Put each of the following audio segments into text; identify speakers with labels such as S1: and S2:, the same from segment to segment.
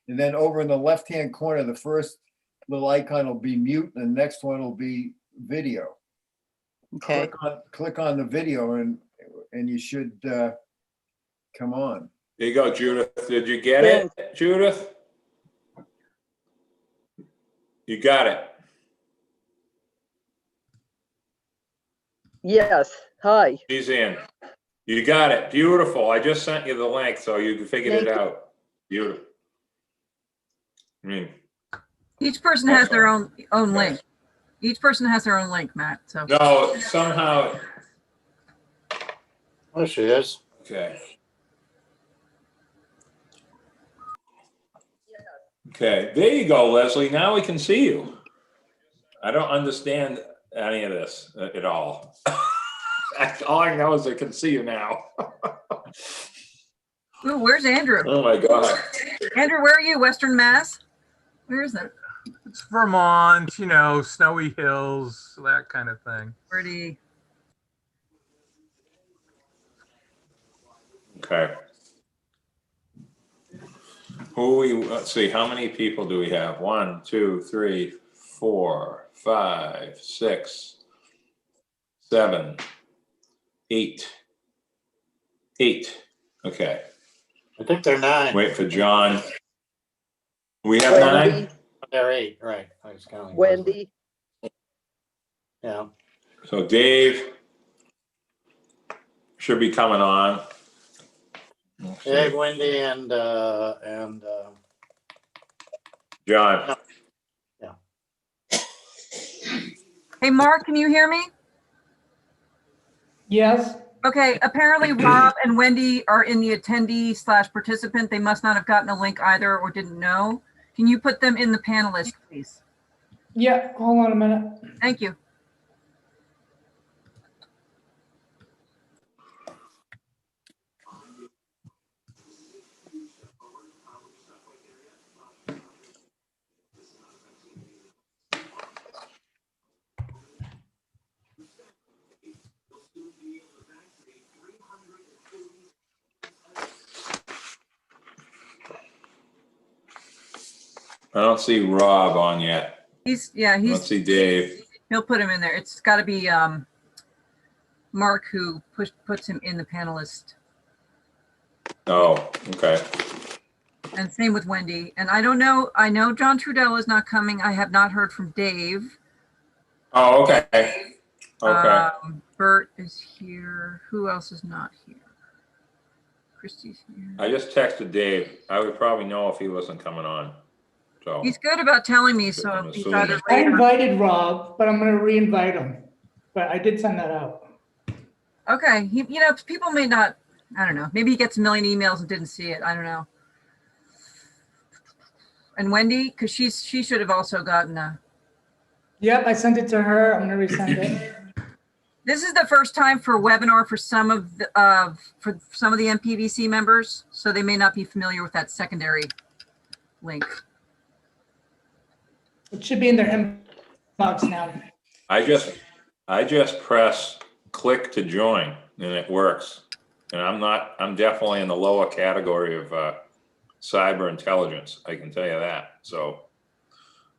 S1: And then over in the left-hand corner, the first little icon will be mute, and the next one will be video.
S2: Okay.
S1: Click on the video, and you should come on.
S3: There you go, Judith. Did you get it, Judith? You got it.
S2: Yes. Hi.
S3: She's in. You got it. Beautiful. I just sent you the link so you figured it out. Beautiful. I mean,
S4: each person has their own link. Each person has their own link, Matt. So
S3: no, somehow.
S5: Oh, she is.
S3: Okay. Okay, there you go, Leslie. Now we can see you. I don't understand any of this at all. All I know is I can see you now.
S4: ooh, where's Andrew?
S3: Oh my God.
S4: Andrew, where are you? Western Mass? Where is that?
S6: It's Vermont, you know, snowy hills, that kind of thing.
S4: Pretty.
S3: Okay. Let's see, how many people do we have? 1, 2, 3, 4, 5, 6, 7, 8. 8. Okay.
S5: I think they're 9.
S3: Wait for John. We have 9?
S5: They're 8, right. I was counting.
S2: Wendy.
S5: Yeah.
S3: So Dave should be coming on.
S5: Dave, Wendy, and
S3: John.
S5: Yeah.
S4: Hey, Mark, can you hear me?
S7: Yes.
S4: Okay, apparently Rob and Wendy are in the attendee/participant. They must not have gotten a link either or didn't know. Can you put them in the panelist, please?
S7: Yeah, hold on a minute.
S4: Thank you.
S3: I don't see Rob on yet.
S4: Yeah,
S3: I don't see Dave.
S4: he'll put him in there. It's got to be Mark who puts him in the panelist.
S3: Oh, okay.
S4: And same with Wendy. And I don't know, I know John Trudell is not coming. I have not heard from Dave.
S3: Oh, okay. Okay.
S4: Bert is here. Who else is not here? Christy's here.
S3: I just texted Dave. I would probably know if he wasn't coming on. So
S4: He's good about telling me, so
S3: I'm
S4: if he's
S3: assuming.
S4: either
S7: I
S4: later.
S7: invited Rob, but I'm going to re-invite him. But I did send that out.
S4: Okay, you know, people may not, I don't know. Maybe he gets a million emails and didn't see it. I don't know. And Wendy, because she should have also gotten a.
S7: Yep, I sent it to her. I'm going to resend it.
S4: This is the first time for a webinar for some of the MPVC members, so they may not be familiar with that secondary link.
S7: It should be in their inbox now.
S3: I just press click to join and it works. And I'm definitely in the lower category of cyber intelligence. I can tell you that. So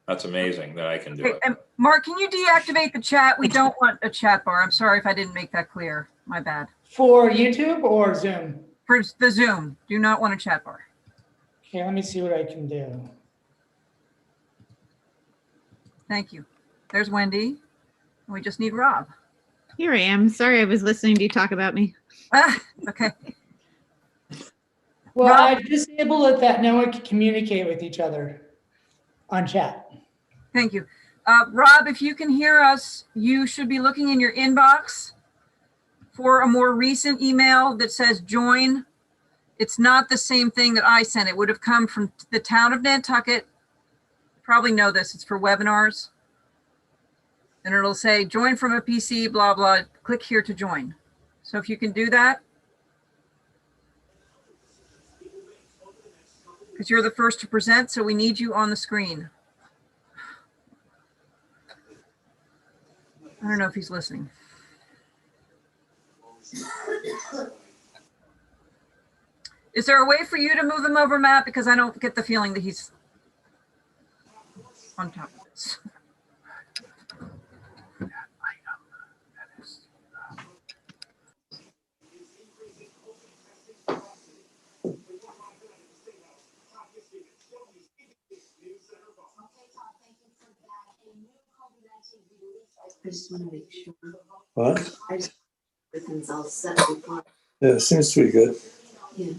S3: that's amazing that I can do it.
S4: And Mark, can you deactivate the chat? We don't want a chat bar. I'm sorry if I didn't make that clear. My bad.
S7: For YouTube or Zoom?
S4: For the Zoom, do not want a chat bar.
S7: Okay, let me see what I can do.
S4: Thank you. There's Wendy. We just need Rob.
S8: Here I am. Sorry, I was listening to you talk about me.
S4: Okay.
S7: Well,
S4: Rob?
S7: I've disabled it that no one can communicate with each other on chat.
S4: Thank you. Rob, if you can hear us, you should be looking in your inbox for a more recent email that says join. It's not the same thing that I sent. It would have come from the town of Nantucket. You probably know this. It's for webinars. And it'll say join from a PC, blah, blah. Click here to join. So if you can do that. Because you're the first to present, so we need you on the screen. I don't know if he's listening. Is there a way for you to move him over, Matt? Because I don't get the feeling that he's on top of this.
S9: I just want to make sure
S10: What?
S9: everything's all set before.
S10: Yeah, it seems to be good.
S9: Yeah, I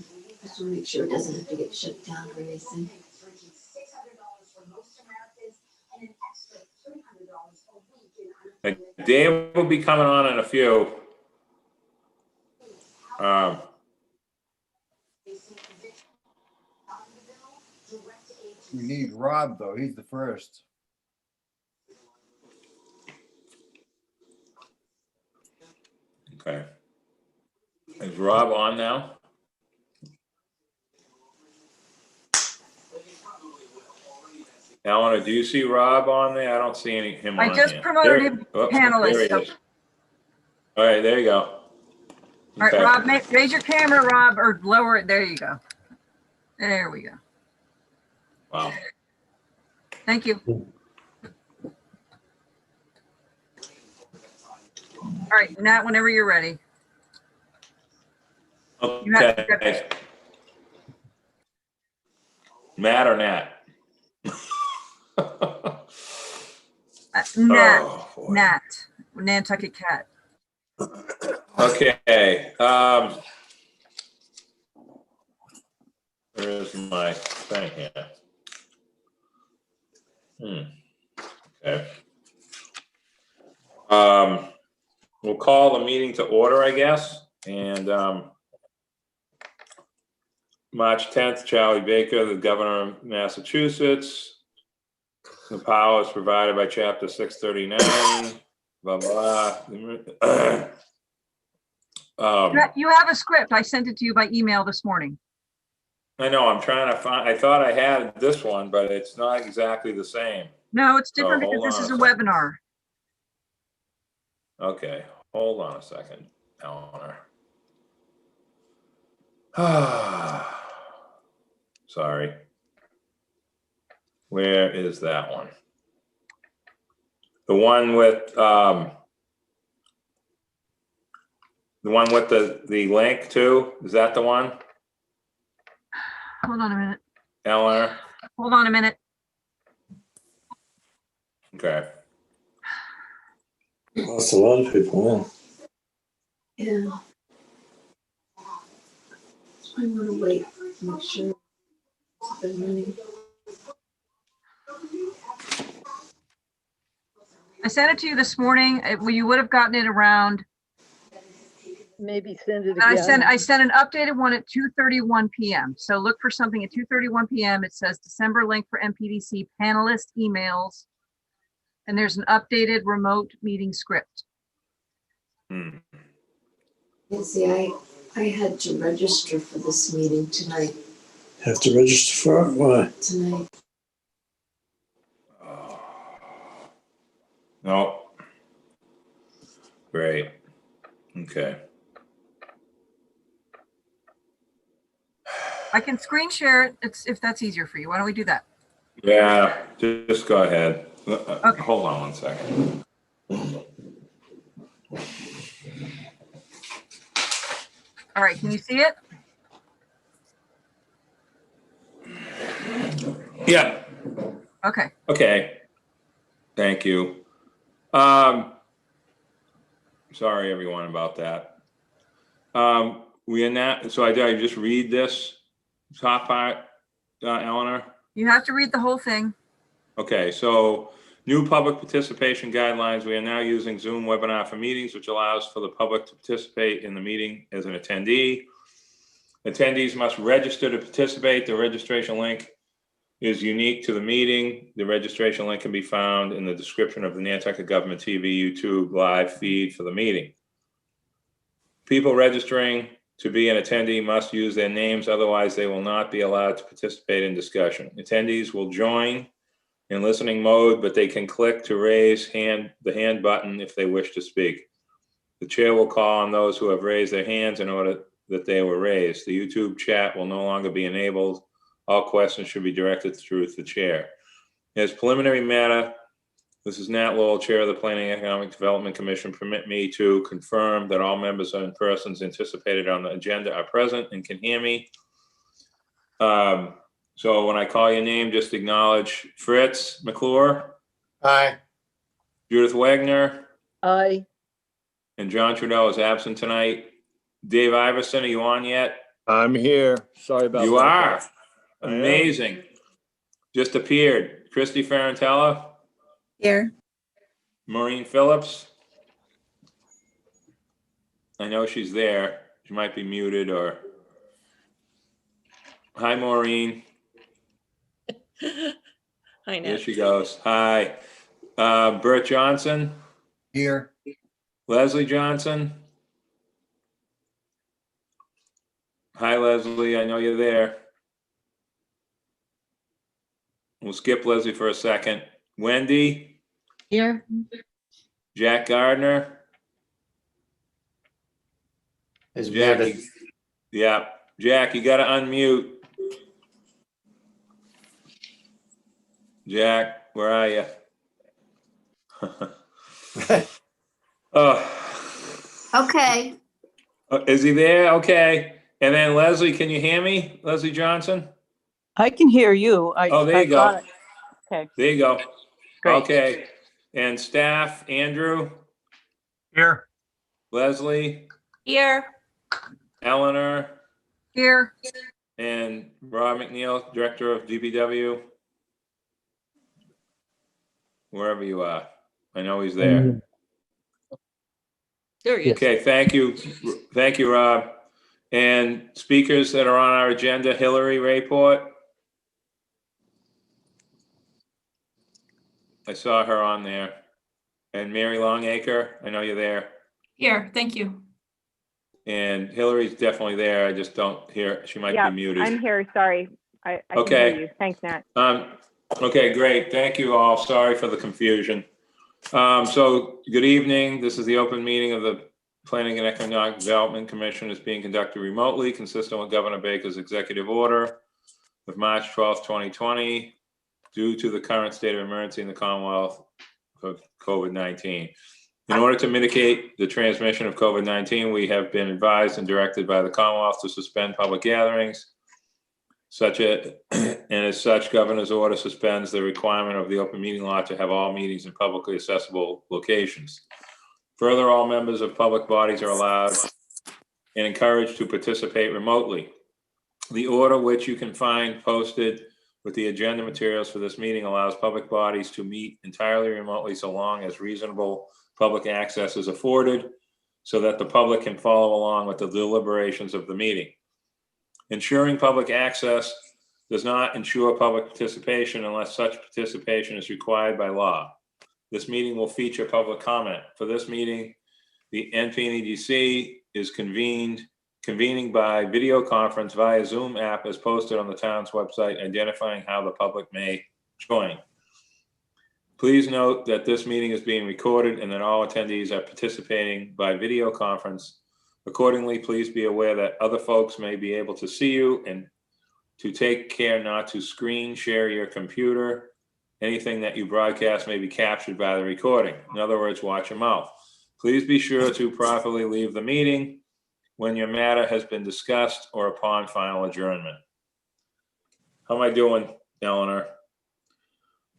S9: just want to make sure it doesn't have to get shut down or anything.
S3: Dave will be coming on in a few.
S1: We need Rob, though. He's the first.
S3: Okay. Is Rob on now? Eleanor, do you see Rob on there? I don't see him on
S4: I just
S3: here.
S4: promoted him
S3: There
S4: panelist.
S3: he
S4: So-
S3: is. All right, there you go.
S4: All right,
S3: Okay.
S4: Rob, raise your camera, Rob, or lower it. There you go. There we go.
S3: Wow.
S4: Thank you. All right, Nat, whenever you're ready. You have to
S3: Okay. Matt or Nat?
S4: Nat,
S3: Oh, boy.
S4: Nat, Nantucket cat.
S3: Okay. Where is my thing here? Okay. We'll call the meeting to order, I guess. And March 10th, Charlie Baker, the governor of Massachusetts. The power is provided by Chapter 639. Blah blah.
S4: You have a script. I sent it to you by email this morning.
S3: I know. I'm trying to find. I thought I had this one, but it's not exactly the same.
S4: No, it's different
S3: Oh,
S4: because
S3: hold
S4: this
S3: on
S4: is
S3: a
S4: a
S3: second.
S4: webinar.
S3: Okay, hold on a second, Eleanor. Sorry. Where is that one? The one with the link to? Is that the one,
S4: Hold on a minute.
S3: Eleanor?
S4: Hold on a minute.
S3: Okay.
S10: That's a lot of people,
S9: Yeah. So I want to wait, make sure it's up and running.
S4: I sent it to you this morning. You would have gotten it around.
S2: Maybe send it
S4: I
S2: again.
S4: sent an updated one at 2:31 p.m. So look for something at 2:31 p.m. It says December link for MPDC panelist emails. And there's an updated remote meeting script.
S9: Yeah, see, I had to register for this meeting tonight.
S10: Have to register for it? Why?
S9: Tonight.
S3: No. Great. Okay.
S4: I can screen share it. If that's easier for you. Why don't we do that?
S3: Yeah, just go ahead.
S4: Okay.
S3: Hold on one second.
S4: All right, can you see it?
S3: Yeah.
S4: Okay.
S3: Okay. Thank you. Sorry everyone about that. We in that, so I just read this top part, Eleanor?
S4: You have to read the whole thing.
S3: Okay, so new public participation guidelines. We are now using Zoom webinar for meetings, which allows for the public to participate in the meeting as an attendee. Attendees must register to participate. The registration link is unique to the meeting. The registration link can be found in the description of the Nantucket Government TV YouTube live feed for the meeting. People registering to be an attendee must use their names, otherwise they will not be allowed to participate in discussion. Attendees will join in listening mode, but they can click to raise the hand button if they wish to speak. The chair will call on those who have raised their hands in order that they were raised. The YouTube chat will no longer be enabled. All questions should be directed through the chair. As preliminary matter, this is Nat Lowell, Chair of the Planning and Economic Development Commission. Permit me to confirm that all members and persons anticipated on the agenda are present and can hear me. So when I call your name, just acknowledge Fritz McClure,
S5: Aye.
S3: Judith Wagner,
S2: Aye.
S3: and John Trudeau is absent tonight. Dave Iverson, are you on yet?
S11: I'm here. Sorry about that.
S3: You are.
S11: I am.
S3: Amazing. Just appeared. Christy Ferrantella,
S12: Here.
S3: Maureen Phillips. I know she's there. She might be muted or. Hi, Maureen.
S12: Hi,
S3: There
S12: Nat.
S3: she goes. Hi. Bert Johnson,
S1: Here,
S3: Leslie Johnson. Hi, Leslie. I know you're there. We'll skip Leslie for a second. Wendy,
S8: Here.
S3: Jack Gardner,
S5: Is
S3: Jack.
S5: muted.
S3: Yeah, Jack, you got to unmute. Jack, where are you? Oh,
S9: Okay,
S3: is he there? Okay. And then Leslie, can you hear me? Leslie Johnson?
S12: I can hear you.
S3: Oh, there you
S12: got
S3: go.
S12: it. Okay,
S3: There you go.
S12: great.
S3: Okay. And staff, Andrew,
S6: Here.
S3: Leslie,
S12: Here.
S3: Eleanor,
S4: Here.
S3: and Rob McNeil, Director of DPW. Wherever you are. I know he's there.
S12: There he is.
S3: Okay, thank you. Thank you, Rob. And speakers that are on our agenda, Hillary Rayport. I saw her on there. And Mary Longacre, I know you're there.
S12: Here, thank you.
S3: And Hillary's definitely there. I just don't hear, she might
S13: Yeah,
S3: be muted.
S13: I'm here. Sorry. I can
S3: Okay.
S13: hear you. Thanks, Nat.
S3: Okay, great. Thank you all. Sorry for the confusion. So good evening. This is the open meeting of the Planning and Economic Development Commission. Is being conducted remotely, consistent with Governor Baker's executive order of March 12th, 2020, due to the current state of emergency in the Commonwealth of COVID-19. In order to mitigate the transmission of COVID-19, we have been advised and directed by the Commonwealth to suspend public gatherings, and as such, Governor's order suspends the requirement of the open meeting law to have all meetings in publicly accessible locations. Further, all members of public bodies are allowed and encouraged to participate remotely. The order, which you can find posted with the agenda materials for this meeting, allows public bodies to meet entirely remotely so long as reasonable public access is afforded so that the public can follow along with the deliberations of the meeting. Ensuring public access does not ensure public participation unless such participation is required by law. This meeting will feature public comment. For this meeting, the NPNEDC is convening by video conference via Zoom app as posted on the town's website, identifying how the public may join. Please note that this meeting is being recorded and that all attendees are participating by video conference. Accordingly, please be aware that other folks may be able to see you and to take care not to screen share your computer. Anything that you broadcast may be captured by the recording. In other words, watch your mouth. Please be sure to properly leave the meeting when your matter has been discussed or upon final adjournment. How am I doing, Eleanor?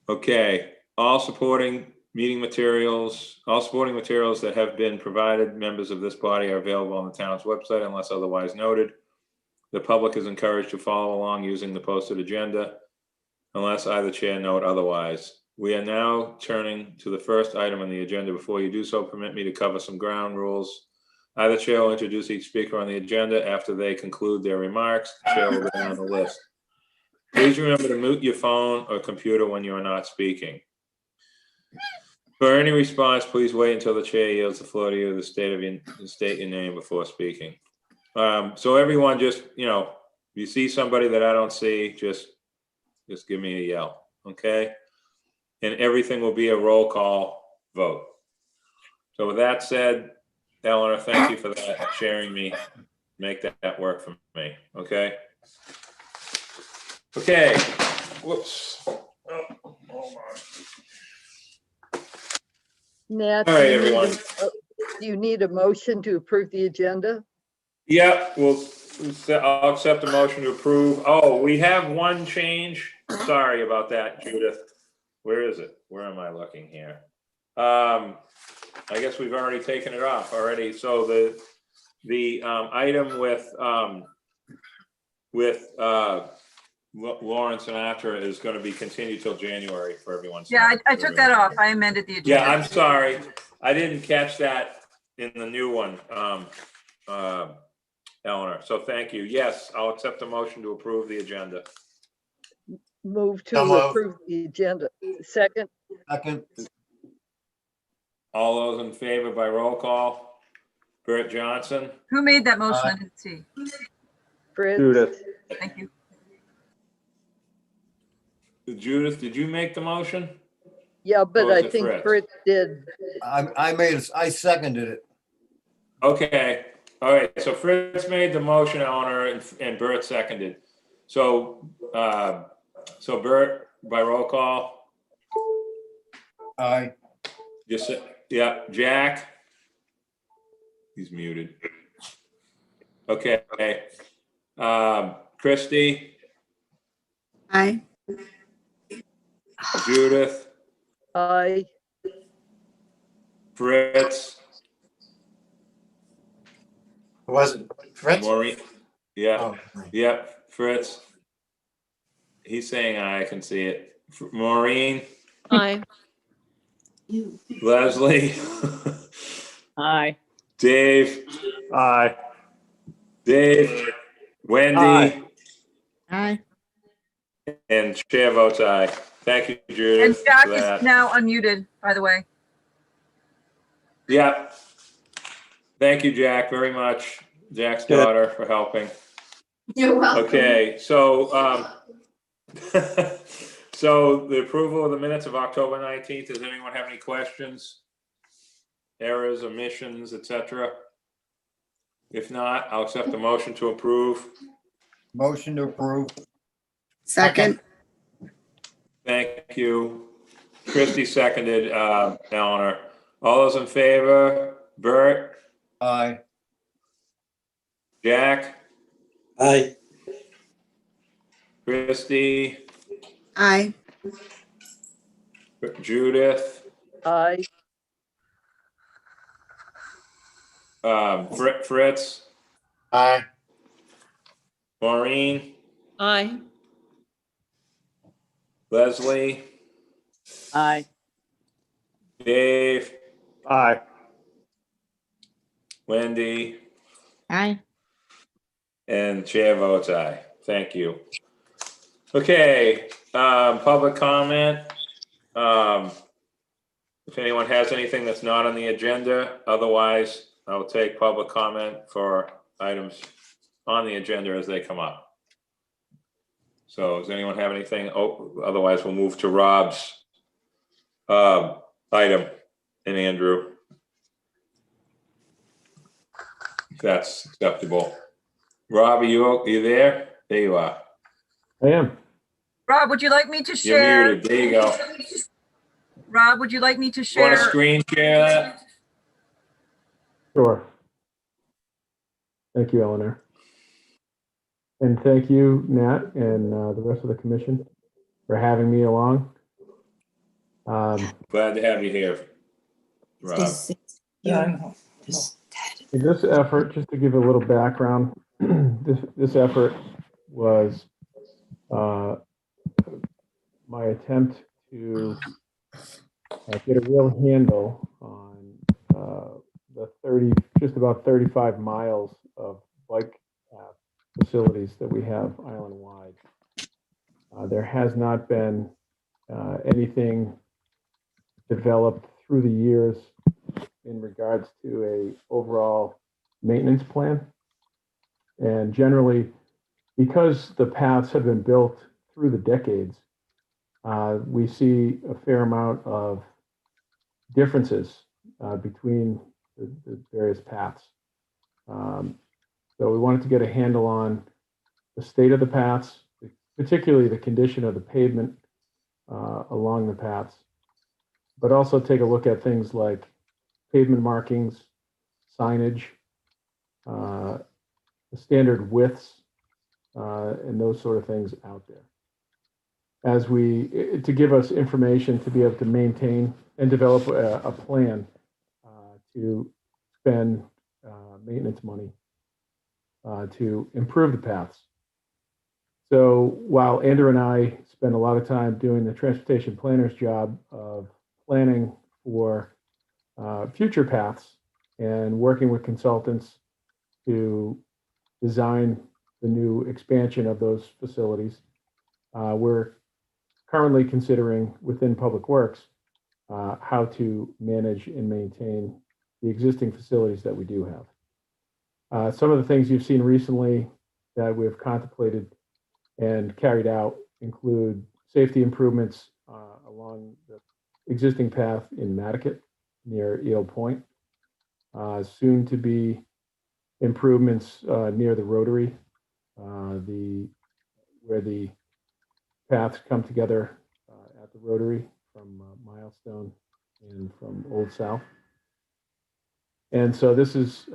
S3: Okay, all supporting materials that have been provided members of this body are available on the town's website unless otherwise noted. The public is encouraged to follow along using the posted agenda unless either chair note otherwise. We are now turning to the first item on the agenda. Before you do so, permit me to cover some ground rules. Either chair will introduce each speaker on the agenda. After they conclude their remarks, the chair will go down the list. Please remember to mute your phone or computer when you are not speaking. For any response, please wait until the chair yields the floor to you to state your name before speaking. So everyone just, if you see somebody that I don't see, just give me a yell, okay? And everything will be a roll call vote. So with that said, Eleanor, thank you for that, sharing me make that work for me, okay? Okay, whoops. Oh, hold on.
S2: Nat,
S3: All right, everyone.
S2: do you need a motion to approve the agenda?
S3: Yeah, I'll accept the motion to approve. Oh, we have one change. Sorry about that, Judith. Where is it? Where am I looking here? I guess we've already taken it off already. So the item with Lauren Sinatra is going to be continued till January for everyone's.
S4: Yeah, I took that off. I amended the agenda.
S3: Yeah, I'm sorry. I didn't catch that in the new one, Eleanor. So thank you. Yes, I'll accept the motion to approve the agenda.
S2: Move to
S5: So moved.
S2: approve the agenda. Second,
S1: Second,
S3: All those in favor by roll call? Bert Johnson?
S4: Who made that motion? I didn't see.
S2: Fritz.
S11: Judith.
S4: Thank you.
S3: Judith, did you make the motion?
S2: Yeah, but
S3: Or was
S2: I
S3: it
S2: think
S3: Fritz?
S2: Fritz did.
S1: I seconded it.
S3: Okay, all right, so Fritz made the motion, Eleanor, and Bert seconded. So, so Bert, by roll call,
S1: Aye.
S3: just, yeah, Jack? He's muted. Okay, Christie,
S9: Aye.
S3: Judith,
S2: Aye.
S3: Fritz,
S5: Was it Fritz?
S3: Maureen, yeah,
S5: Oh,
S3: yep, Fritz. He's saying aye, I can see it. Maureen,
S12: Aye.
S3: Leslie,
S12: Aye.
S3: Dave,
S11: Aye.
S3: Dave, Wendy,
S11: Aye.
S8: Aye.
S3: and chair votes aye. Thank you,
S4: And
S3: Judith,
S4: Jack
S3: for
S4: is
S3: that.
S4: now unmuted, by the way.
S3: Yeah. Thank you, Jack, very much. Jack's
S10: Good.
S3: daughter for helping.
S9: You're welcome.
S3: Okay, so, so the approval of the minutes of October 19th, does anyone have any questions? Errors, omissions, etc.? If not, I'll accept the motion to approve.
S1: Motion to approve.
S9: Second.
S3: Thank you. Christie seconded, Eleanor. All those in favor? Bert?
S1: Aye.
S3: Jack?
S10: Aye.
S3: Christie?
S9: Aye.
S3: Judith?
S2: Aye.
S3: Fritz?
S5: aye.
S3: Maureen?
S12: Aye.
S3: Leslie?
S12: Aye.
S3: Dave?
S11: Aye.
S3: Wendy?
S8: Aye.
S3: And chair votes aye. Thank you. Okay, public comment. If anyone has anything that's not on the agenda, otherwise I'll take public comment for items on the agenda as they come up. So does anyone have anything? Oh, otherwise we'll move to Rob's item and Andrew. If that's acceptable. Rob, are you there? There you are.
S11: I am.
S4: Rob, would you like me to
S3: You're
S4: share?
S3: muted. There you go.
S4: Rob, would you like me to
S3: You want to
S4: share?
S3: screen share that?
S11: Sure. Thank you, Eleanor. And thank you, Nat, and the rest of the commission for having me along.
S3: Glad to have you here, Rob.
S7: Yeah, I know.
S11: In this effort, just to give a little background, this effort was my attempt to get a real handle on the just about 35 miles of bike path facilities that we have island-wide. There has not been anything developed through the years in regards to a overall maintenance plan. And generally, because the paths have been built through the decades, we see a fair amount of differences between the various paths. So we wanted to get a handle on the state of the paths, particularly the condition of the pavement along the paths, but also take a look at things like pavement markings, signage, the standard widths, and those sort of things out there. To give us information to be able to maintain and develop a plan to spend maintenance money to improve the paths. So while Andrew and I spend a lot of time doing the transportation planner's job of planning for future paths and working with consultants to design the new expansion of those facilities, we're currently considering within Public Works how to manage and maintain the existing facilities that we do have. Some of the things you've seen recently that we've contemplated and carried out include safety improvements along the existing path in Nantucket near Eel Point, soon to be improvements near the Rotary, where the paths come together at the Rotary from Milestone and from Old South. And so this is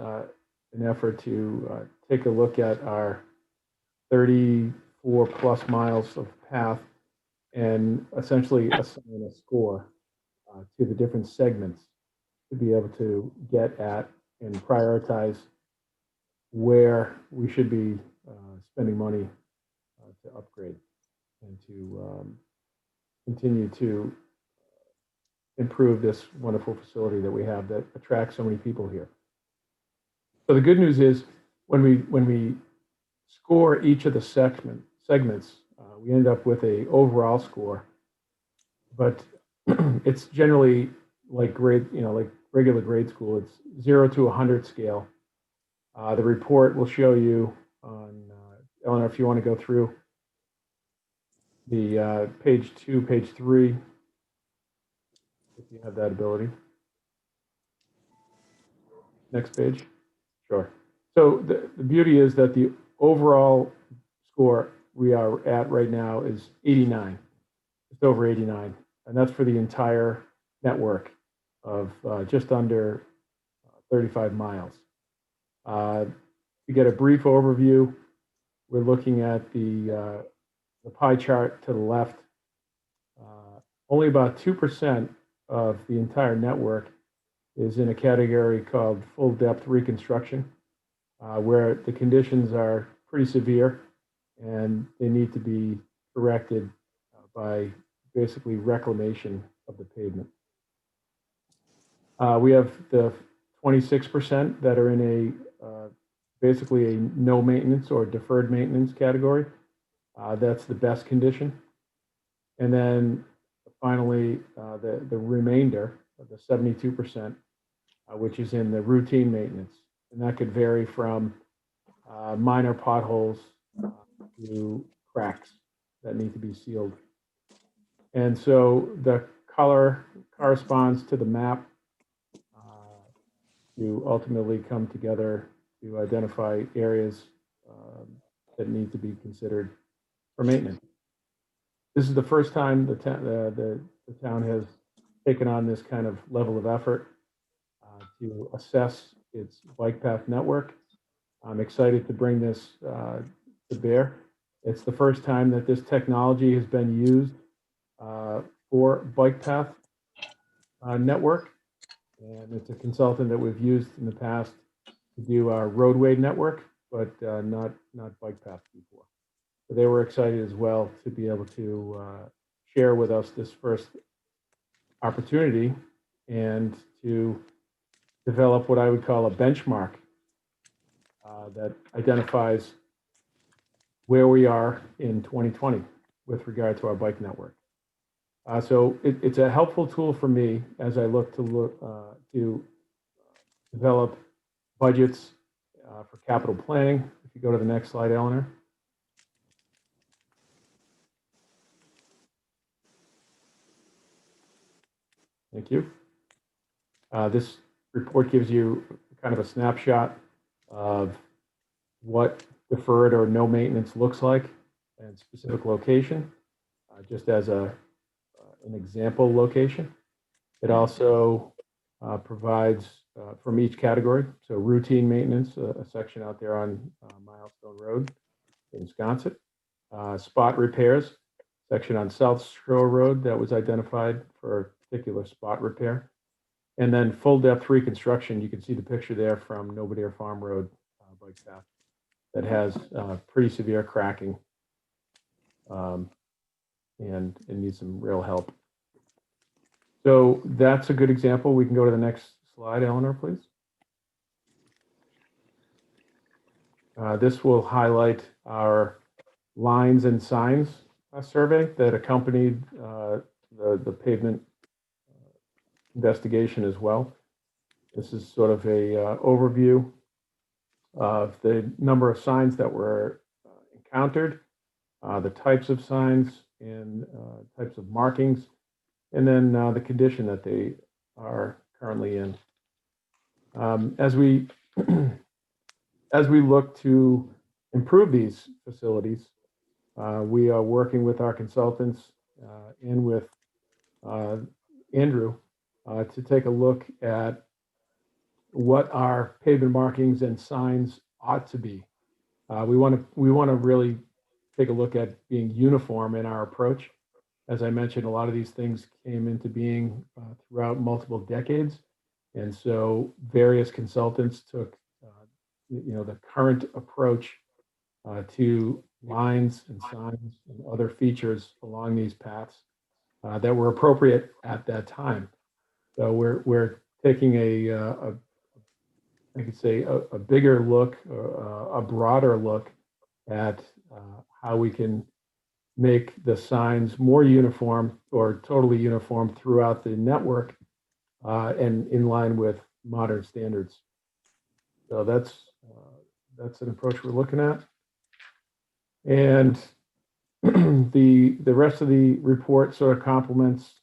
S11: an effort to take a look at our 34 plus miles of path and essentially assign a score to the different segments to be able to get at and prioritize where we should be spending money to upgrade and to continue to improve this wonderful facility that we have that attracts so many people here. So the good news is when we score each of the segments, we end up with a overall score, but it's generally like like regular grade school. It's 0 to 100 scale. The report will show you on, Eleanor, if you want to go through the page 2, page 3, if you have that ability. Next page. Sure. So the beauty is that the overall score we are at right now is 89. It's over 89. And that's for the entire network of just under 35 miles. To get a brief overview, we're looking at the pie chart to the left. Only about 2% of the entire network is in a category called full depth reconstruction, where the conditions are pretty severe and they need to be corrected by basically reclamation of the pavement. We have the 26% that are in a basically a no maintenance or deferred maintenance category. That's the best condition. And then finally, the remainder of the 72%, which is in the routine maintenance. And that could vary from minor potholes to cracks that need to be sealed. And so the color corresponds to the map to ultimately come together to identify areas that need to be considered for maintenance. This is the first time the town has taken on this kind of level of effort to assess its bike path network. I'm excited to bring this to bear. It's the first time that this technology has been used for bike path network. And it's a consultant that we've used in the past to do our roadway network, but not bike path before. So they were excited as well to be able to share with us this first opportunity and to develop what I would call a benchmark that identifies where we are in 2020 with regard to our bike network. So it's a helpful tool for me as I look to develop budgets for capital planning. If you go to the next slide, Eleanor. Thank you. This report gives you kind of a snapshot of what deferred or no maintenance looks like and specific location, just as an example location. It also provides from each category. So routine maintenance, a section out there on Milestone Road in Wisconsin. Spot repairs, section on South Shore Road that was identified for a particular spot repair. And then full depth reconstruction, you can see the picture there from Nobodere Farm Road bike path that has pretty severe cracking and it needs some real help. So that's a good example. We can go to the next slide, Eleanor, please. This will highlight our lines and signs survey that accompanied the pavement investigation as well. This is sort of a overview of the number of signs that were encountered, the types of signs and types of markings, and then the condition that they are currently in. As we as we look to improve these facilities, we are working with our consultants and with Andrew to take a look at what our pavement markings and signs ought to be. We want to really take a look at being uniform in our approach. As I mentioned, a lot of these things came into being throughout multiple decades, and so various consultants took the current approach to lines and signs and other features along these paths that were appropriate at that time. So we're taking I could say a bigger look, a broader look at how we can make the signs more uniform or totally uniform throughout the network and in line with modern standards. So that's an approach we're looking at. And the rest of the report sort of complements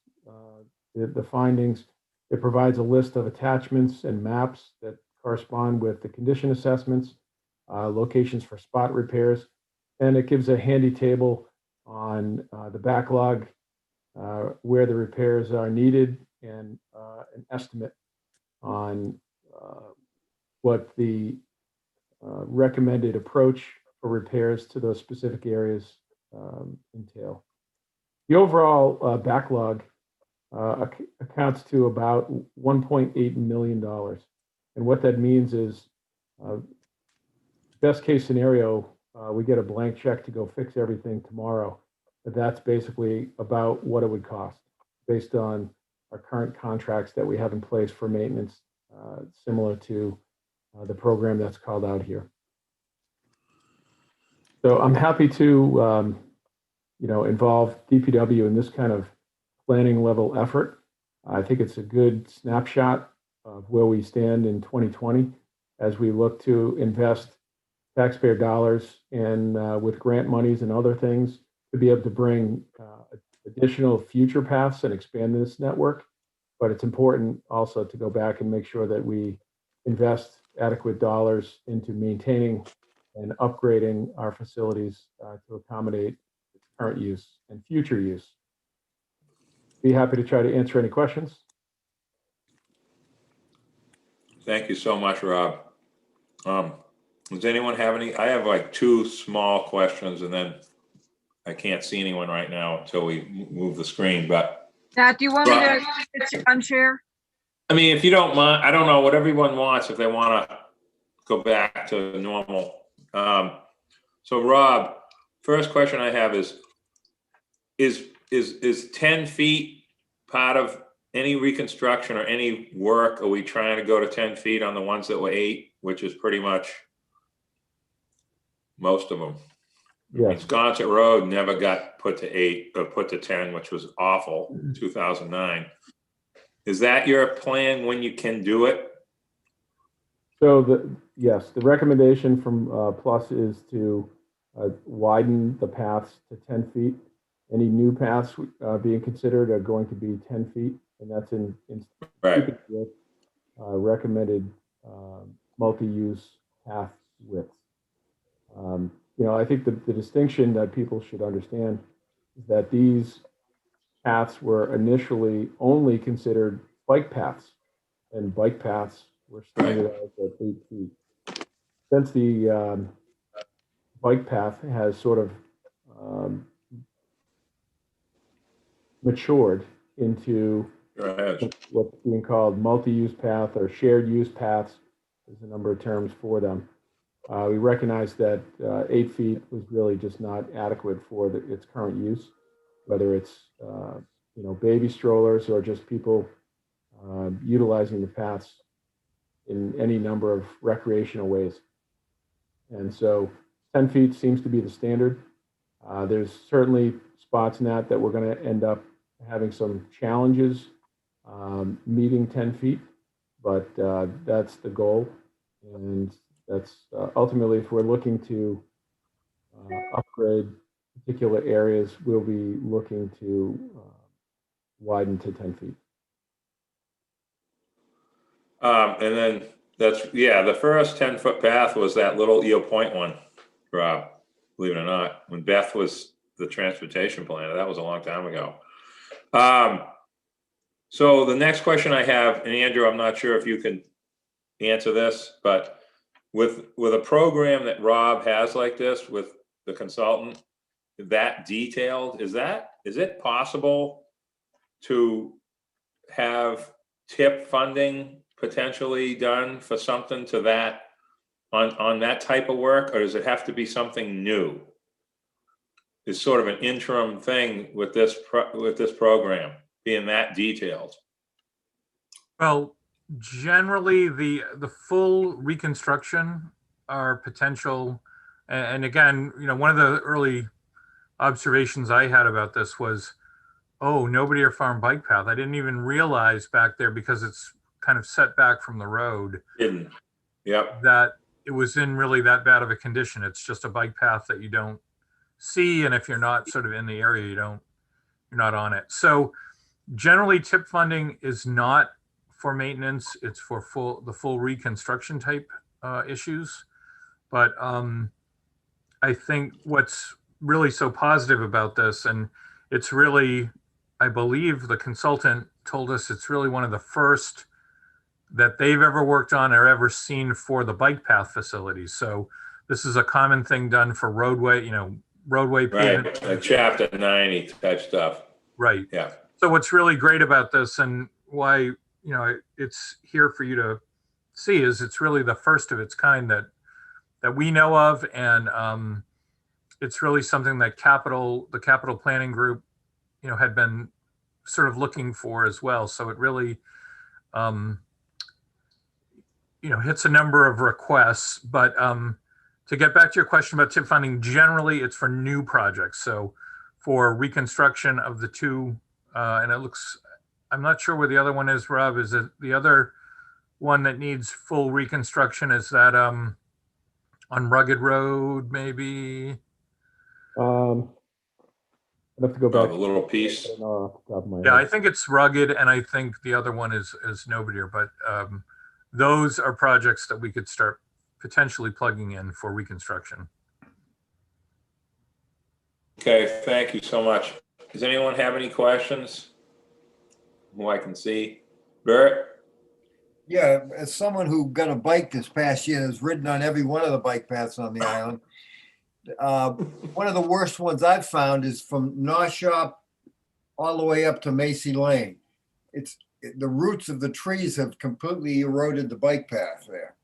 S11: the findings. It provides a list of attachments and maps that correspond with the condition assessments, locations for spot repairs, and it gives a handy table on the backlog, where the repairs are needed, and an estimate on what the recommended approach for repairs to those specific areas entail. The overall backlog accounts to about $1.8 million. And what that means is, best case scenario, we get a blank check to go fix everything tomorrow. But that's basically about what it would cost based on our current contracts that we have in place for maintenance, similar to the program that's called out here. So I'm happy to, involve DPW in this kind of planning level effort. I think it's a good snapshot of where we stand in 2020 as we look to invest taxpayer dollars and with grant monies and other things to be able to bring additional future paths and expand this network. But it's important also to go back and make sure that we invest adequate dollars into maintaining and upgrading our facilities to accommodate its current use and future use. Be happy to try to answer any questions.
S3: Thank you so much, Rob. Does anyone have any? I have like two small questions, and then I can't see anyone right now until we move the screen. But
S4: Pat, do you want me to unshare?
S3: I mean, if you don't mind, I don't know what everyone wants. If they want to go back to normal. So Rob, first question I have is 10 feet part of any reconstruction or any work? Are we trying to go to 10 feet on the ones that were 8, which is pretty much most of them?
S11: Yes.
S3: Sconset Road never got put to 8 or put to 10, which was awful in 2009. Is that your plan when you can do it?
S11: So yes, the recommendation from Plus is to widen the paths to 10 feet. Any new paths being considered are going to be 10 feet, and that's in
S3: right
S11: with recommended multi-use path width. I think the distinction that people should understand is that these paths were initially only considered bike paths, and bike paths were standardized at 8 feet. Since the bike path has sort of matured into what's being called multi-use path or shared use paths. There's a number of terms for them. We recognize that 8 feet was really just not adequate for its current use, whether it's baby strollers or just people utilizing the paths in any number of recreational ways. And so 10 feet seems to be the standard. There's certainly spots in that we're going to end up having some challenges meeting 10 feet, but that's the goal. And that's ultimately, if we're looking to upgrade particular areas, we'll be looking to widen to 10 feet.
S3: And then the first 10-foot path was that little Eel Point one, Rob, believe it or not, when Beth was the transportation planner. That was a long time ago. So the next question I have, and Andrew, I'm not sure if you can answer this, but with a program that Rob has like this with the consultant, that detailed, is it possible to have tip funding potentially done for something to that on that type of work, or does it have to be something new? It's sort of an interim thing with this program being that detailed.
S6: Well, generally the full reconstruction are potential. And again, one of the early observations I had about this was, oh, nobody or farm bike path. I didn't even realize back there, because it's kind of set back from the road,
S3: Hidden. Yep.
S6: that it was in really that bad of a condition. It's just a bike path that you don't see, and if you're not sort of in the area, you're not on it. So generally tip funding is not for maintenance, it's for the full reconstruction type issues. But I think what's really so positive about this, and it's really, I believe the consultant told us it's really one of the first that they've ever worked on or ever seen for the bike path facilities. So this is a common thing done for roadway pavement.
S3: Right, like chapter 90 type stuff.
S6: Right.
S3: Yeah.
S6: So what's really great about this, and why it's here for you to see, is it's really the first of its kind that we know of, and it's really something that the capital planning group had been sort of looking for as well. So it really hits a number of requests. But to get back to your question about tip funding, generally it's for new projects. So for reconstruction of the two, and it looks, I'm not sure where the other one is, Rob. Is it the other one that needs full reconstruction? Is that on Rugged Road, maybe?
S11: I'd have to go back.
S3: The little piece.
S11: I don't know off the top of my
S6: Yeah,
S11: head.
S6: I think it's Rugged, and I think the other one is Nobody. But those are projects that we could start potentially plugging in for reconstruction.
S3: Okay, thank you so much. Does anyone have any questions who I can see? Bert?
S1: Yeah, as someone who got a bike this past year, has ridden on every one of the bike paths on the island. One of the worst ones I've found is from North Shop all the way up to Macy Lane. The roots of the trees have completely eroded the bike path there.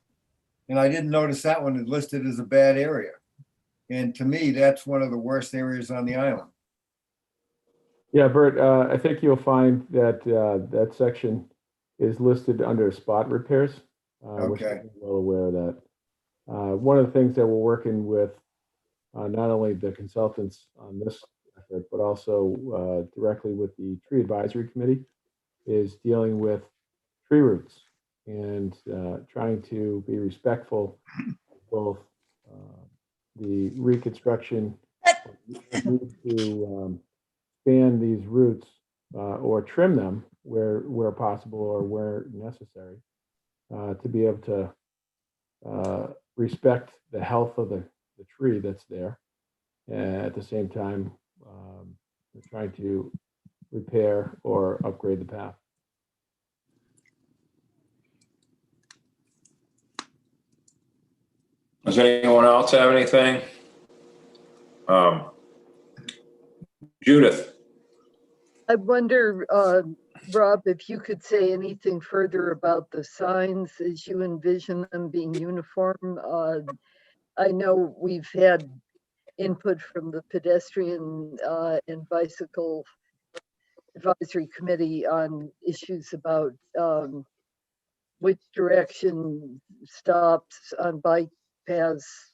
S1: And I didn't notice that one is listed as a bad area. And to me, that's one of the worst areas on the island.
S11: Yeah, Bert, I think you'll find that that section is listed under spot repairs. We're certainly well aware of that. One of the things that we're working with, not only the consultants on this effort, but also directly with the tree advisory committee, is dealing with tree roots and trying to be respectful of both the reconstruction need to span these roots or trim them where possible or where necessary to be able to respect the health of the the tree that's there. At the same time, we're trying to repair or upgrade the path.
S3: Does anyone else have anything? Judith?
S2: I wonder, Rob, if you could say anything further about the signs as you envision them being uniform. I know we've had input from the pedestrian and bicycle advisory committee on issues about which direction stops on bike paths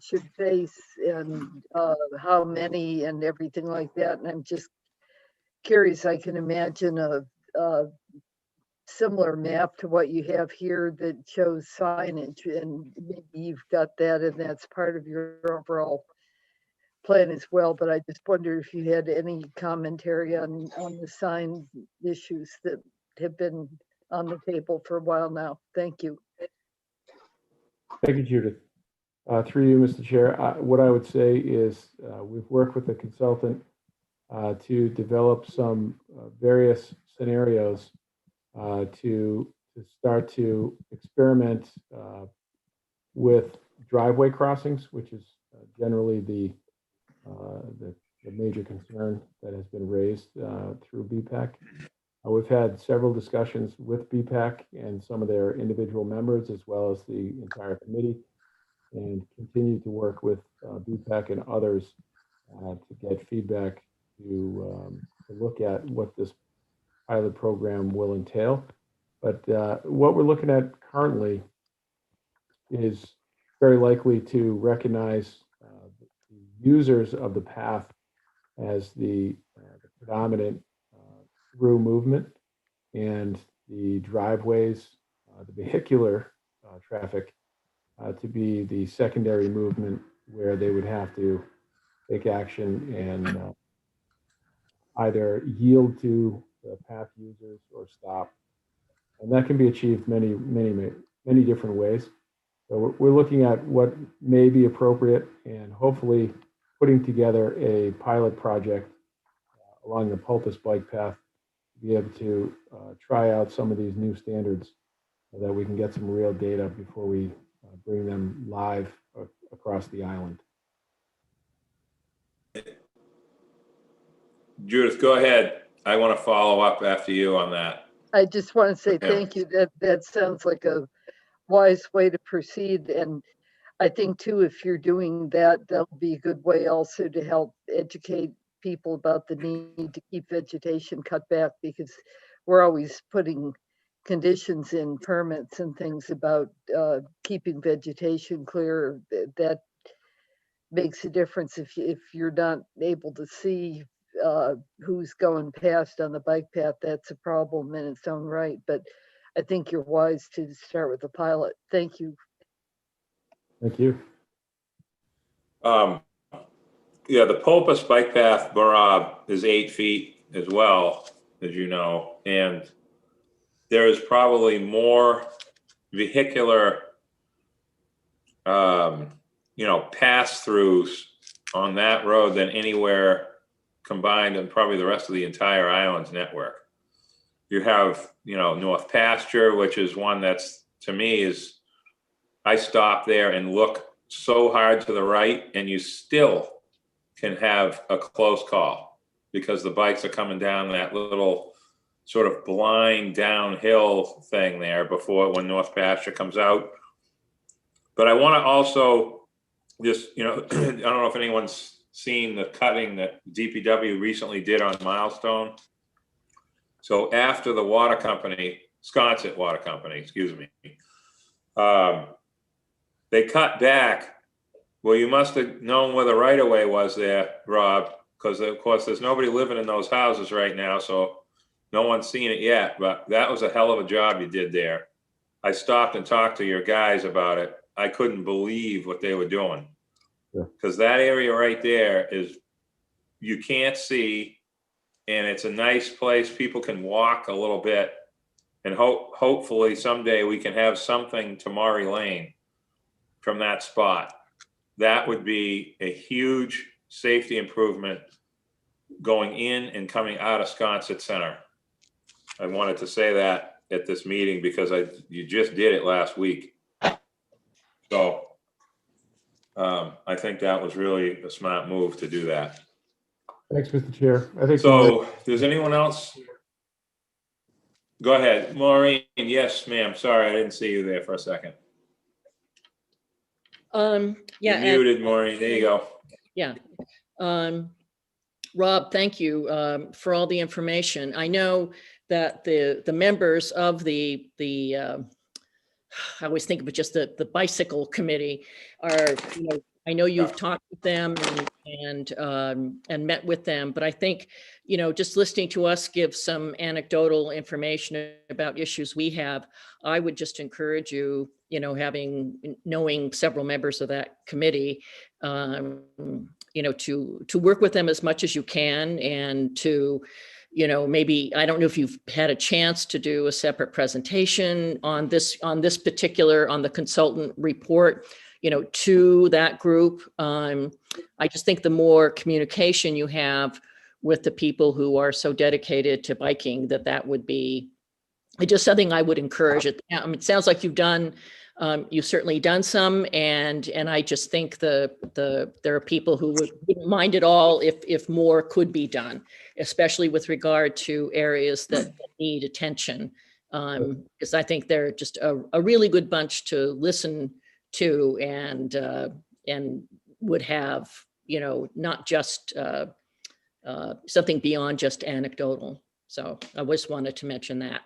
S2: should face and how many and everything like that. And I'm just curious, I can imagine a similar map to what you have here that shows signage, and maybe you've got that and that's part of your overall plan as well. But I just wonder if you had any commentary on the sign issues that have been on the table for a while now. Thank you.
S11: Thank you, Judith. Through you, Mr. Chair, what I would say is we've worked with a consultant to develop some various scenarios to start to experiment with driveway crossings, which is generally the major concern that has been raised through BPAC. We've had several discussions with BPAC and some of their individual members, as well as the entire committee, and continue to work with BPAC and others to get feedback to look at what this pilot program will entail. But what we're looking at currently is very likely to recognize the users of the path as the predominant through movement, and the driveways, the vehicular traffic to be the secondary movement, where they would have to take action and either yield to the path users or stop. And that can be achieved many different ways. So we're looking at what may be appropriate and hopefully putting together a pilot project along the Pulpus bike path to be able to try out some of these new standards so that we can get some real data before we bring them live across the island.
S3: Judith, go ahead. I want to follow up after you on that.
S2: I just want to say
S3: Yeah.
S2: thank you. That sounds like a wise way to proceed. And I think too, if you're doing that, that'll be a good way also to help educate people about the need to keep vegetation cut back, because we're always putting conditions in permits and things about keeping vegetation clear. That makes a difference if you're not able to see who's going past on the bike path. That's a problem in its own right. But I think you're wise to start with the pilot. Thank you.
S11: Thank you.
S3: Yeah, the Pulpus bike path, Barab, is 8 feet as well, as you know, and there is probably more vehicular, pass-throughs on that road than anywhere combined in probably the rest of the entire island's network. You have, North Pasture, which is one that's, to me, is, I stop there and look so hard to the right, and you still can have a close call because the bikes are coming down that little sort of blind downhill thing there when North Pasture comes out. But I want to also just, I don't know if anyone's seen the cutting that DPW recently did on Milestone. So after the water company, Sconset Water Company, excuse me, they cut back. Well, you must have known where the right-of-way was there, Rob, because of course there's nobody living in those houses right now, so no one's seen it yet, but that was a hell of a job you did there. I stopped and talked to your guys about it. I couldn't believe what they were doing. Because that area right there is, you can't see, and it's a nice place. People can walk a little bit, and hopefully someday we can have something to Maury Lane from that spot. that would be a huge safety improvement going in and coming out of Sconset Center. I wanted to say that at this meeting because you just did it last week. So I think that was really a smart move to do that.
S11: Thanks, Mr. Chair. I think
S3: So does anyone else? Go ahead, Maureen. Yes, ma'am. Sorry, I didn't see you there for a second.
S12: Yeah.
S3: You're muted, Maureen. There you go.
S12: Yeah. Rob, thank you for all the information. I know that the members of the I always think of it just the bicycle committee are, I know you've talked with them and met with them, but I think, just listening to us give some anecdotal information about issues we have, I would just encourage you, knowing several members of that committee, to work with them as much as you can and to, maybe, I don't know if you've had a chance to do a separate presentation on the consultant report, to that group. I just think the more communication you have with the people who are so dedicated to biking, that would be just something I would encourage. It sounds like you've certainly done some, and I just think there are people who wouldn't mind at all if more could be done, especially with regard to areas that need attention. Because I think they're just a really good bunch to listen to and would have, not just something beyond just anecdotal. So I just wanted to mention that.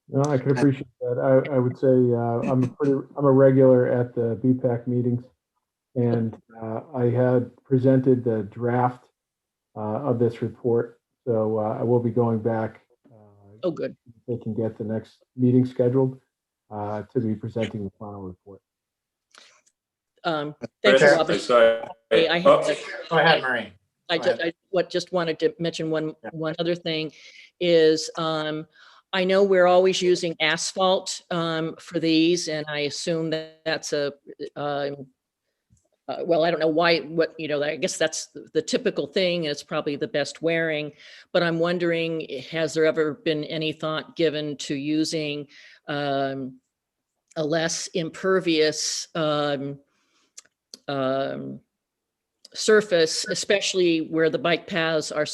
S11: No, I can appreciate that. I would say I'm a regular at the BPAC meetings, and I had presented the draft of this report. So I will be going back.
S12: Oh, good.
S11: They can get the next meeting scheduled to be presenting the final report.
S12: Thank you, Robert.
S3: Sorry.
S5: Go ahead, Maureen.
S12: I just wanted to mention one other thing is I know we're always using asphalt for these, and I assume that's well, I don't know why, I guess that's the typical thing. It's probably the best wearing, but I'm wondering, has there ever been any thought given to using a less impervious surface, especially where the bike paths are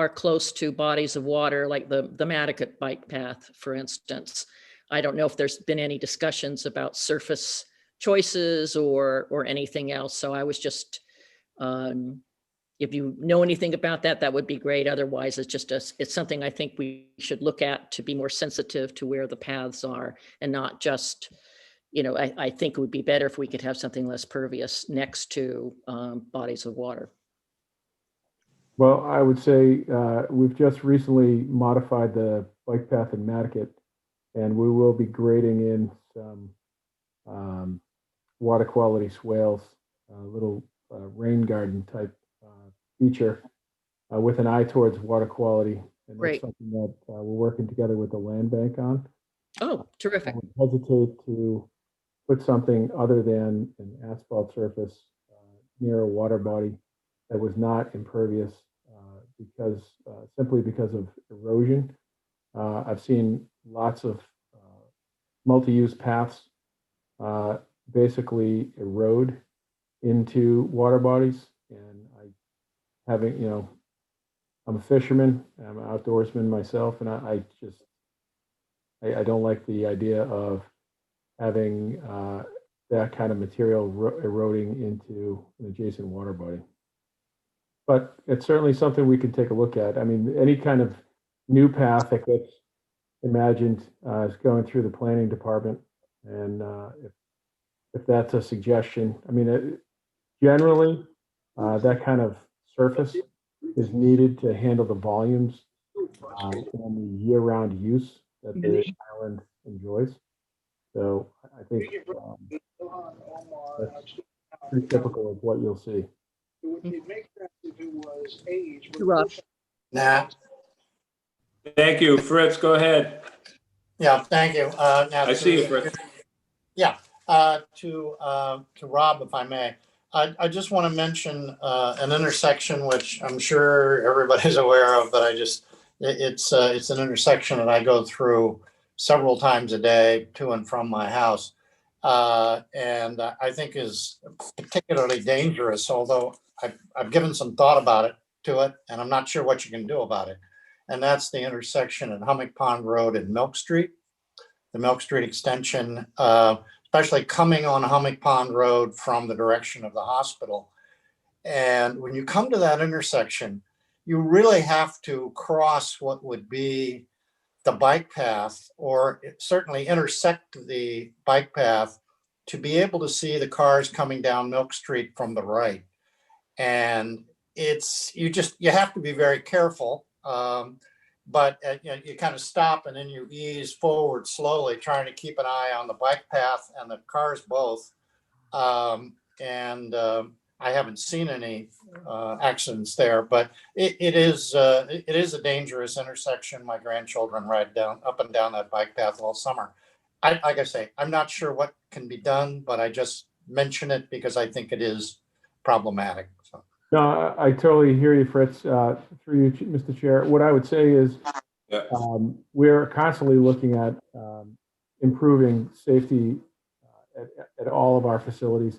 S12: close to bodies of water, like the Nantucket bike path, for instance. I don't know if there's been any discussions about surface choices or anything else. So I was just, if you know anything about that, that would be great. Otherwise, it's something I think we should look at to be more sensitive to where the paths are and not just, I think it would be better if we could have something less pervious next to bodies of water.
S11: Well, I would say we've just recently modified the bike path in Nantucket, and we will be grading in some water quality swales, a little rain garden type feature with an eye towards water quality. And
S12: Great.
S11: that's something that we're working together with the land bank on.
S12: Oh, terrific.
S11: I would hesitate to put something other than an asphalt surface near a water body that was not impervious simply because of erosion. I've seen lots of multi-use paths basically erode into water bodies, and I'm a fisherman, I'm an outdoorsman myself, and I don't like the idea of having that kind of material eroding into an adjacent water body. But it's certainly something we can take a look at. I mean, any kind of new path that gets imagined is going through the planning department. And if that's a suggestion, I mean, generally, that kind of surface is needed to handle the volumes and the year-round use that the island enjoys. So I think that's pretty typical of what you'll see.
S12: Rob.
S5: Nah.
S3: Thank you, Fritz. Go ahead.
S5: Yeah, thank you. Now
S3: I see you, Fritz.
S5: Yeah, to Rob, if I may. I just want to mention an intersection which I'm sure everybody's aware of, but it's an intersection that I go through several times a day to and from my house. And I think is particularly dangerous, although I've given some thought about it to it, and I'm not sure what you can do about it. And that's the intersection at Hummock Pond Road and Milk Street, the Milk Street extension, especially coming on Hummock Pond Road from the direction of the hospital. And when you come to that intersection, you really have to cross what would be the bike path, or certainly intersect the bike path to be able to see the cars coming down Milk Street from the right. And you have to be very careful. But you kind of stop and then you ease forward slowly, trying to keep an eye on the bike path and the cars both. I haven't seen any accidents there, but it is a dangerous intersection. My grandchildren ride up and down that bike path all summer. Like I say, I'm not sure what can be done, but I just mention it because I think it is problematic. So.
S11: No, I totally hear you, Fritz. Through you, Mr. Chair. What I would say is we're constantly looking at improving safety at all of our facilities.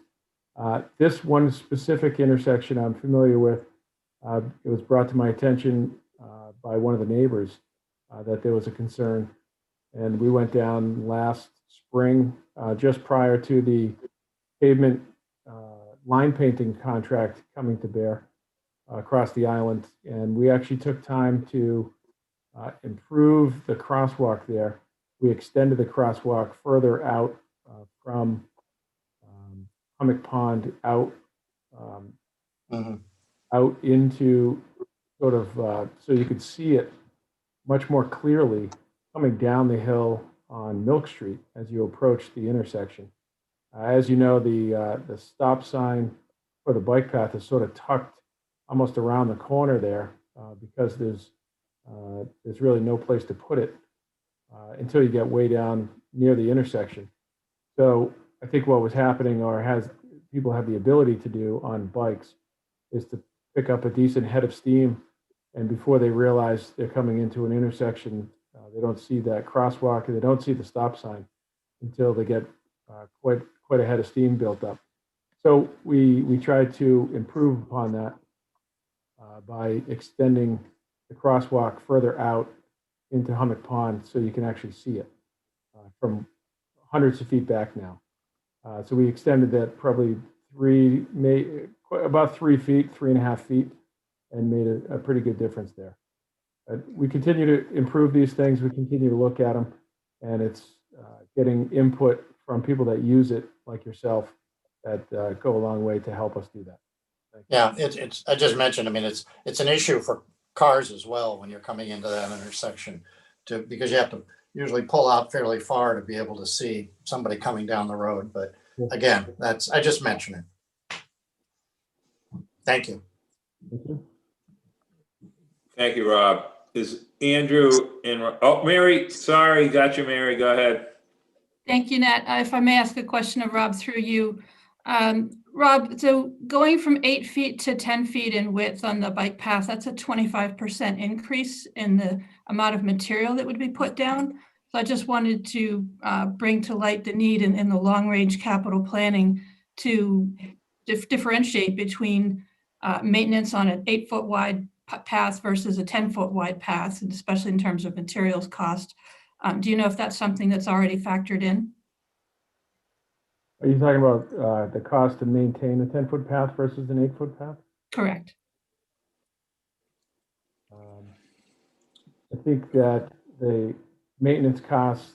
S11: This one specific intersection I'm familiar with, it was brought to my attention by one of the neighbors that there was a concern. And we went down last spring, just prior to the pavement line painting contract coming to bear across the island. And we actually took time to improve the crosswalk there. We extended the crosswalk further out from Hummock Pond out out into sort of so you could see it much more clearly coming down the hill on Milk Street as you approach the intersection. As you know, the stop sign for the bike path is sort of tucked almost around the corner there because there's really no place to put it until you get way down near the intersection. So I think what was happening, or has people have the ability to do on bikes, is to pick up a decent head of steam, and before they realize they're coming into an intersection, they don't see that crosswalk and they don't see the stop sign until they get quite a head of steam built up. So we tried to improve upon that by extending the crosswalk further out into Hummock Pond so you can actually see it from hundreds of feet back now. So we extended that probably about 3 feet, 3.5 feet, and made a pretty good difference there. We continue to improve these things. We continue to look at them, and it's getting input from people that use it, like yourself, that go a long way to help us do that.
S5: Yeah, it's. I just mentioned. I mean, it's an issue for cars as well when you're coming into that intersection, because you have to usually pull out fairly far to be able to see somebody coming down the road. But again, I just mentioned it. Thank you.
S3: Thank you, Rob. Is Andrew in? Oh, Mary, sorry, got you, Mary. Go ahead.
S14: Thank you, Nat. If I may ask a question of Rob through you. Rob, so going from 8 feet to 10 feet in width on the bike path, that's a 25% increase in the amount of material that would be put down. So I just wanted to bring to light the need in the long-range capital planning to differentiate between maintenance on an 8-foot wide path versus a 10-foot wide path, and especially in terms of materials cost. Do you know if that's something that's already factored in?
S11: Are you talking about the cost to maintain a 10-foot path versus an 8-foot path?
S14: Correct.
S11: I think that the maintenance costs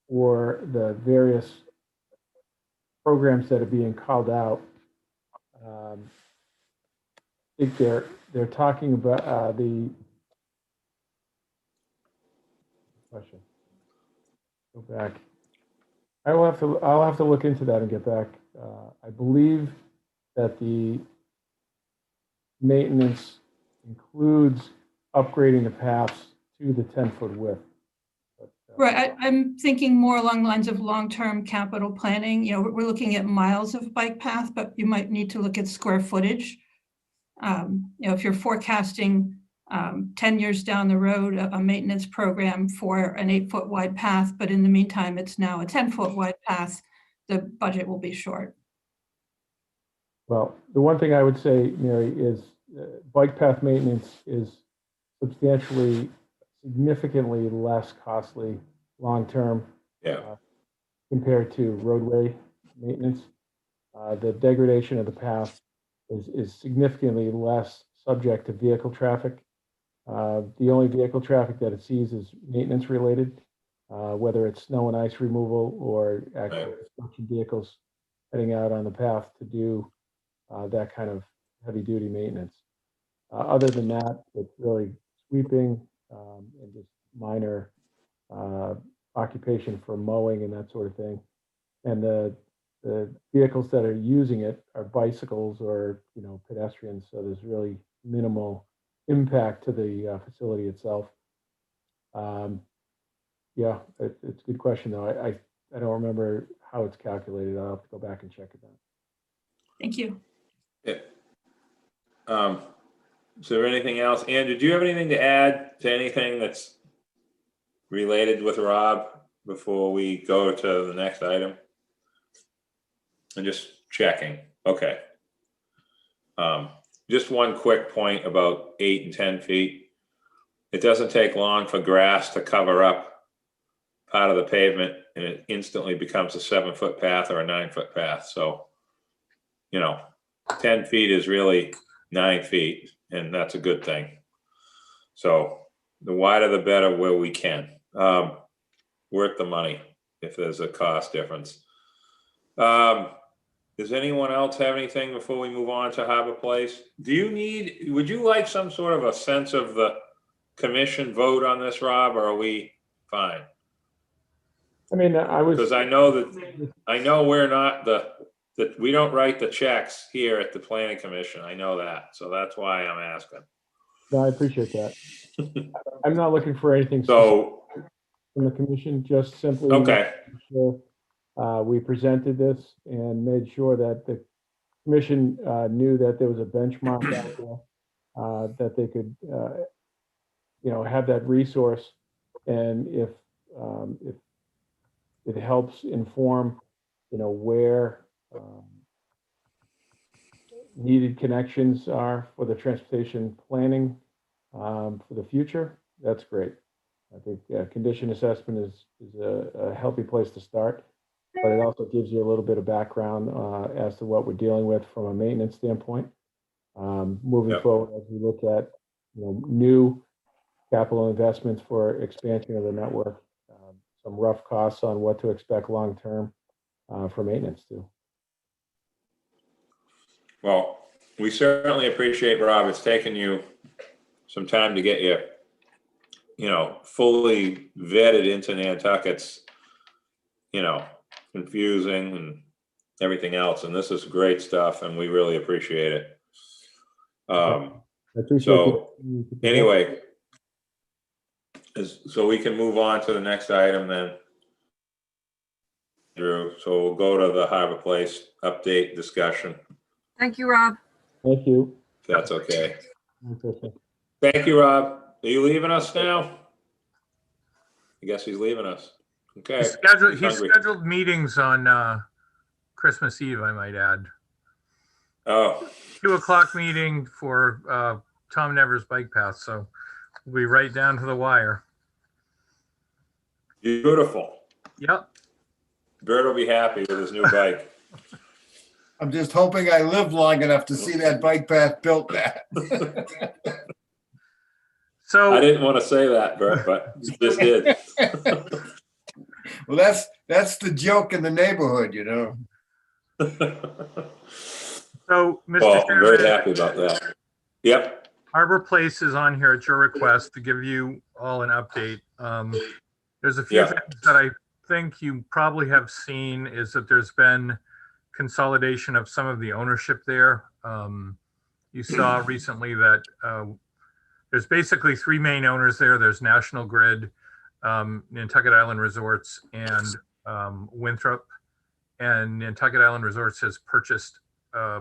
S11: for the various programs that are being called out, I think they're talking about the question. Go back. I'll have to look into that and get back. I believe that the maintenance includes upgrading the paths to the 10-foot width. But
S14: Right, I'm thinking more along the lines of long-term capital planning. You know, we're looking at miles of bike path, but you might need to look at square footage. You know, if you're forecasting 10 years down the road, a maintenance program for an 8-foot wide path, but in the meantime, it's now a 10-foot wide path, the budget will be short.
S11: Well, the one thing I would say, Mary, is bike path maintenance is significantly less costly long-term compared to roadway maintenance. The degradation of the path is significantly less subject to vehicle traffic. The only vehicle traffic that it sees is maintenance related, whether it's snow and ice removal or actual construction vehicles heading out on the path to do that kind of heavy duty maintenance. Other than that, it's really sweeping and just minor occupation for mowing and that sort of thing. And the vehicles that are using it are bicycles or pedestrians, so there's really minimal impact to the facility itself. Yeah, it's a good question though. I don't remember how it's calculated. I'll have to go back and check it out.
S14: Thank you.
S3: Yeah. Is there anything else? Andrew, do you have anything to add to anything that's related with Rob before we go to the next item? I'm just checking. Okay. Just one quick point about 8 and 10 feet. It doesn't take long for grass to cover up part of the pavement and it instantly becomes a 7-foot path or a 9-foot path. So, 10 feet is really 9 feet, and that's a good thing. So the wider the better where we can. Worth the money if there's a cost difference. Does anyone else have anything before we move on to Harbor Place? Would you like some sort of a sense of the commission vote on this, Rob, or are we fine?
S11: I mean,
S3: because I know we're not that we don't write the checks here at the planning commission. I know that. So that's why I'm asking.
S11: No, I appreciate that. I'm not looking for anything
S3: so
S11: from the commission, just simply
S3: okay.
S11: We presented this and made sure that the commission knew that there was a benchmark out there, that they could, have that resource, and if it helps inform, where needed connections are for the transportation planning for the future, that's great. I think condition assessment is a healthy place to start, but it also gives you a little bit of background as to what we're dealing with from a maintenance standpoint. Moving forward, as we look at new capital investments for expansion of the network, some rough costs on what to expect long term for maintenance too.
S3: Well, we certainly appreciate, Rob. It's taken you some time to get you, fully vetted into Nantucket's, confusing and everything else. And this is great stuff, and we really appreciate it. So anyway, so we can move on to the next item then, Drew. So we'll go to the Harbor Place update discussion.
S4: Thank you, Rob.
S11: Thank you.
S3: If that's okay.
S11: Okay.
S3: Thank you, Rob. Are you leaving us now? I guess he's leaving us. Okay.
S6: He scheduled meetings on Christmas Eve, I might add.
S3: Oh.
S6: 2:00 meeting for Tom Nevers bike path. So we'll be right down to the wire.
S3: Beautiful.
S6: Yep.
S3: Bert will be happy with his new bike.
S1: I'm just hoping I live long enough to see that bike path built back.
S6: So
S3: I didn't want to say that, Bert, but you just did.
S1: Well, that's the joke in the neighborhood,
S6: So, Mr.
S3: Well, I'm
S6: Chairman,
S3: very happy about that. Yep.
S6: Harbor Place is on here at your request to give you all an update. There's a few things that I think you probably have seen is that there's been consolidation of some of the ownership there. You saw recently that there's basically 3 main owners there. There's National Grid, Nantucket Island Resorts and Winthrop. And Nantucket Island Resorts has purchased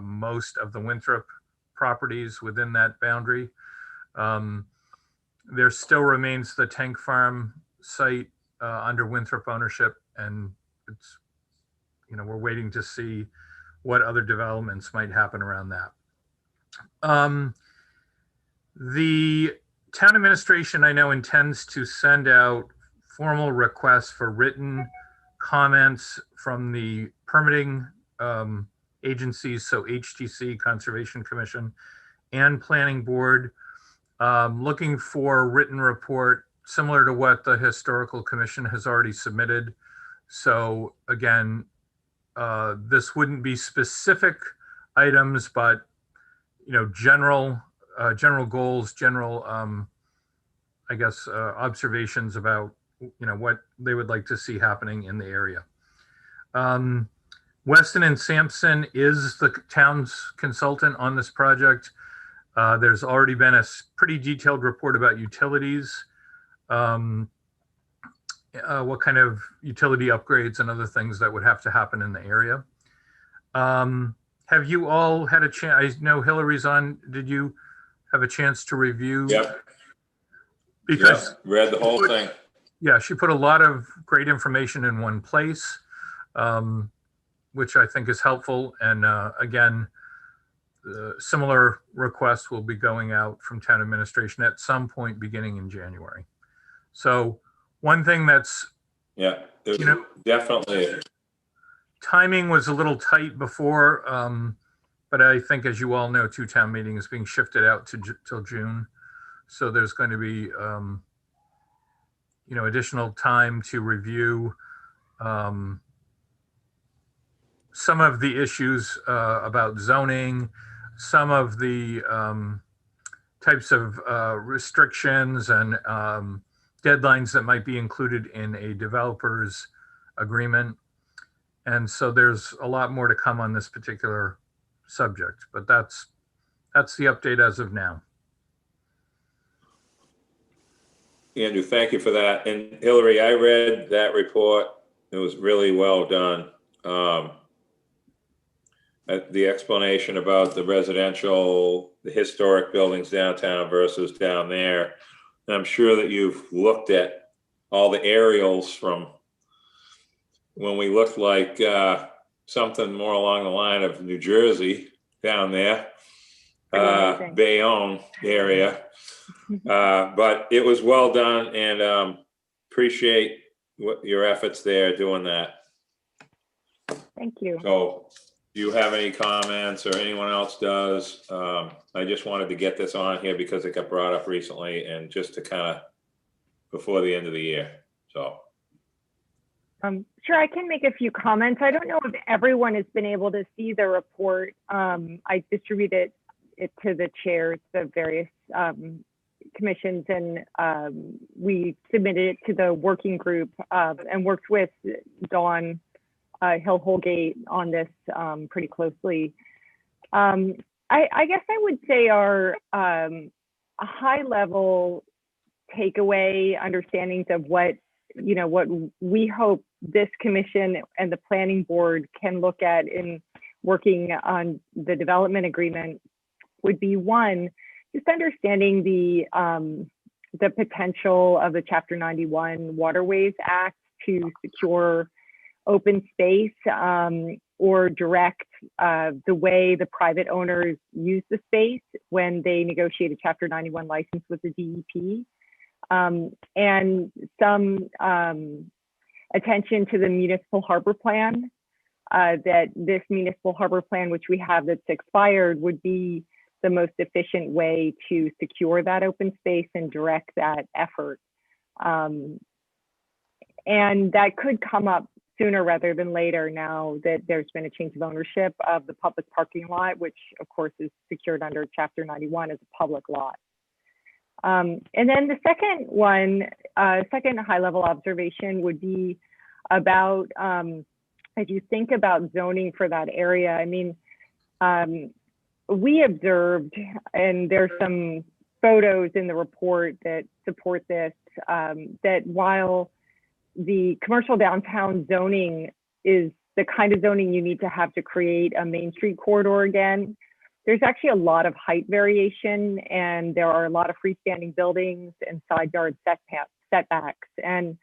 S6: most of the Winthrop properties within that boundary. There still remains the tank farm site under Winthrop ownership, and it's, we're waiting to see what other developments might happen around that. The town administration, I know, intends to send out formal requests for written comments from the permitting agencies, so HTC, Conservation Commission, and Planning Board, looking for a written report similar to what the Historical Commission has already submitted. So again, this wouldn't be specific items, but general goals, general I guess observations about what they would like to see happening in the area. Weston and Sampson is the town's consultant on this project. There's already been a pretty detailed report about utilities, what kind of utility upgrades and other things that would have to happen in the area. Have you all had a chance? I know Hillary's on. Did you have a chance to review?
S3: Yep.
S6: Because
S3: read the whole thing.
S6: Yeah, she put a lot of great information in one place, which I think is helpful. And again, similar requests will be going out from town administration at some point beginning in January. So one thing that's,
S3: definitely
S6: timing was a little tight before, but I think, as you all know, town meeting is being shifted out to till June. So there's going to be, additional time to review some of the issues about zoning, some of the types of restrictions and deadlines that might be included in a developer's agreement. And so there's a lot more to come on this particular subject, but that's the update as of now.
S3: Andrew, thank you for that. And Hillary, I read that report. It was really well done. The explanation about the residential, the historic buildings downtown versus down there. And I'm sure that you've looked at all the aerials from when we looked like something more along the line of New Jersey down there, Bayonne area. But it was well done, and appreciate your efforts there doing that.
S13: Thank you.
S3: So do you have any comments, or anyone else does? I just wanted to get this on here because it got brought up recently, and just to kind of before the end of the year. So
S13: sure, I can make a few comments. I don't know if everyone has been able to see the report. I distributed it to the chairs of various commissions, and we submitted it to the working group and worked with Dawn Hill-Holgate on this pretty closely. I guess I would say our high level takeaway understandings of what we hope this commission and the planning board can look at in working on the development agreement would be, one, just understanding the potential of the Chapter 91 Waterways Act to secure open space or direct the way the private owners use the space when they negotiate a Chapter 91 license with the DEP. And some attention to the municipal harbor plan, that this municipal harbor plan, which we have that's expired, would be the most efficient way to secure that open space and direct that effort. And that could come up sooner rather than later now that there's been a change of ownership of the public parking lot, which of course is secured under Chapter 91 as a public lot. And then the second one, second high level observation would be about, as you think about zoning for that area, I mean, we observed, and there's some photos in the report that support this, that while the commercial downtown zoning is the kind of zoning you need to have to create a Main Street corridor again, there's actually a lot of height variation, and there are a lot of freestanding buildings and side yard setbacks. And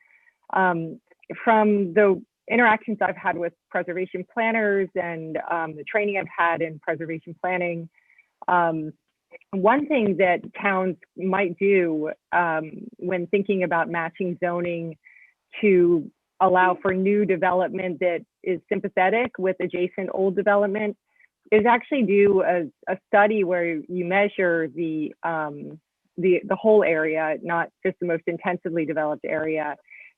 S13: from the interactions I've had with preservation planners and the training I've had in preservation planning, one thing that towns might do when thinking about matching zoning to allow for new development that is sympathetic with adjacent old development is actually do a study where you measure the whole area, not just the most intensively developed area,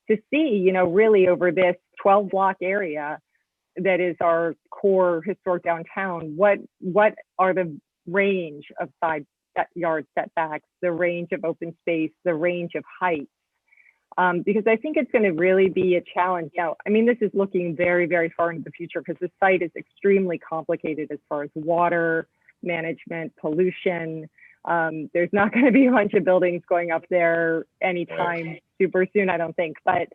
S13: to see, you know, really over this 12 block area that is our core historic downtown, what are the range of side yard setbacks, the range of open space, the range of height. Because I think it's going to really be a challenge. Now, I mean, this is looking very, very far into the future because the site is extremely complicated as far as water management, pollution. There's not going to be a bunch of buildings going up there anytime super soon, I don't think. But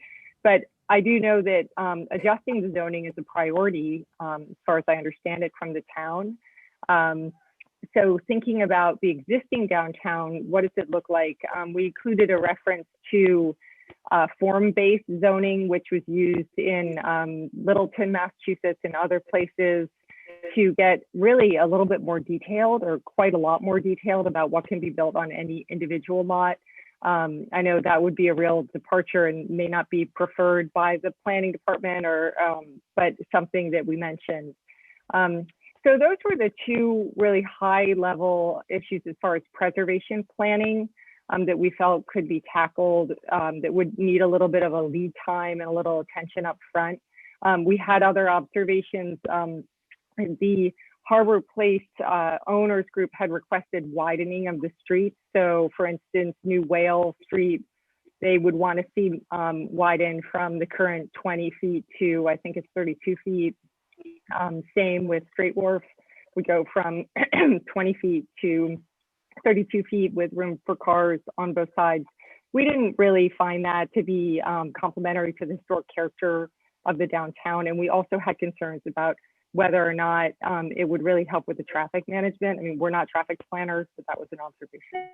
S13: I do know that adjusting the zoning is a priority, as far as I understand it, from the town. So thinking about the existing downtown, what does it look like? We included a reference to form-based zoning, which was used in Littleton, Massachusetts, and other places to get really a little bit more detailed, or quite a lot more detailed, about what can be built on any individual lot. I know that would be a real departure and may not be preferred by the planning department, or but something that we mentioned. So those were the two really high level issues as far as preservation planning that we felt could be tackled, that would need a little bit of a lead time and a little attention up front. We had other observations. The Harbor Place owners group had requested widening of the street. So for instance, New Whale Street, they would want to see widened from the current 20 feet to, I think it's 32 feet. Same with Straight Wharf, we go from 20 feet to 32 feet with room for cars on both sides. We didn't really find that to be complementary to the historic character of the downtown. And we also had concerns about whether or not it would really help with the traffic management. I mean, we're not traffic planners, but that was an observation.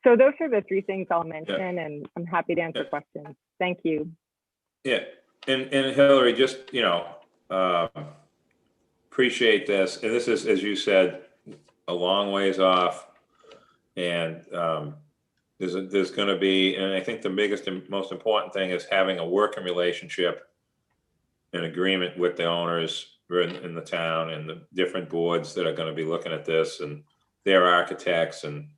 S13: So those are the three things I'll mention, and I'm happy to answer questions. Thank you.
S3: Yeah, and Hillary, just, you know, appreciate this. And this is, as you said, a long ways off. And there's going to be, and I think the biggest and most important thing is having a working relationship, an agreement with the owners in the town and the different boards that are going to be looking at this, and their architects, and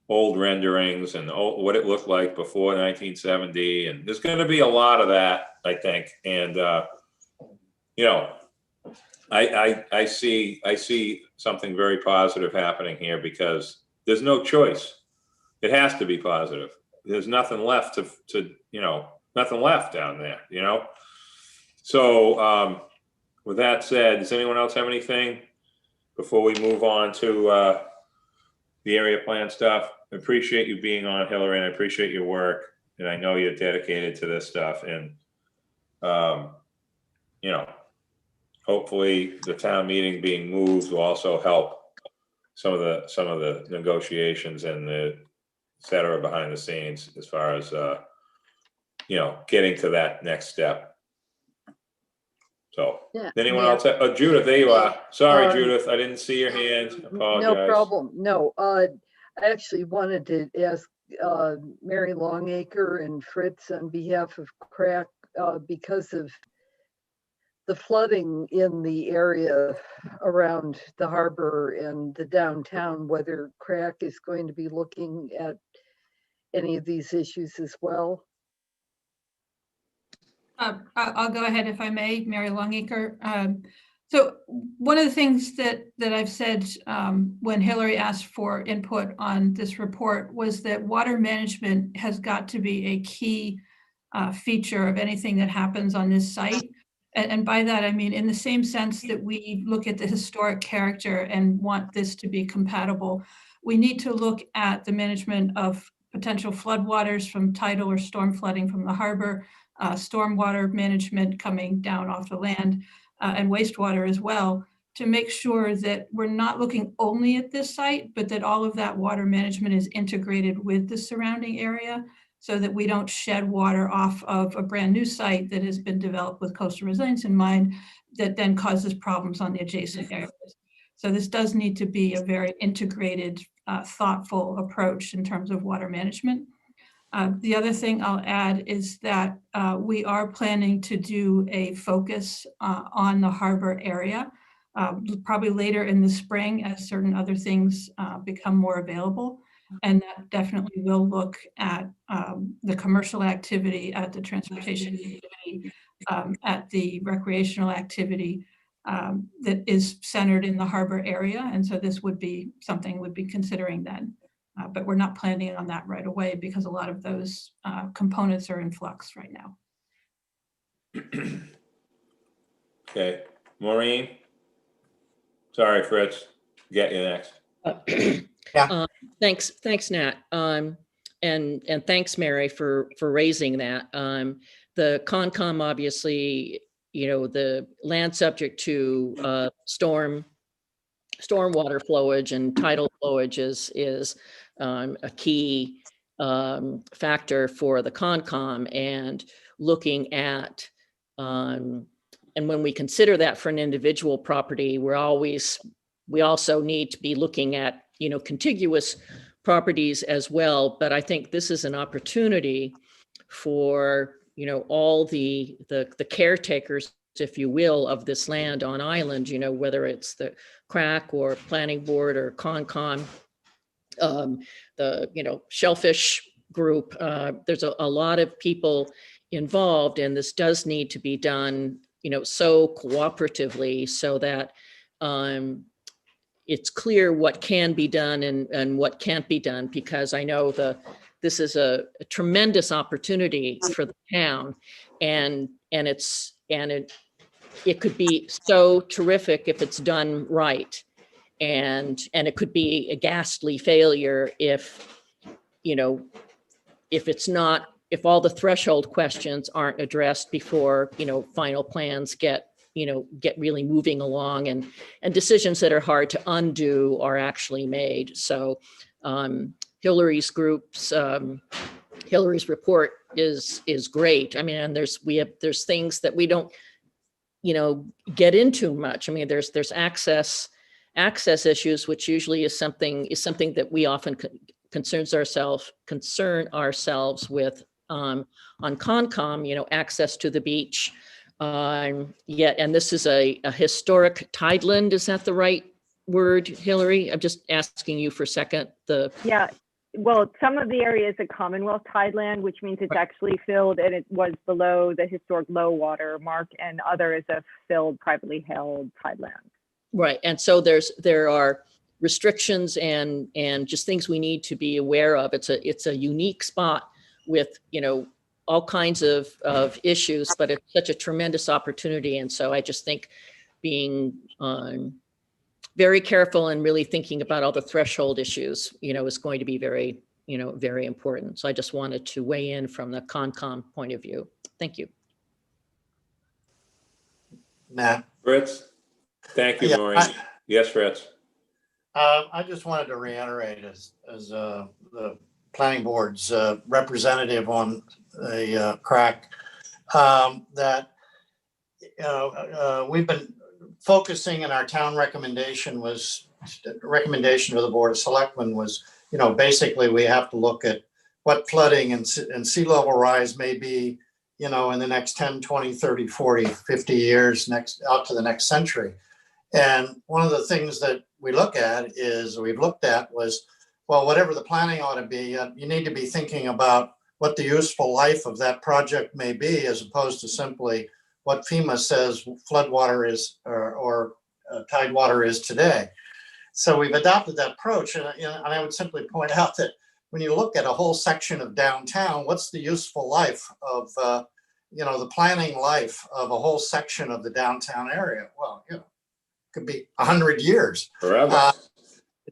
S3: old renderings, and what it looked like before 1970. And there's going to be a lot of that, I think. And you know, I see something very positive happening here, because there's no choice. It has to be positive. There's nothing left to you know, nothing left down there, you know? So with that said, does anyone else have anything before we move on to the area plan stuff? I appreciate you being on, Hillary, and I appreciate your work. And I know you're dedicated to this stuff. And, you know, hopefully the town meeting being moved will also help some of the negotiations and the et cetera behind the scenes, as far as, you know, getting to that next step. So,
S2: Yeah,
S3: anyone
S2: yeah.
S3: else? Oh, Judith, there you are. Sorry, Judith, I didn't see your hand. Apologize.
S2: No problem. No, I actually wanted to ask Mary Longacre and Fritz on behalf of CRAC, because of the flooding in the area around the harbor and the downtown, whether CRAC is going to be looking at any of these issues as well.
S14: I'll go ahead if I may, Mary Longacre. So one of the things that I've said when Hillary asked for input on this report was that water management has got to be a key feature of anything that happens on this site. And by that, I mean, in the same sense that we look at the historic character and want this to be compatible we need to look at the management of potential floodwaters from tidal or storm flooding from the harbor, stormwater management coming down off the land, and wastewater as well, to make sure that we're not looking only at this site, but that all of that water management is integrated with the surrounding area, so that we don't shed water off of a brand new site that has been developed with coastal resilience in mind, that then causes problems on the adjacent areas. So this does need to be a very integrated, thoughtful approach in terms of water management. The other thing I'll add is that we are planning to do a focus on the harbor area, probably later in the spring as certain other things become more available. And that definitely will look at the commercial activity, at the transportation activity, at the recreational activity that is centered in the harbor area. And so this would be something we'd be considering then. But we're not planning on that right away because a lot of those components are in flux right now.
S3: Okay, Maureen? Sorry, Fritz, get you next.
S12: Thanks, Nat. And thanks, Mary, for raising that. The Concom, obviously, the land subject to stormwater flowage and tidal flowage is a key factor for the Concom, and looking at and when we consider that for an individual property, we also need to be looking at contiguous properties as well. But I think this is an opportunity for all the caretakers, if you will, of this land on island, whether it's the CRAC or Planning Board or Concom, the Shellfish Group. There's a lot of people involved, and this does need to be done so cooperatively, so that it's clear what can be done and what can't be done, because I know this is a tremendous opportunity for the town, and it could be so terrific if it's done right, and it could be a ghastly failure if if all the threshold questions aren't addressed before final plans get really moving along, and decisions that are hard to undo are actually made. So Hillary's report is great. I mean, and there's things that we don't get into much. I mean, there's access issues, which usually is something that we often concern ourselves with on Concom, access to the beach. And this is a historic tideland. Is that the right word, Hillary? I'm just asking you for a second.
S13: Yeah, well, some of the area is a Commonwealth tideland, which means it's actually filled and it was below the historic low water mark, and other is a filled privately held tideland. Right,
S12: and so there are restrictions and just things we need to be aware of. It's a unique spot with all kinds of issues, but it's such a tremendous opportunity. And so I just think being very careful and really thinking about all the threshold issues, is going to be very, very important. So I just wanted to weigh in from the Concom point of view. Thank you.
S5: Matt.
S3: Fritz? Thank you, Maureen. Yes, Fritz.
S5: I just wanted to reiterate as the planning board's representative on the CRAC that we've been focusing, in our town recommendation to the Board of Selectmen was, basically we have to look at what flooding and sea level rise may be, in the next 10, 20, 30, 40, 50 years out to the next century. And one of the things that we've looked at was, well, whatever the planning ought to be, you need to be thinking about what the useful life of that project may be, as opposed to simply what FEMA says floodwater is or tidewater is today. So we've adopted that approach, and I would simply point out that when you look at a whole section of downtown, what's the useful life of the planning life of a whole section of the downtown area? Well, could be 100 years.
S3: Forever.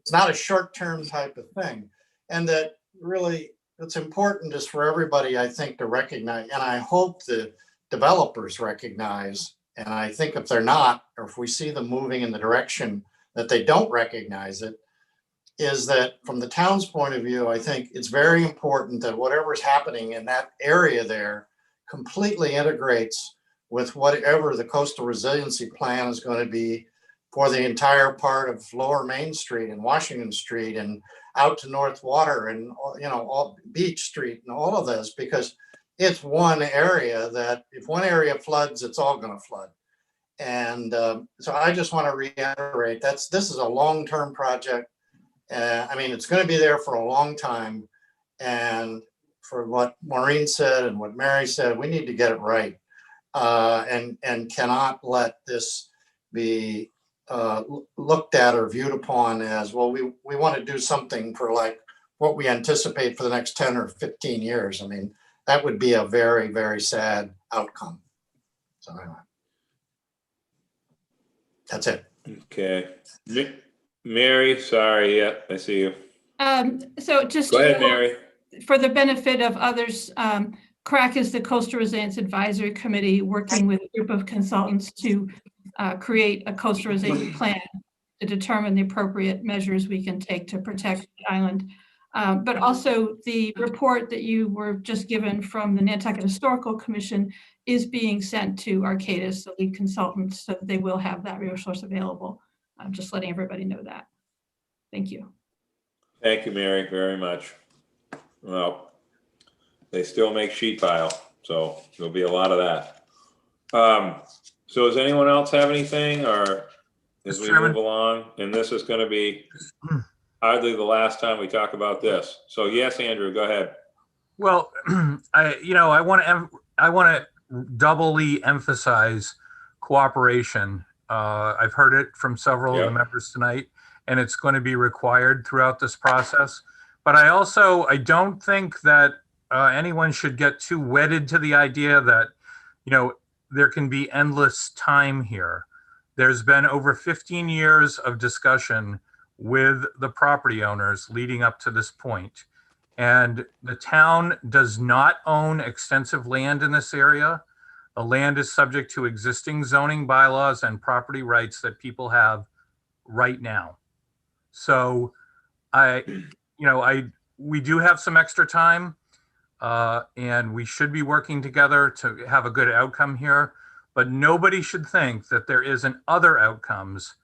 S5: it's not a short-term type of thing. And that really, it's important is for everybody, I think, to recognize, and I hope the developers recognize, and I think if they're not, or if we see them moving in the direction that they don't recognize it, is that from the town's point of view, I think it's very important that whatever's happening in that area there completely integrates with whatever the coastal resiliency plan is going to be for the entire part of Lower Main Street and Washington Street and out to North Water and, you know, all Beach Street and all of this, because it's one area that if one area floods, it's all going to flood. And so I just want to reiterate, this is a long-term project. I mean, it's going to be there for a long time. And for what Maureen said and what Mary said, we need to get it right, and cannot let this be looked at or viewed upon as, well, we want to do something for like what we anticipate for the next 10 or 15 years. I mean, that would be a very, very sad outcome. So anyway, that's it.
S3: Okay. Mary, sorry, yeah, I see you.
S14: So just
S3: Go ahead, Mary.
S14: for the benefit of others, CRAC is the Coastal Resilience Advisory Committee working with a group of consultants to create a coastal resilience plan to determine the appropriate measures we can take to protect the island. But also the report that you were just given from the Nantucket Historical Commission is being sent to Arcadis, the lead consultant, so that they will have that resource available. I'm just letting everybody know that. Thank you.
S3: Thank you, Mary, very much. Well, they still make sheet pile, so there'll be a lot of that. So does anyone else have anything, or as we move along? And this is going to be hardly the last time we talk about this. So yes, Andrew, go ahead.
S6: Well, I want to doubly emphasize cooperation. I've heard it from several of the members tonight, and it's going to be required throughout this process. But I don't think that anyone should get too wedded to the idea that, there can be endless time here. There's been over 15 years of discussion with the property owners leading up to this point. And the town does not own extensive land in this area. The land is subject to existing zoning bylaws and property rights that people have right now. So we do have some extra time, and we should be working together to have a good outcome here, but nobody should think that there isn't other outcomes.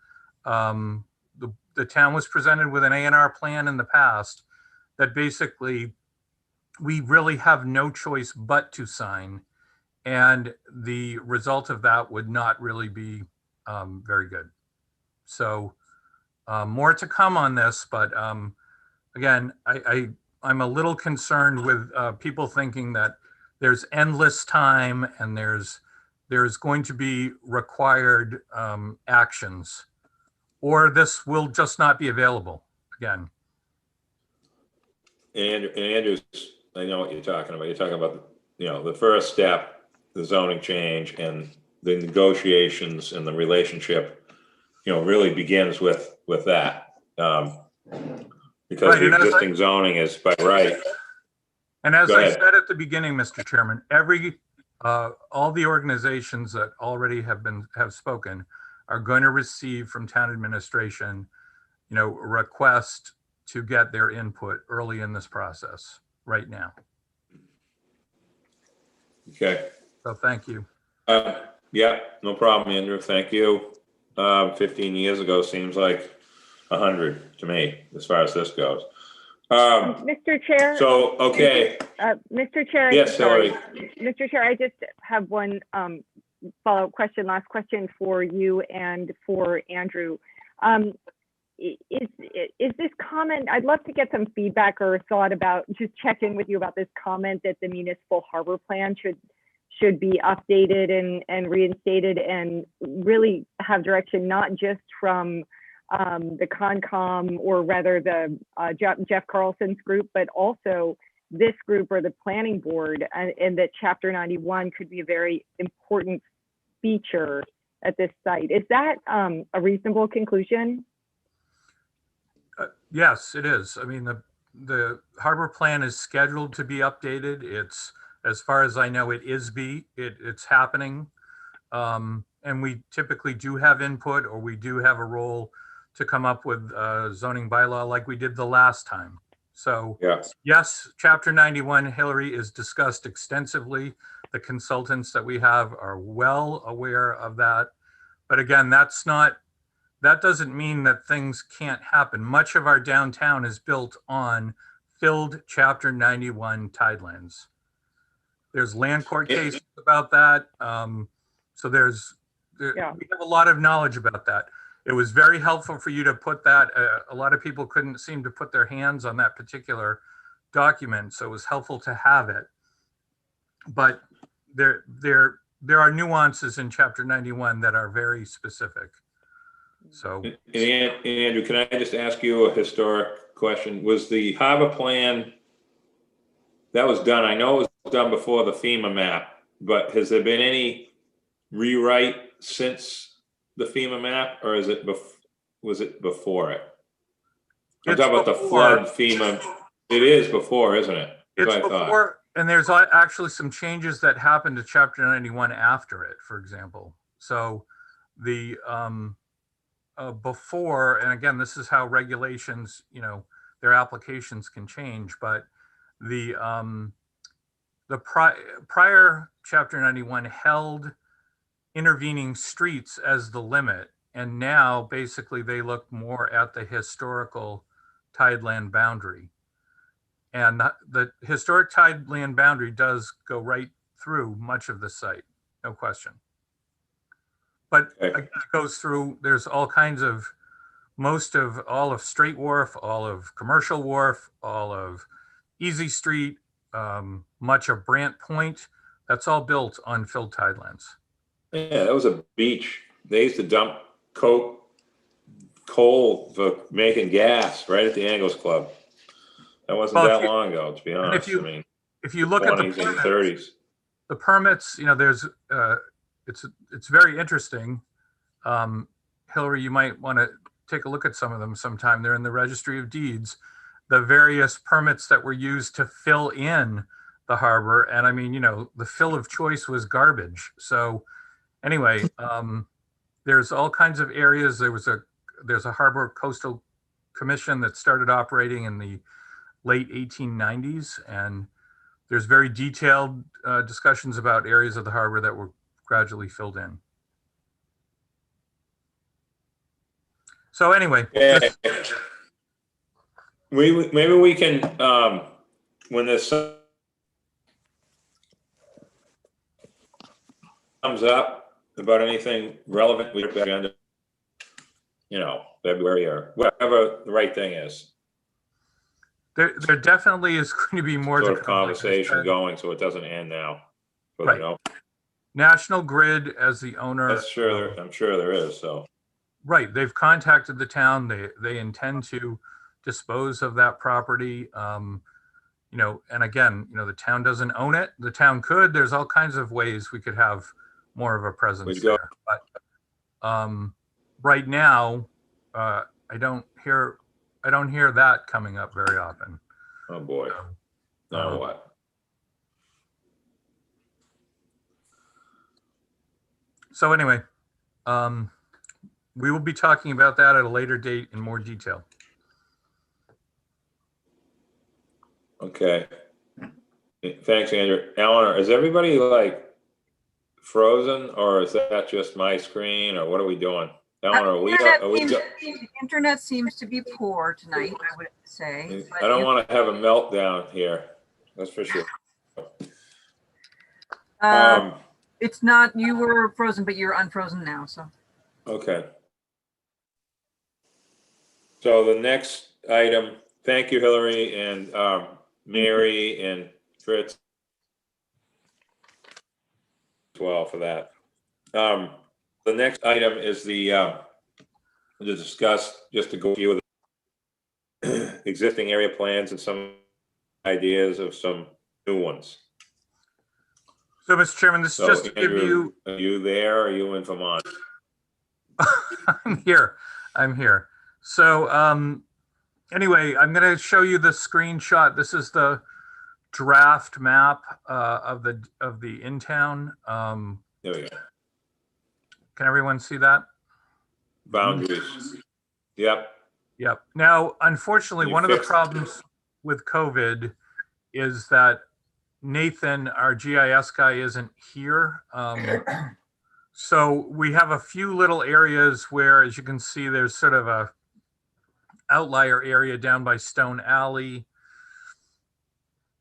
S6: The town was presented with an A&R plan in the past that basically we really have no choice but to sign. And the result of that would not really be very good. So more to come on this, but again, I'm a little concerned with people thinking that there's endless time and there's going to be required actions, or this will just not be available again.
S3: And Andrews, I know what you're talking about. You're talking about, the first step, the zoning change, and the negotiations and the relationship, really begins with that. Because the existing zoning is by right.
S6: And as I said at the beginning, Mr. Chairman, all the organizations that already have spoken are going to receive from town administration, request to get their input early in this process right now.
S3: Okay.
S6: So thank you.
S3: Yeah, no problem, Andrew. Thank you. 15 years ago seems like 100 to me, as far as this goes.
S13: Mr. Chair.
S3: So, okay.
S13: Mr. Chair.
S3: Yes, Hillary.
S13: Mr. Chair, I just have one follow-up question, last question for you and for Andrew. Is this comment, I'd love to get some feedback or thought about, just check in with you about this comment that the municipal harbor plan should be updated and reinstated and really have direction, not just from the Concom, or rather the Jeff Carlson's group, but also this group or the planning board, and that Chapter 91 could be a very important feature at this site. Is that a reasonable conclusion?
S6: Yes, it is. I mean, the harbor plan is scheduled to be updated. It's, as far as I know, it's happening. And we typically do have input, or we do have a role to come up with a zoning bylaw like we did the last time. So
S3: Yeah.
S6: yes, Chapter 91, Hillary, is discussed extensively. The consultants that we have are well aware of that. But again, that doesn't mean that things can't happen. Much of our downtown is built on filled Chapter 91 tidelands. There's land court cases about that. So we have a lot of knowledge about that. It was very helpful for you to put that. A lot of people couldn't seem to put their hands on that particular document, so it was helpful to have it. But there are nuances in Chapter 91 that are very specific. So,
S3: Andrew, can I just ask you a historic question? Was the harbor plan that was done? I know it was done before the FEMA map, but has there been any rewrite since the FEMA map, or was it before it? I'm talking about the flood FEMA. It is before, isn't it?
S6: It's before, and there's actually some changes that happened to Chapter 91 after it, for example. So the before, and again, this is how regulations, their applications can change, but the prior Chapter 91 held intervening streets as the limit, and now basically they look more at the historical tideland boundary. And the historic tideland boundary does go right through much of the site, no question. But again, it goes through, there's all kinds of, all of Straight Wharf, all of Commercial Wharf, all of Easy Street, much of Brant Point, that's all built on filled tidelands.
S3: Yeah, that was a beach. They used to dump coal for making gas right at the Angles Club. That wasn't that long ago, to be honest.
S6: If you look at the
S3: 20s and 30s.
S6: The permits, there's it's very interesting. Hillary, you might want to take a look at some of them sometime. They're in the Registry of Deeds, the various permits that were used to fill in the harbor. And I mean, the fill of choice was garbage. So anyway, there's all kinds of areas. There's a Harbor Coastal Commission that started operating in the late 1890s, and there's very detailed discussions about areas of the harbor that were gradually filled in. So anyway,
S3: maybe we can, when this comes up about anything relevant, we put agenda, February or whatever the right thing is.
S6: There definitely is going to be more
S3: sort of conversation going, so it doesn't end now.
S6: Right. National Grid, as the owner,
S3: I'm sure there is. So,
S6: right, they've contacted the town. They intend to dispose of that property. And again, the town doesn't own it. The town could. There's all kinds of ways we could have more of a presence there. But right now, I don't hear that coming up very often.
S3: Oh boy. Now what?
S6: So anyway, we will be talking about that at a later date in more detail.
S3: Okay. Thanks, Andrew. Eleanor, is everybody frozen, or is that just my screen, or what are we doing? Eleanor,
S4: the internet seems to be poor tonight, I would say.
S3: I don't want to have a meltdown here. That's for sure.
S4: It's not, you were frozen, but you're unfrozen now, so.
S3: Okay. So the next item, thank you, Hillary, and Mary and Fritz as well for that. The next item is to discuss, just to go through the existing area plans and some ideas of some new ones.
S6: So, Mr. Chairman, this is just to give you.
S3: Are you there, or are you in Vermont?
S6: I'm here. So anyway, I'm going to show you the screenshot. This is the draft map of the in-town.
S3: There we go.
S6: Can everyone see that?
S3: Boundaries. Yep.
S6: Yep. Now, unfortunately,
S3: You
S6: one of the
S3: fixed-
S6: problems with COVID is that Nathan, our GIS guy, isn't here. So we have a few little areas where, as you can see, there's sort of a outlier area down by Stone Alley.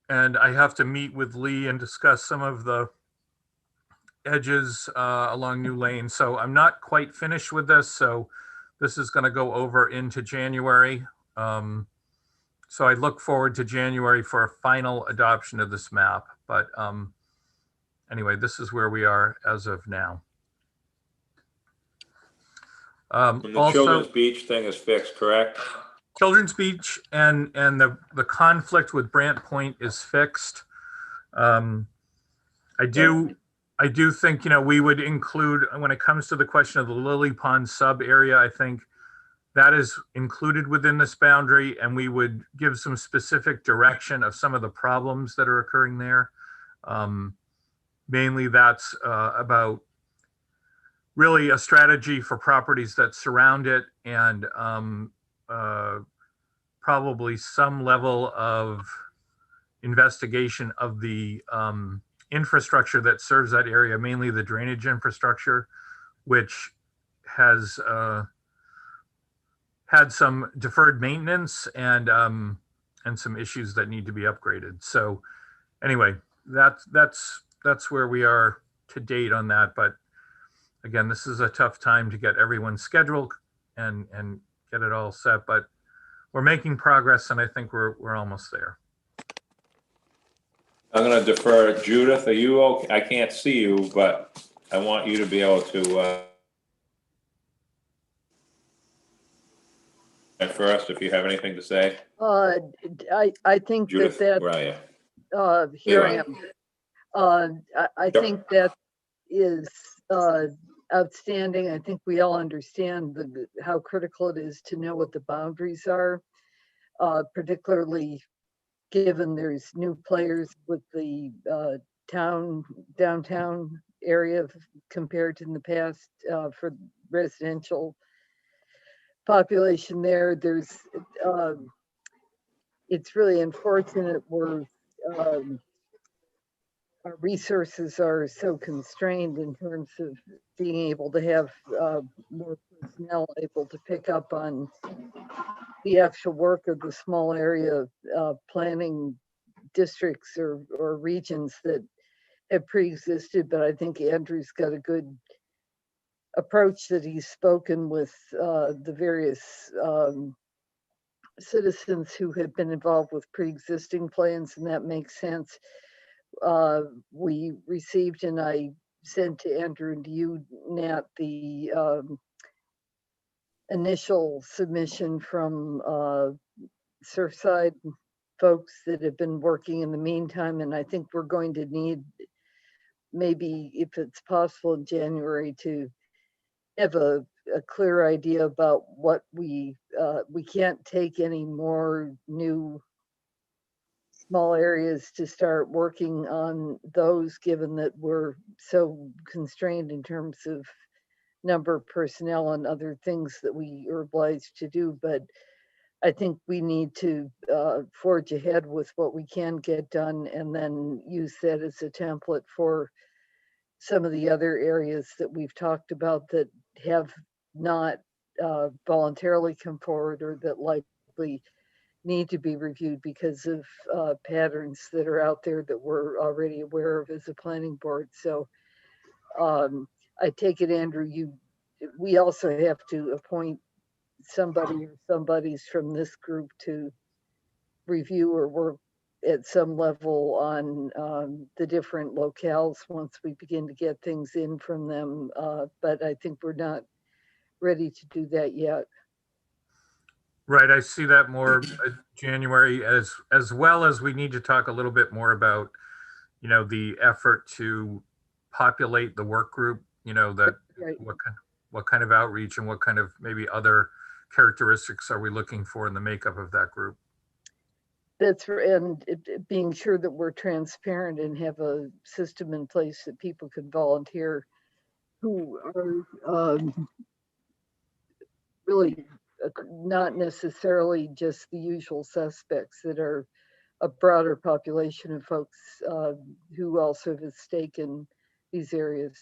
S6: And I have to meet with Lee and discuss some of the edges along New Lane. So I'm not quite finished with this. So this is going to go over into January. So I look forward to January for a final adoption of this map. But anyway, this is where we are as of now.
S3: And the Children's Beach thing is fixed, correct?
S6: Children's Beach and the conflict with Brant Point is fixed. I do think, we would include, when it comes to the question of the Lily Pond sub area, I think that is included within this boundary, and we would give some specific direction of some of the problems that are occurring there. Mainly that's about really a strategy for properties that surround it, and probably some level of investigation of the infrastructure that serves that area, mainly the drainage infrastructure, which has had some deferred maintenance and some issues that need to be upgraded. So anyway, that's where we are to date on that. But again, this is a tough time to get everyone scheduled and get it all set, but we're making progress, and I think we're almost there.
S3: I'm going to defer. Judith, are you okay? I can't see you, but I want you to be able to at first, if you have anything to say.
S2: I think
S3: Judith,
S2: that
S3: where are you?
S2: here
S3: There
S2: I
S3: you
S2: am. I
S3: Yep.
S2: think that is outstanding. I think we all understand how critical it is to know what the boundaries are, particularly given there's new players with the downtown area compared to in the past for residential population there. There's it's really unfortunate where our resources are so constrained in terms of being able to have more personnel able to pick up on the actual work of the small area planning districts or regions that have pre-existed. But I think Andrew's got a good approach that he's spoken with the various citizens who have been involved with pre-existing plans, and that makes sense. We received, and I sent to Andrew and to you, Nat, the initial submission from Surfside folks that have been working in the meantime, and I think we're going to need, maybe if it's possible in January, to have a clear idea about what we can't take any more new small areas to start working on those, given that we're so constrained in terms of number of personnel and other things that we are obliged to do. But I think we need to forge ahead with what we can get done, and then use that as a template for some of the other areas that we've talked about that have not voluntarily come forward, or that likely need to be reviewed because of patterns that are out there that we're already aware of as a planning board. So I take it, Andrew, we also have to appoint somebody or somebody's from this group to review or work at some level on the different locales once we begin to get things in from them. But I think we're not ready to do that yet.
S6: Right, I see that more January, as well as we need to talk a little bit more about, the effort to populate the work group, that
S2: Right.
S6: what kind of outreach and what kind of maybe other characteristics are we looking for in the makeup of that group?
S2: And being sure that we're transparent and have a system in place that people can volunteer who are really not necessarily just the usual suspects, that are a broader population of folks who also have a stake in these areas.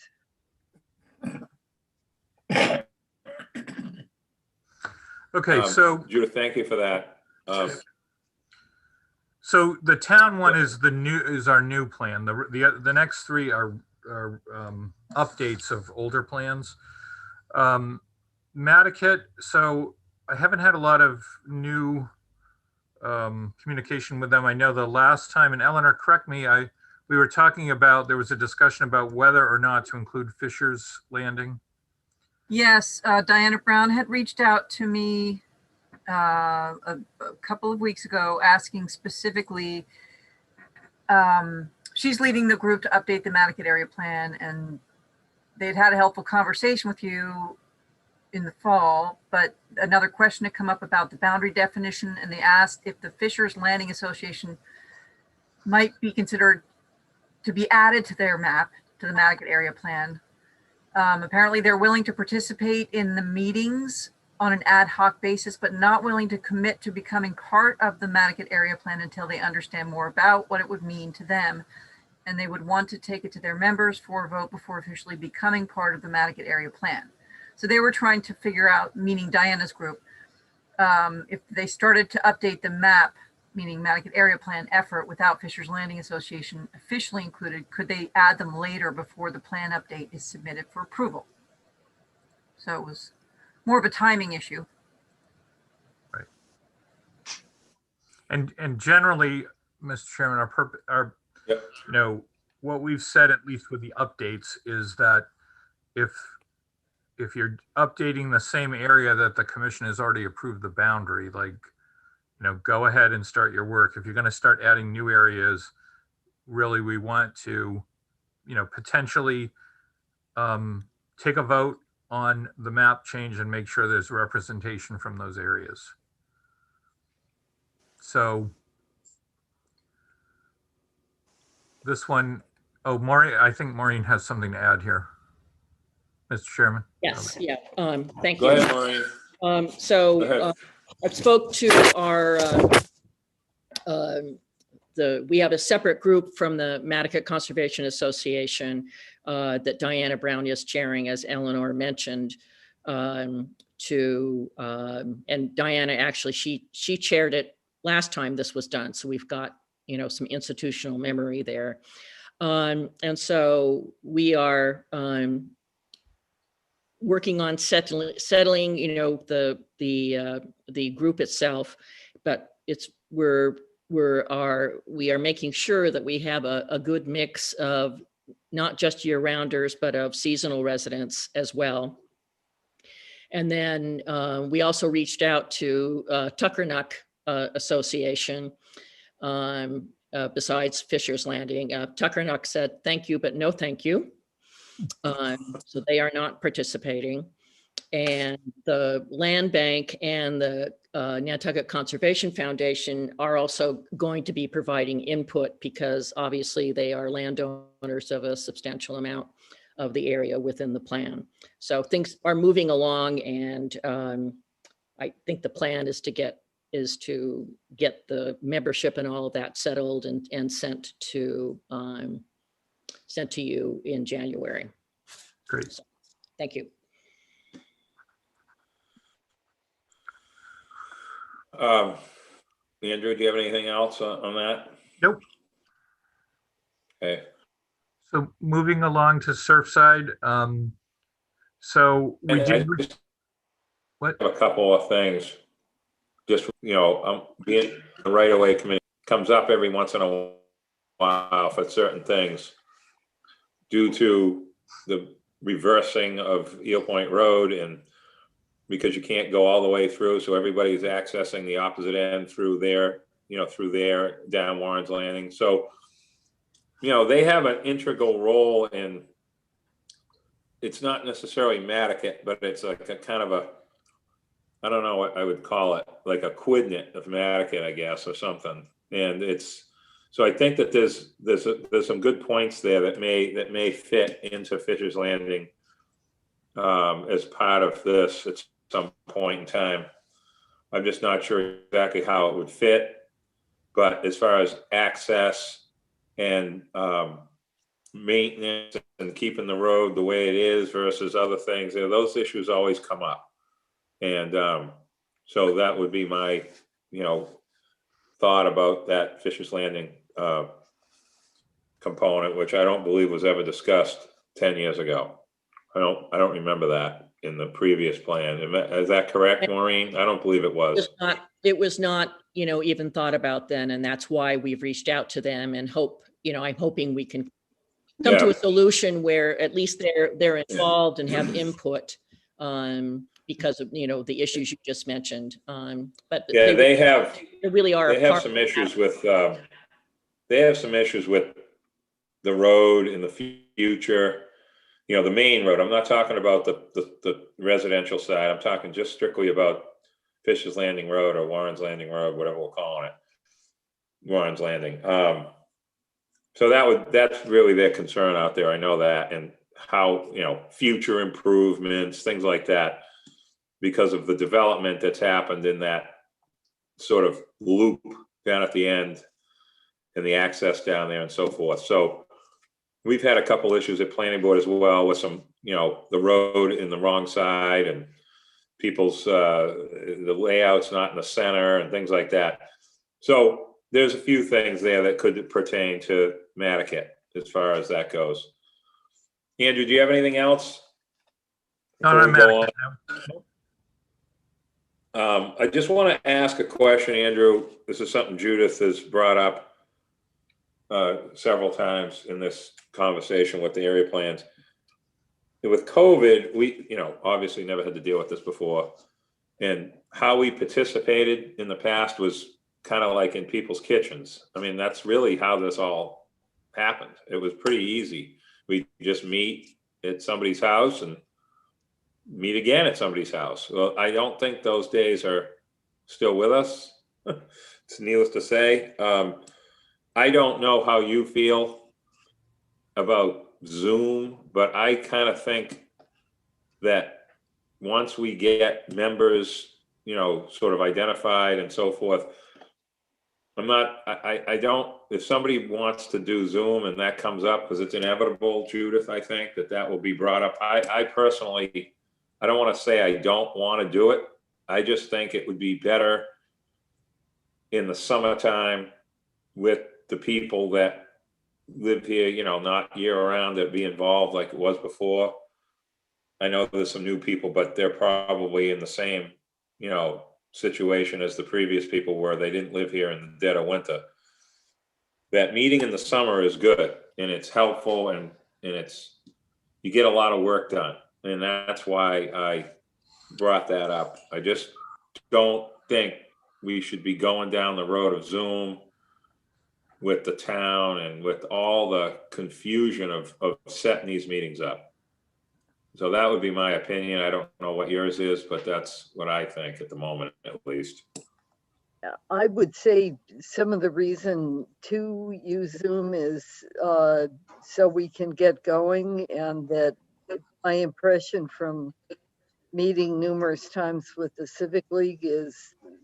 S6: Okay, so
S3: Judith, thank you for that.
S6: so the town one is our new plan. The next three are updates of older plans. Nantucket, so I haven't had a lot of new communication with them. I know the last time, and Eleanor, correct me, we were talking about, there was a discussion about whether or not to include Fisher's Landing.
S4: Yes, Diana Brown had reached out to me a couple of weeks ago asking specifically, she's leading the group to update the Nantucket area plan, and they'd had a helpful conversation with you in the fall, but another question had come up about the boundary definition, and they asked if the Fisher's Landing Association might be considered to be added to their map, to the Nantucket area plan. Apparently they're willing to participate in the meetings on an ad hoc basis, but not willing to commit to becoming part of the Nantucket area plan until they understand more about what it would mean to them. And they would want to take it to their members for a vote before officially becoming part of the Nantucket area plan. So they were trying to figure out, meaning Diana's group, if they started to update the map, meaning Nantucket area plan effort, without Fisher's Landing Association officially included, could they add them later before the plan update is submitted for approval? So it was more of a timing issue.
S6: Right. And generally, Mr. Chairman, our
S3: Yep.
S6: you know, what we've said, at least with the updates, is that if you're updating the same area that the commission has already approved the boundary, like, you know, go ahead and start your work. If you're going to start adding new areas, really, we want to, you know, potentially take a vote on the map change and make sure there's representation from those areas. So this one, oh, Maureen, I think Maureen has something to add here. Mr. Chairman.
S12: Yes, yeah, thank
S3: Go
S12: you.
S3: ahead, Maureen.
S12: So I spoke to our, we have a separate group from the Nantucket Conservation Association that Diana Brown is chairing, as Eleanor mentioned, and Diana actually, she chaired it last time this was done. So we've got, you know, some institutional memory there. And so we are working on settling, you know, the group itself, but we are making sure that we have a good mix of not just year-rounders, but of seasonal residents as well. And then we also reached out to Tuckernuck Association, besides Fisher's Landing. Tuckernuck said, thank you, but no thank you. So they are not participating. And the Land Bank and the Nantucket Conservation Foundation are also going to be providing input, because obviously they are landowners of a substantial amount of the area within the plan. So things are moving along, and I think the plan is to get the membership and all of that settled and sent to you in January.
S6: Great.
S12: So, thank you.
S3: Andrew, do you have anything else on that?
S6: Nope.
S3: Okay.
S6: So moving along to Surfside. So we did. What?
S3: A couple of things. Just, you know, being the right-of-way committee comes up every once in a while for certain things due to the reversing of Eel Point Road, and because you can't go all the way through, so everybody's accessing the opposite end through there, you know, through there down Warren's Landing. So, you know, they have an integral role in, it's not necessarily Nantucket, but it's like a kind of I don't know what I would call it, like a quidnit of Nantucket, I guess, or something. And it's, so I think that there's some good points there that may fit into Fisher's Landing as part of this at some point in time. I'm just not sure exactly how it would fit, but as far as access and maintenance and keeping the road the way it is versus other things, those issues always come up. And so that would be my, thought about that Fisher's Landing component, which I don't believe was ever discussed 10 years ago. I don't remember that in the previous plan. Is that correct, Maureen? I don't believe it was.
S12: It was not, even thought about then, and that's why we've reached out to them and I'm hoping we can come to a solution where at least they're involved and have input because of, the issues you just mentioned. But
S3: yeah, they
S12: really are.
S3: They have some issues with, they have some issues with the road in the future. The main road. I'm not talking about the residential side. I'm talking just strictly about Fisher's Landing Road or Warren's Landing Road, whatever we're calling it. Warren's Landing. So that's really their concern out there. I know that, and how, future improvements, things like that, because of the development that's happened in that sort of loop down at the end and the access down there and so forth. So we've had a couple issues at planning board as well with some, the road in the wrong side and people's, the layout's not in the center and things like that. So there's a few things there that could pertain to Nantucket as far as that goes. Andrew, do you have anything else?
S6: Not on Nantucket, no.
S3: I just want to ask a question, Andrew. This is something Judith has brought up several times in this conversation with the area plans. With COVID, we, obviously never had to deal with this before. And how we participated in the past was kind of like in people's kitchens. I mean, that's really how this all happened. It was pretty easy. We just meet at somebody's house and meet again at somebody's house. Well, I don't think those days are still with us. It's needless to say. I don't know how you feel about Zoom, but I kind of think that once we get members, sort of identified and so forth, I don't, if somebody wants to do Zoom and that comes up, because it's inevitable, Judith, I think that will be brought up. I personally, I don't want to say I don't want to do it. I just think it would be better in the summertime with the people that live here, not year round, that be involved like it was before. I know there's some new people, but they're probably in the same, situation as the previous people were. They didn't live here in the dead of winter. That meeting in the summer is good and it's helpful and you get a lot of work done. And that's why I brought that up. I just don't think we should be going down the road of Zoom with the town and with all the confusion of setting these meetings up. So that would be my opinion. I don't know what yours is, but that's what I think at the moment, at least.
S2: I would say some of the reason to use Zoom is so we can get going, and that my impression from meeting numerous times with the Civic League is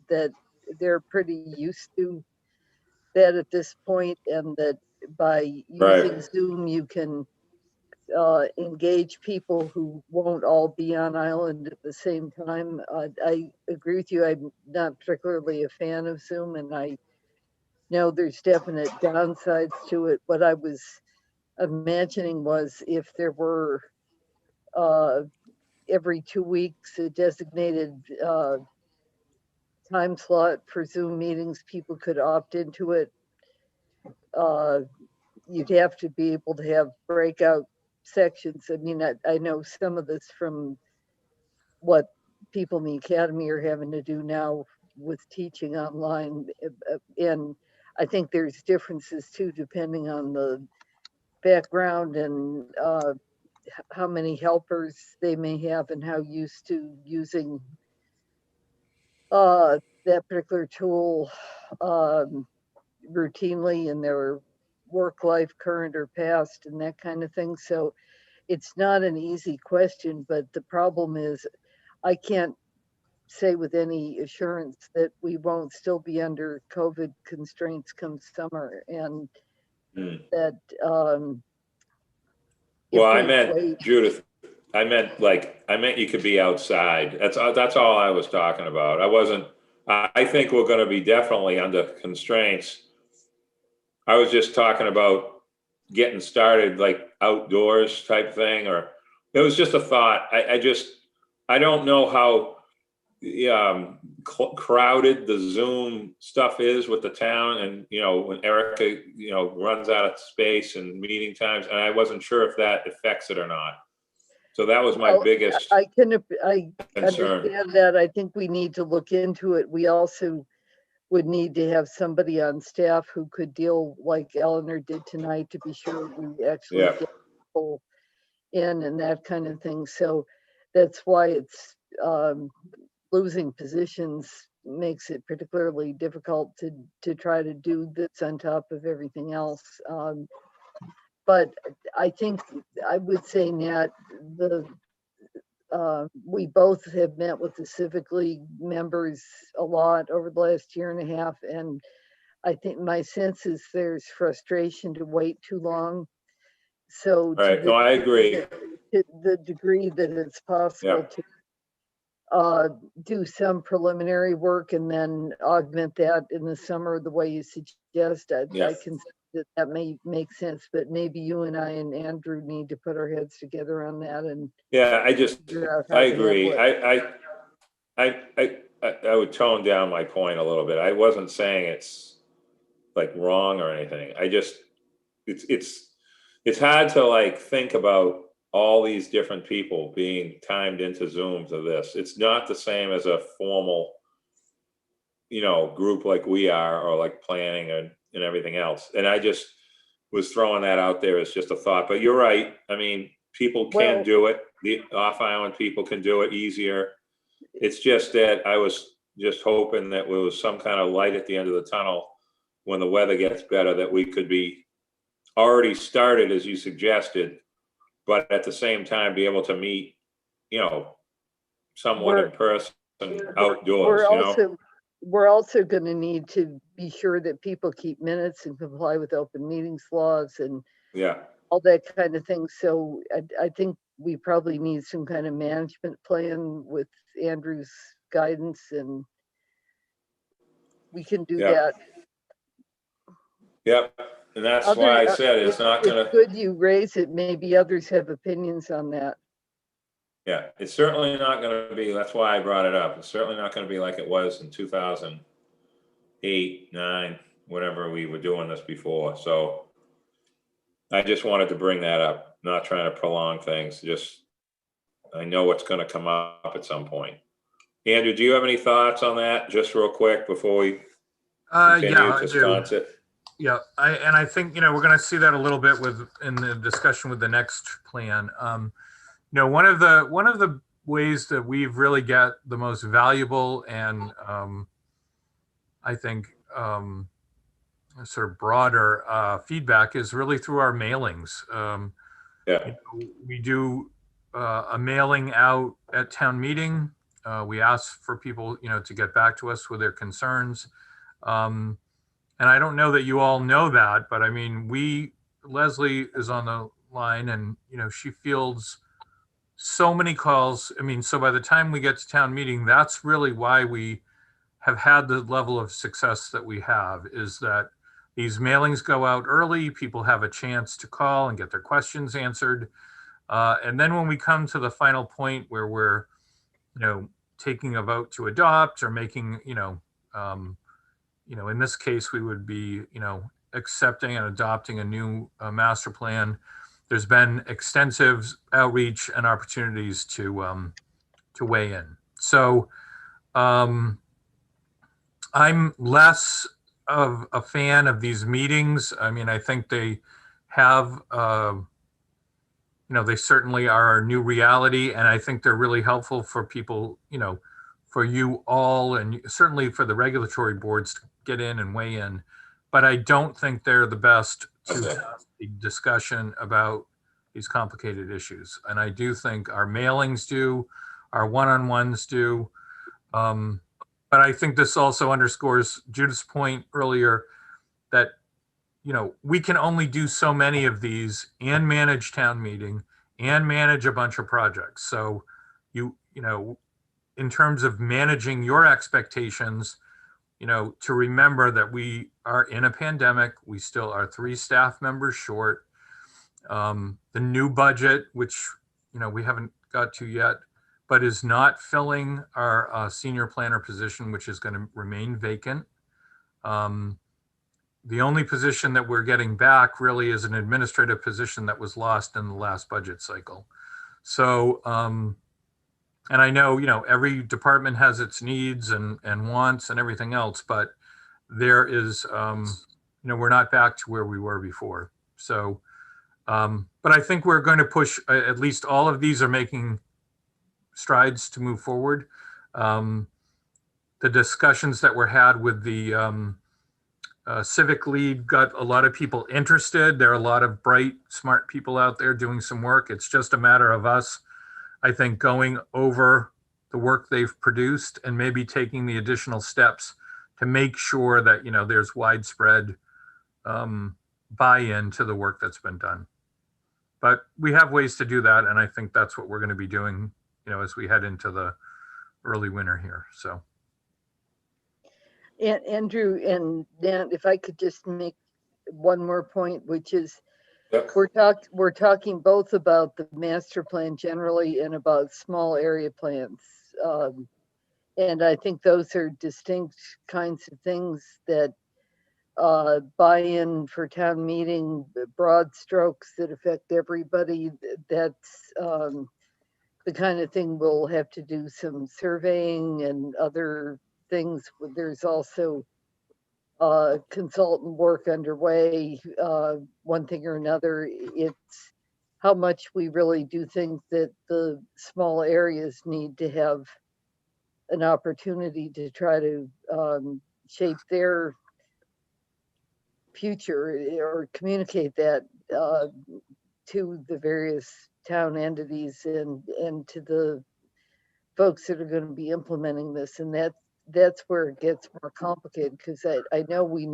S2: that they're pretty used to that at this point, and that by using Zoom, you can engage people who won't all be on island at the same time. I agree with you. I'm not particularly a fan of Zoom, and I know there's definite downsides to it. What I was imagining was if there were every 2 weeks a designated time slot for Zoom meetings, people could opt into it. You'd have to be able to have breakout sections. I mean, I know some of this from what people in the academy are having to do now with teaching online. And I think there's differences too, depending on the background and how many helpers they may have and how used to using that particular tool routinely in their work life, current or past, and that kind of thing. So it's not an easy question, but the problem is I can't say with any assurance that we won't still be under COVID constraints come summer, and that
S3: Well,
S2: if
S3: I
S2: we
S3: meant,
S2: wait,
S3: Judith, I meant you could be outside. That's all I was talking about. I wasn't, I think we're gonna be definitely under constraints. I was just talking about getting started, like outdoors type thing, or it was just a thought. I don't know how crowded the Zoom stuff is with the town, and when Erica runs out of space and meeting times, and I wasn't sure if that affects it or not. So that was my
S2: well,
S3: biggest
S2: I
S3: concern.
S2: understand that. I think we need to look into it. We also would need to have somebody on staff who could deal like Eleanor did tonight to be sure we actually
S3: Yeah.
S2: get people in and that kind of thing. So that's why it's losing positions makes it particularly difficult to try to do this on top of everything else. But I think I would say, Nat, we both have met with the Civic League members a lot over the last year and a half, and I think my sense is there's frustration to wait too long. So to
S3: Right. No, I agree.
S2: the degree that it's possible
S3: Yeah.
S2: to do some preliminary work and then augment that in the summer the way you suggest, I can see that may make sense, but maybe you and I and Andrew need to put our heads together on that and
S3: Yeah,
S2: figure out how
S3: I
S2: to
S3: agree.
S2: handle it.
S3: I would tone down my point a little bit. I wasn't saying it's like wrong or anything. It's hard to like think about all these different people being timed into Zooms of this. It's not the same as a formal, group like we are, or like planning and everything else. And I just was throwing that out there as just a thought, but you're right. I mean, people can do it. The off island people can do it easier. It's just that I was just hoping that there was some kind of light at the end of the tunnel when the weather gets better, that we could be already started, as you suggested, but at the same time be able to meet, somewhat in person outdoors,
S2: We're also going to need to be sure that people keep minutes and comply with open meetings laws and all that kind of thing. So I think we probably need some kind of management plan with Andrew's guidance, and we can do that.
S3: Yep. And that's why I said it's not going to.
S2: It's good you raise it. Maybe others have opinions on that.
S3: Yeah, it's certainly not going to be, that's why I brought it up. It's certainly not going to be like it was in 2008, 9, whatever we were doing this before. So I just wanted to bring that up, not trying to prolong things. Just, I know what's going to come up at some point. Andrew, do you have any thoughts on that just real quick before we continue to sconce it?
S6: Yeah, I think, we're going to see that a little bit in the discussion with the next plan. One of the ways that we've really got the most valuable and I think sort of broader feedback is really through our mailings. We do a mailing out at town meeting. We ask for people, to get back to us with their concerns. And I don't know that you all know that, but I mean, Leslie is on the line and, she fields so many calls. I mean, so by the time we get to town meeting, that's really why we have had the level of success that we have, is that these mailings go out early, people have a chance to call and get their questions answered. And then when we come to the final point where we're, taking a vote to adopt or making, in this case, we would be, accepting and adopting a new master plan. There's been extensive outreach and opportunities to weigh in. So I'm less of a fan of these meetings. I mean, I think they have, they certainly are a new reality, and I think they're really helpful for people, for you all and certainly for the regulatory boards to get in and weigh in. But I don't think they're the best to have a discussion about these complicated issues. And I do think our mailings do, our one-on-ones do. But I think this also underscores Judith's point earlier that, you know, we can only do so many of these and manage town meeting and manage a bunch of projects. So you know, in terms of managing your expectations, you know, to remember that we are in a pandemic, we still are 3 staff members short. The new budget, which, you know, we haven't got to yet, but is not filling our senior planner position, which is going to remain vacant. The only position that we're getting back really is an administrative position that was lost in the last budget cycle. So, and I know, you know, every department has its needs and wants and everything else, but there is, you know, we're not back to where we were before. So, but I think we're going to push, at least all of these are making strides to move forward. The discussions that were had with the civic lead got a lot of people interested. There are a lot of bright, smart people out there doing some work. It's just a matter of us, I think, going over the work they've produced and maybe taking the additional steps to make sure that, you know, there's widespread buy-in to the work that's been done. But we have ways to do that, and I think that's what we're going to be doing, you know, as we head into the early winter here. So,
S2: Andrew and Dan, if I could just make one more point, which is we're talking both about the master plan generally and about small area plans. And I think those are distinct kinds of things that buy-in for town meeting, broad strokes that affect everybody. That's the kind of thing we'll have to do some surveying and other things. There's also consultant work underway, one thing or another. It's how much we really do think that the small areas need to have an opportunity to try to shape their future or communicate that to the various town entities and to the folks that are going to be implementing this. And that's where it gets more complicated, because I know we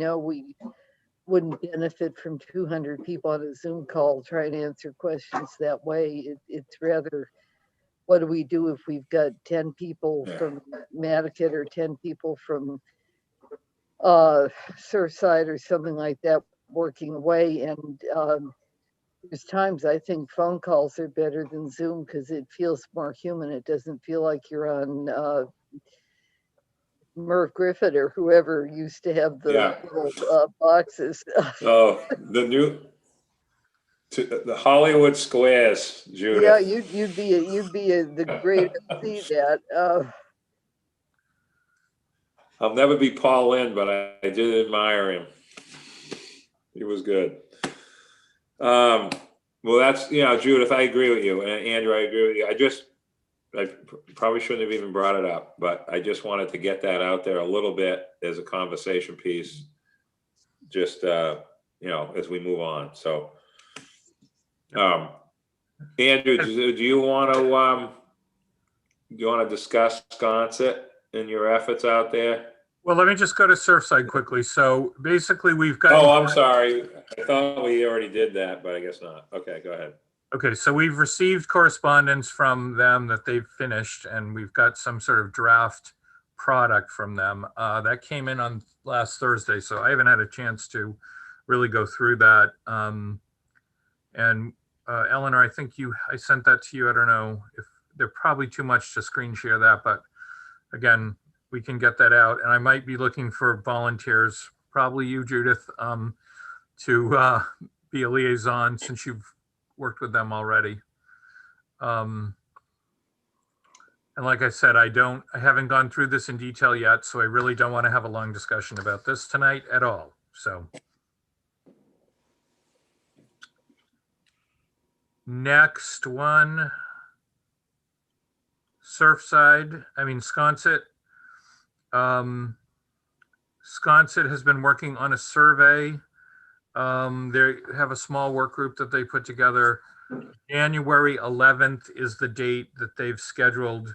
S2: wouldn't benefit from 200 people on a Zoom call trying to answer questions that way. It's rather, what do we do if we've got 10 people from Nantucket or 10 people from Surfside or something like that working away? And there's times I think phone calls are better than Zoom because it feels more human. It doesn't feel like you're on Merv Griffith or whoever used to have the little boxes.
S3: Oh, the Hollywood Squares, Judith.
S2: Yeah, you'd be the great MC that.
S3: I'll never be Paul Lynde, but I did admire him. He was good. Well, that's, you know, Judith, I agree with you. And Andrew, I agree with you. I probably shouldn't have even brought it up, but I just wanted to get that out there a little bit as a conversation piece, just, you know, as we move on. So, Andrew, do you want to discuss Sconset and your efforts out there?
S6: well, let me just go to Surfside quickly. So basically we've got.
S3: Oh, I'm sorry. I thought we already did that, but I guess not. Okay, go ahead.
S6: Okay, so we've received correspondence from them that they've finished, and we've got some sort of draft product from them. That came in on last Thursday, so I haven't had a chance to really go through that. And Eleanor, I think I sent that to you. I don't know if they're probably too much to screen share that, but again, we can get that out. And I might be looking for volunteers, probably you, Judith, to be a liaison since you've worked with them already. And like I said, I haven't gone through this in detail yet, so I really don't want to have a long discussion about this tonight at all. So next one, Sconset. Sconset has been working on a survey. They have a small work group that they put together. January 11th is the date that they've scheduled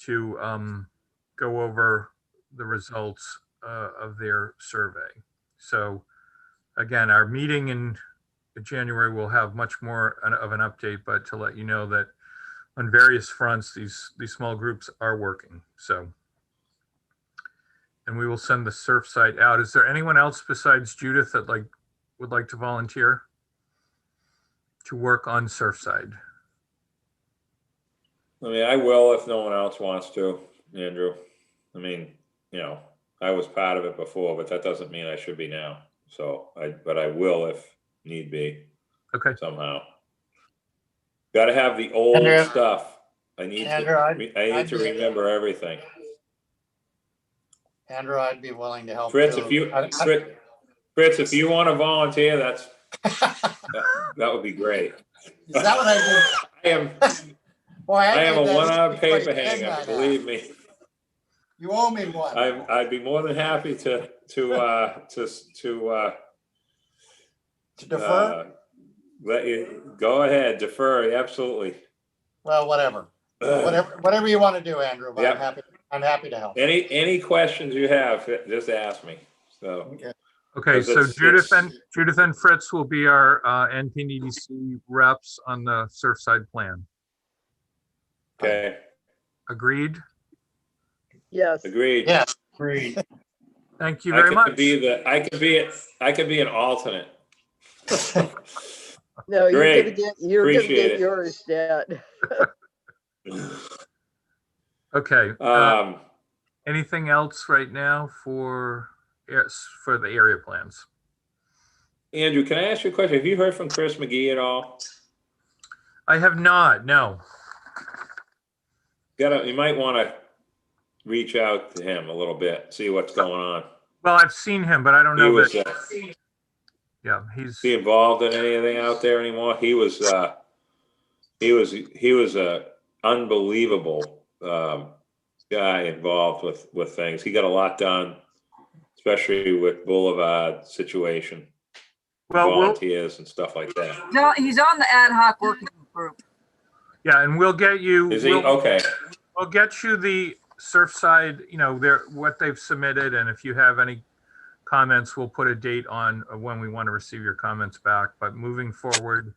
S6: to go over the results of their survey. So again, our meeting in January will have much more of an update, but to let you know that on various fronts, these small groups are working. So, and we will send the Surfside out. Is there anyone else besides Judith that would like to volunteer to work on Surfside?
S3: I mean, I will if no one else wants to, Andrew. I mean, you know, I was part of it before, but that doesn't mean I should be now. So but I will if need be.
S6: Okay.
S3: Somehow. Got to have the old
S5: Andrew.
S3: stuff. I need to remember everything.
S5: Andrew, I'd be willing to help
S3: Fritz,
S5: too.
S3: Fritz, if you want to volunteer, that would be great.
S5: Is that what I did?
S3: I am a one-armed paper hanger. Believe me.
S5: You owe me one.
S3: I'd be more than happy to
S5: defer.
S3: Let you go ahead, defer. Absolutely.
S5: Well, whatever you want to do, Andrew. But
S3: Yep.
S5: I'm happy to help.
S3: Any questions you have, just ask me. So.
S6: Okay, so Judith and Fritz will be our NPDDC reps on the Surfside plan.
S3: Okay.
S6: Agreed?
S2: Yes.
S3: Agreed.
S5: Yes. Agreed.
S6: Thank you very much.
S3: I could be an alternate.
S2: No,
S3: Great.
S2: you're gonna
S3: Appreciate
S2: get
S3: it.
S2: yours, Dad.
S6: Okay. Anything else right now for the area plans?
S3: Andrew, can I ask you a question? Have you heard from Chris McGee at all?
S6: I have not, no.
S3: You might want to reach out to him a little bit, see what's going on.
S6: Well, I've seen him, but I don't know that. Yeah,
S3: is he involved in anything out there anymore? He was a unbelievable guy involved with things. He got a lot done, especially with Boulevard situation, volunteers and stuff like that.
S4: He's on the ad hoc working group.
S6: Yeah, and we'll get you.
S3: Is he? Okay.
S6: We'll get you the Surfside, what they've submitted, and if you have any comments, we'll put a date on when we want to receive your comments back. But moving forward,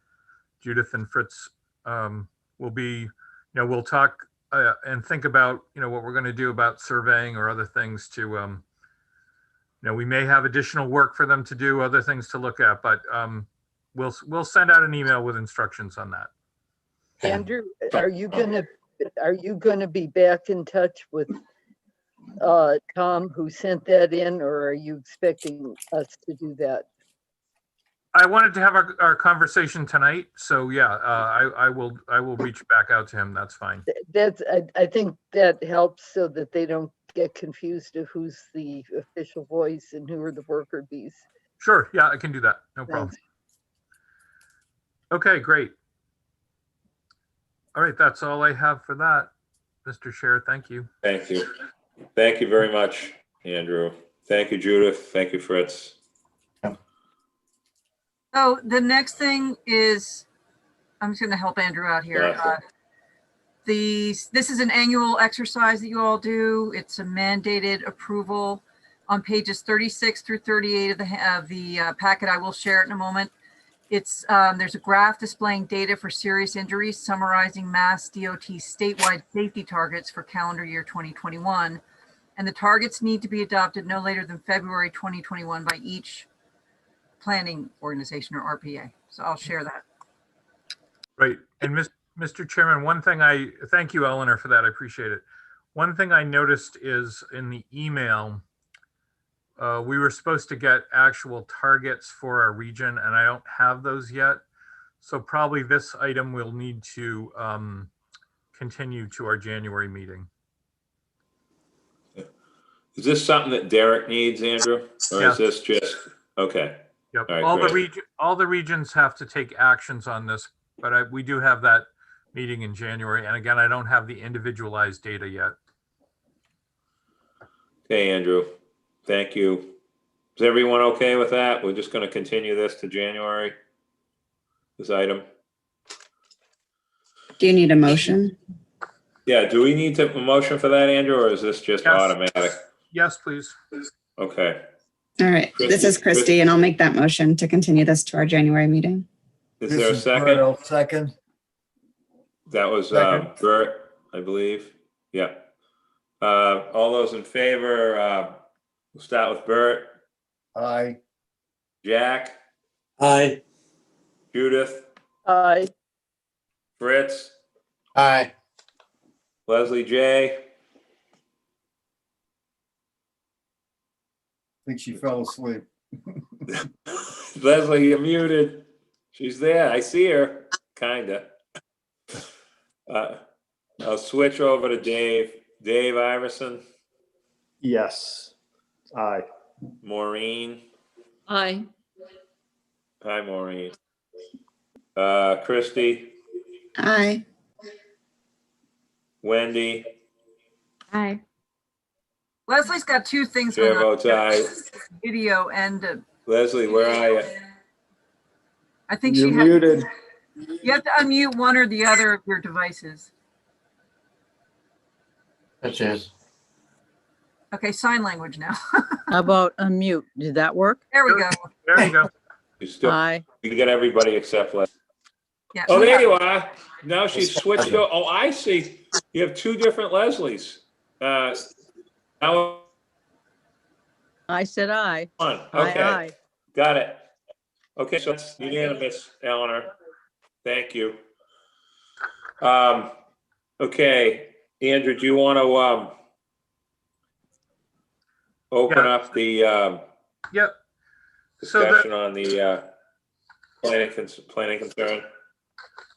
S6: Judith and Fritz will be, we'll talk and think about, what we're going to do about surveying or other things to, we may have additional work for them to do, other things to look at, but we'll send out an email with instructions on that.
S2: Andrew, are you gonna be back in touch with Tom, who sent that in, or are you expecting us to do that?
S6: I wanted to have our conversation tonight, so yeah, I will reach back out to him. That's fine.
S2: I think that helps so that they don't get confused of who's the official voice and who are the worker bees.
S6: Sure, yeah, I can do that. No problem. Okay, great. All right, that's all I have for that, Mr. Chair. Thank you.
S3: Thank you. Thank you very much, Andrew. Thank you, Judith. Thank you, Fritz.
S4: So the next thing is, I'm just going to help Andrew out here. This is an annual exercise that you all do. It's a mandated approval on pages 36 through 38 of the packet. I will share it in a moment. It's there's a graph displaying data for serious injuries, summarizing Mass DOT statewide safety targets for calendar year 2021. And the targets need to be adopted no later than February 2021 by each planning organization or RPA. So I'll share that.
S6: Right. And Mr. Chairman, one thing thank you, Eleanor, for that. I appreciate it. One thing I noticed is in the email, we were supposed to get actual targets for our region, and I don't have those yet. So probably this item will need to continue to our January meeting.
S3: Is this something that Derek needs, Andrew? Or
S6: Yes.
S3: Is this just, okay.
S6: Yep.
S3: All right,
S6: All the regions have to take actions on this, but we do have that meeting in January. And again, I don't have the individualized data yet.
S3: Okay, Andrew, thank you. Is everyone okay with that? We're just going to continue this to January, this item.
S15: Do you need a motion?
S3: Yeah, do we need a motion for that, Andrew, or is this just
S6: Yes.
S3: automatic?
S6: Yes, please.
S3: Okay.
S15: All right, this is Christy, and I'll make that motion to continue this to our January meeting.
S3: Is there a second?
S1: Bert, second.
S3: That was
S1: Second.
S3: Bert, I believe. Yeah. All those in favor, we'll start with Bert.
S1: Aye.
S3: Jack,
S10: Aye.
S3: Judith,
S2: Aye.
S3: Fritz,
S5: Aye.
S3: Leslie J.
S1: I think she fell asleep.
S3: Leslie, you're muted. She's there. I see her, kinda. I'll switch over to Dave. Dave Iverson,
S10: Yes. Aye.
S3: Maureen.
S12: Aye.
S3: Hi, Maureen. Christy,
S15: Aye.
S3: Wendy,
S8: Aye.
S4: Leslie's got two things
S3: chair
S4: going on.
S3: votes aye.
S4: Video and
S3: Leslie, where are you?
S4: I think
S10: You're
S4: she has,
S10: muted.
S4: you have to unmute one or the other of your devices.
S5: Which is.
S4: Okay, sign language now.
S16: How about unmute? Did that work?
S4: There we go.
S6: There you go.
S3: You still,
S16: Aye.
S3: you get everybody except Leslie.
S4: Yeah.
S3: Oh, there you are. Now she's switched. Oh, I see. You have two different Leslies. Now
S16: I said aye.
S3: one.
S16: Aye,
S3: Okay,
S16: aye.
S3: got it. Okay, so it's unanimous, Eleanor. Thank you. Okay, Andrew, do you want to open up the
S6: Yep. So the,
S3: discussion on the planning concern?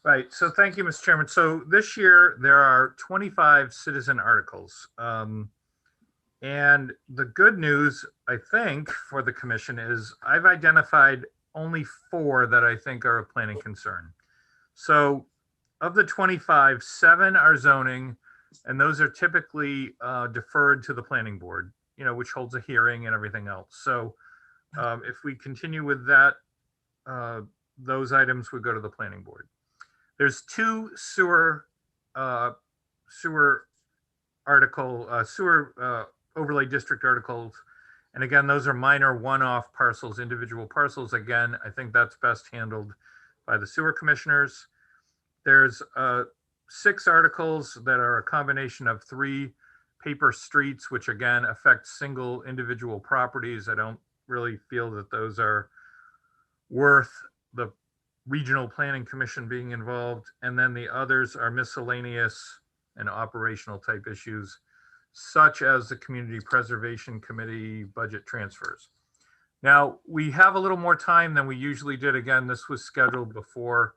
S6: right. So thank you, Mr. Chairman. So this year there are 25 citizen articles. And the good news, I think, for the commission is I've identified only 4 that I think are of planning concern. So of the 25, 7 are zoning, and those are typically deferred to the planning board, you know, which holds a hearing and everything else. So if we continue with that, those items would go to the planning board. There's 2 sewer overlay district articles. And again, those are minor one-off parcels, individual parcels. Again, I think that's best handled by the sewer commissioners. There's 6 articles that are a combination of 3 paper streets, which again affect single individual properties. I don't really feel that those are worth the regional planning commission being involved. And then the others are miscellaneous and operational type issues, such as the Community Preservation Committee budget transfers. Now, we have a little more time than we usually did. Again, this was scheduled before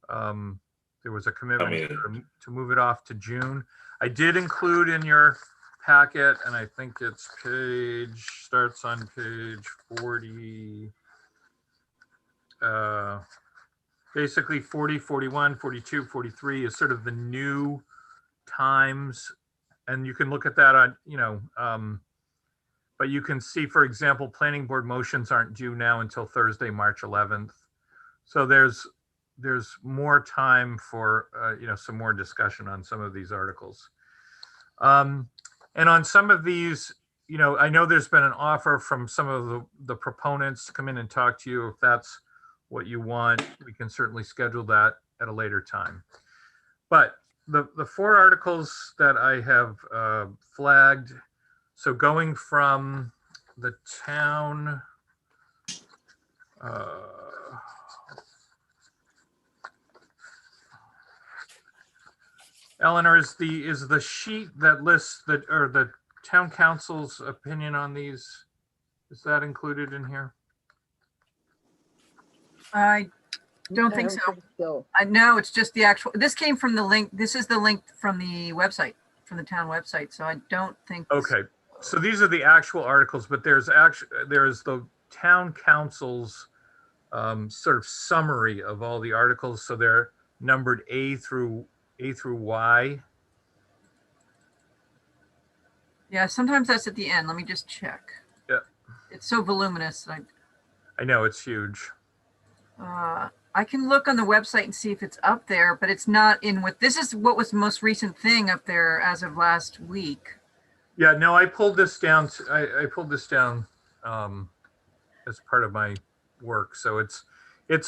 S6: there was a commitment to move it off to June. I did include in your packet, and I think it's starts on page 40, basically 40, 41, 42, 43 is sort of the new times. And you can look at that on, you know, but you can see, for example, planning board motions aren't due now until Thursday, March 11th. So there's more time for, you know, some more discussion on some of these articles. And on some of these, you know, I know there's been an offer from some of the proponents to come in and talk to you. If that's what you want, we can certainly schedule that at a later time. But the 4 articles that I have flagged, so going from the town, Eleanor, is the sheet that lists or the town council's opinion on these, is that included in here?
S4: I don't think so. I know it's just the actual, this came from the link. This is the link from the website, from the town website. So I don't think.
S6: Okay. So these are the actual articles, but there's the town council's sort of summary of all the articles. So they're numbered A through Y.
S4: Yeah, sometimes that's at the end. Let me just check.
S6: Yeah.
S4: It's so voluminous.
S6: I know, it's huge.
S4: I can look on the website and see if it's up there, but it's not in what, this is what was the most recent thing up there as of last week.
S6: Yeah, no, I pulled this down. I pulled this down as part of my work, so it's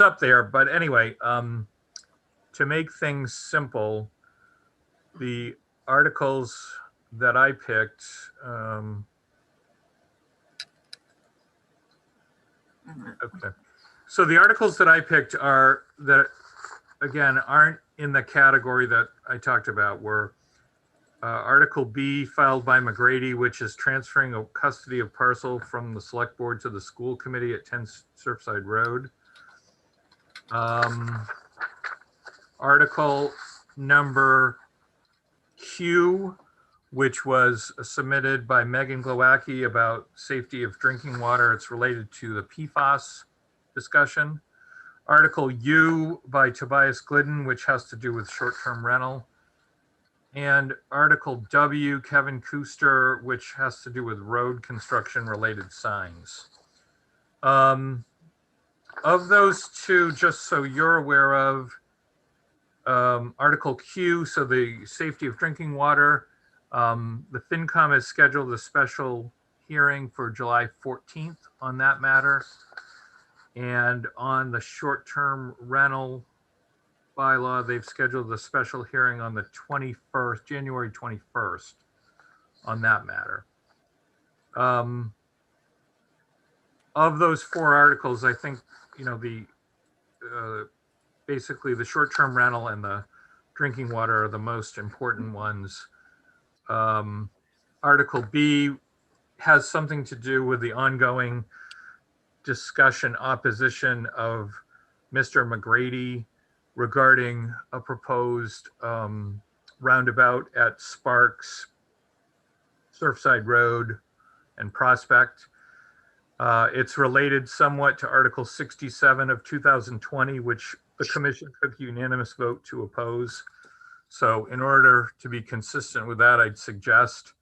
S6: up there. But anyway, to make things simple, the articles that I picked. Okay, so the articles that I picked are that again aren't in the category that I talked about. Were Article B filed by McGrady, which is transferring of custody of parcel from the select board to the school committee at 10 Surfside Road. Article number Q, which was submitted by Megan Glowacki about safety of drinking water. It's related to the PFAS discussion. Article U by Tobias Glidden, which has to do with short-term rental. And Article W, Kevin Kuster, which has to do with road construction related signs. Of those two, just so you're aware of, Article Q, so the safety of drinking water, the FinCom has scheduled a special hearing for July 14th on that matter. And on the short-term rental bylaw, they've scheduled a special hearing on the 21st, January 21st on that matter. Of those four articles, I think, basically the short-term rental and the drinking water are the most important ones. Article B has something to do with the ongoing discussion, opposition of Mr. McGrady regarding a proposed roundabout at Sparks, Surfside Road, and Prospect. It's related somewhat to Article 67 of 2020, which the commission took unanimous vote to oppose. So in order to be consistent with that, I'd suggest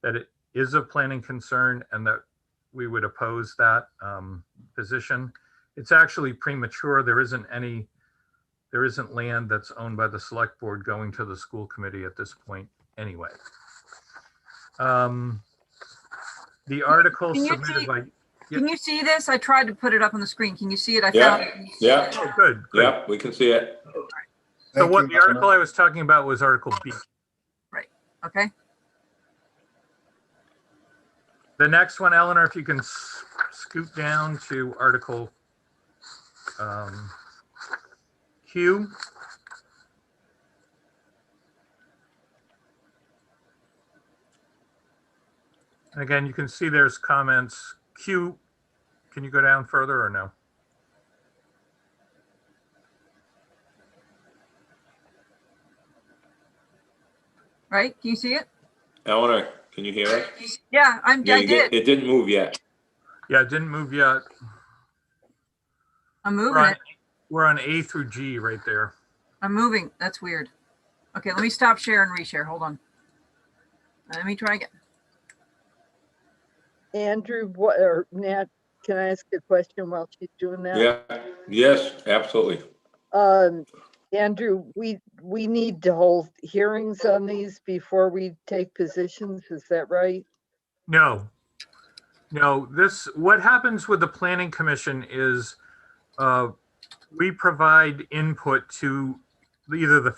S6: that it is a planning concern and that we would oppose that position. It's actually premature. There isn't land that's owned by the select board going to the school committee at this point anyway. The article submitted by...
S4: Can you see this? I tried to put it up on the screen. Can you see it? I
S3: Yeah,
S4: found it.
S3: yeah.
S6: Oh, good.
S3: Yeah, we can see it.
S6: So what the article I was talking about was Article B.
S4: Right. Okay.
S6: The next one, Eleanor, if you can scoot down to Article Q. And again, you can see there's comments. Q, can you go down further or no?
S4: Right? Can you see it?
S3: Eleanor, can you hear it?
S4: Yeah, I did.
S3: It didn't move yet.
S6: Yeah, it didn't move yet.
S4: I'm moving it.
S6: We're on A through G right there.
S4: I'm moving. That's weird. Okay, let me stop share and reshare. Hold on. Let me try again.
S2: Andrew, or Nat, can I ask a question while she's doing that?
S3: Yeah, yes, absolutely.
S2: Andrew, we need to hold hearings on these before we take positions. Is that right?
S6: No, what happens with the planning commission is we provide input to either the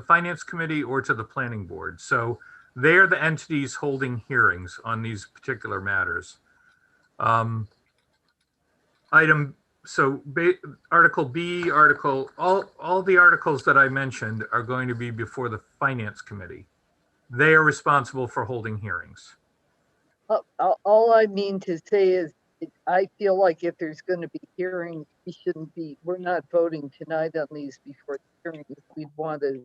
S6: finance committee or to the planning board. So they're the entities holding hearings on these particular matters. Article B, all the articles that I mentioned are going to be before the finance committee. They are responsible for holding hearings.
S2: All I mean to say is I feel like if there's going to be hearings, we're not voting tonight on these before the hearings. We'd want to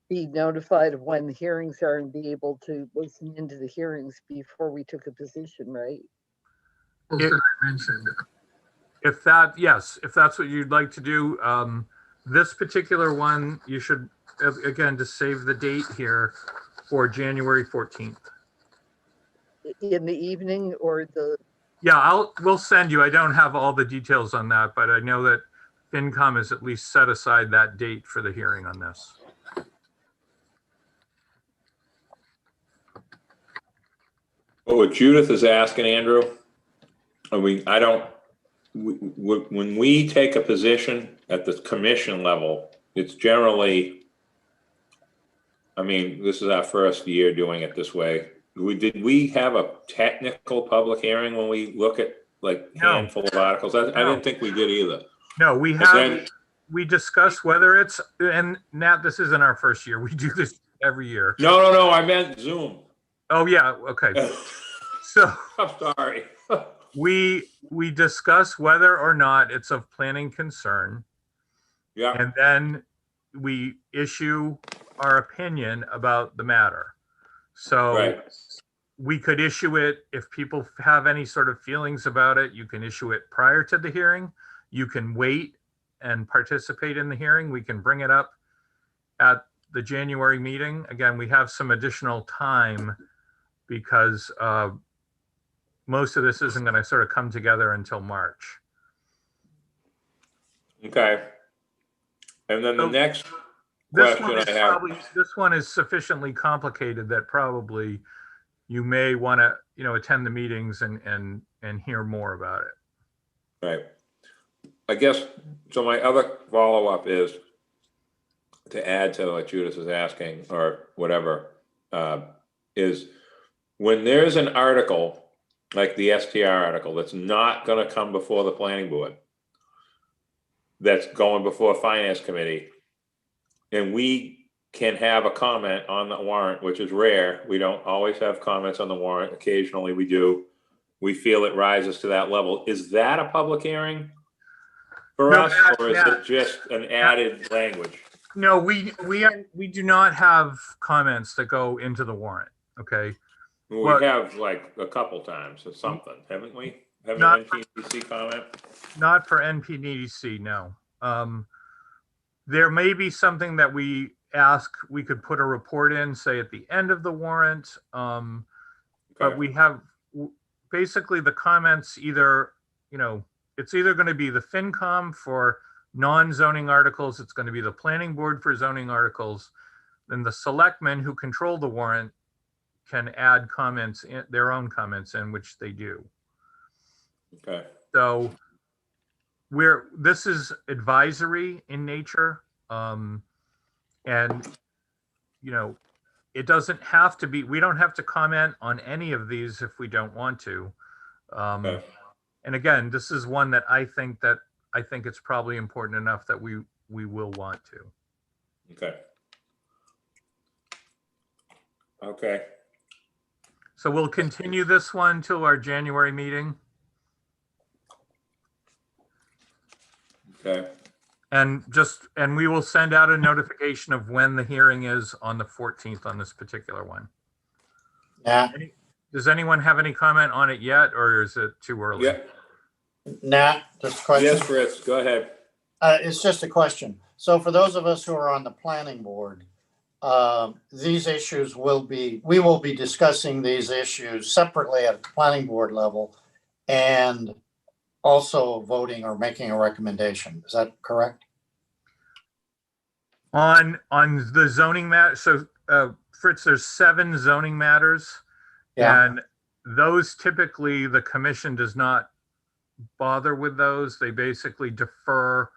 S2: be notified of when the hearings are and be able to listen into the hearings before we took a position, right?
S6: If that's what you'd like to do, this particular one, you should, again, to save the date here for January 14th.
S2: in the evening or the,
S6: Yeah, we'll send you. I don't have all the details on that, but I know that FinCom has at least set aside that date for the hearing on this.
S3: But what Judith is asking, Andrew, when we take a position at the commission level, it's generally, I mean, this is our first year doing it this way. Did we have a technical public hearing when we look at like
S6: No.
S3: handful of articles? I didn't think we did either.
S6: No, we
S3: And
S6: have,
S3: then-
S6: we discuss whether it's, and Nat, this isn't our first year. We do this every year.
S3: No, I meant Zoom.
S6: Oh, yeah, okay. So
S3: I'm sorry.
S6: we discuss whether or not it's of planning concern.
S3: Yeah.
S6: And then we issue our opinion about the matter. So
S3: Right.
S6: we could issue it if people have any sort of feelings about it. You can issue it prior to the hearing. You can wait and participate in the hearing. We can bring it up at the January meeting. Again, we have some additional time because most of this isn't going to sort of come together until March.
S3: Okay. And then the
S6: So
S3: next
S6: This
S3: question
S6: one is
S3: I have.
S6: probably, this one is sufficiently complicated that probably you may want to, you know, attend the meetings and hear more about it.
S3: Right. I guess, so my other follow-up is to add to what Judith is asking or whatever, is when there's an article like the STR article that's not going to come before the planning board, that's going before finance committee, and we can have a comment on the warrant, which is rare. We don't always have comments on the warrant. Occasionally we do. We feel it rises to that level. Is that a public hearing for
S6: No,
S3: us, or is
S6: yeah.
S3: it just an added language?
S6: No, we do not have comments that go into the warrant. Okay.
S3: We
S6: Well,
S3: have like a couple times or something, haven't we? Have
S6: Not-
S3: an NPDC comment?
S6: Not for NPDC, no. There may be something that we could put a report in, say at the end of the warrant. But we have basically the comments either, you know, it's either going to be the FinCom for non-zoning articles, it's going to be the planning board for zoning articles, then the selectmen who control the warrant can add comments, their own comments in, which they do.
S3: Okay.
S6: So this is advisory in nature. And, you know, it doesn't have to be, we don't have to comment on any of these if we don't want to.
S3: Okay.
S6: And again, this is one that I think it's probably important enough that we will want to.
S3: Okay. Okay.
S6: So we'll continue this one till our January meeting.
S3: Okay.
S6: And we will send out a notification of when the hearing is on the 14th on this particular one.
S5: Yeah.
S6: Does anyone have any comment on it yet, or is it too early?
S3: Yeah.
S5: Nat, just a question.
S3: Yes, Chris, go ahead.
S5: It's just a question. So for those of us who are on the planning board, these issues we will be discussing these issues separately at the planning board level and also voting or making a recommendation. Is that correct?
S6: On the zoning matter, so Fritz, there's 7 zoning matters.
S5: Yeah.
S6: And those typically the commission does not bother with those. They basically defer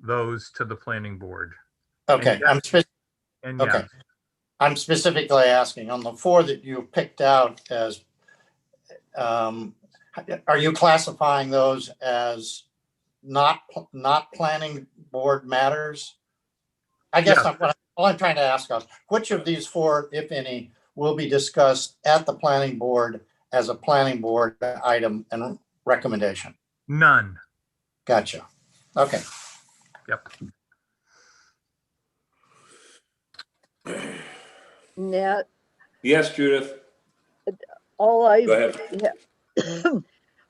S6: those to the planning board.
S5: Okay.
S6: And
S5: Okay.
S6: yeah,
S5: I'm specifically asking on the 4 that you picked out as, are you classifying those as not planning board matters? I guess
S6: Yeah.
S5: all I'm trying to ask is which of these 4, if any, will be discussed at the planning board as a planning board item and recommendation?
S6: none.
S5: Gotcha. Okay.
S6: Yep.
S2: Nat,
S3: Yes, Judith.
S2: all I
S3: Go ahead.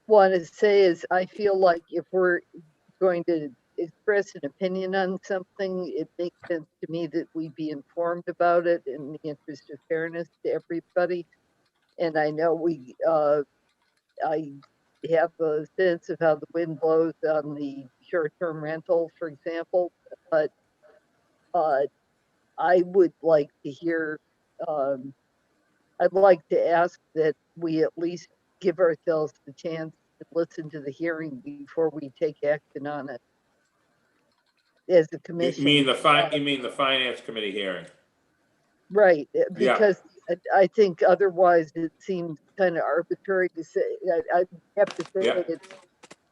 S2: want to say is I feel like if we're going to express an opinion on something, it makes sense to me that we be informed about it in the interest of fairness to everybody. And I know I have a sense of how the wind blows on the short-term rental, for example, but I would like to hear, I'd like to ask that we at least give ourselves the chance to listen to the hearing before we take action on it as a
S3: You
S2: commission.
S3: mean the finance committee hearing?
S2: Right,
S3: Yeah.
S2: because I think otherwise it seems kind of arbitrary to say. I have to say
S3: Yeah.
S2: it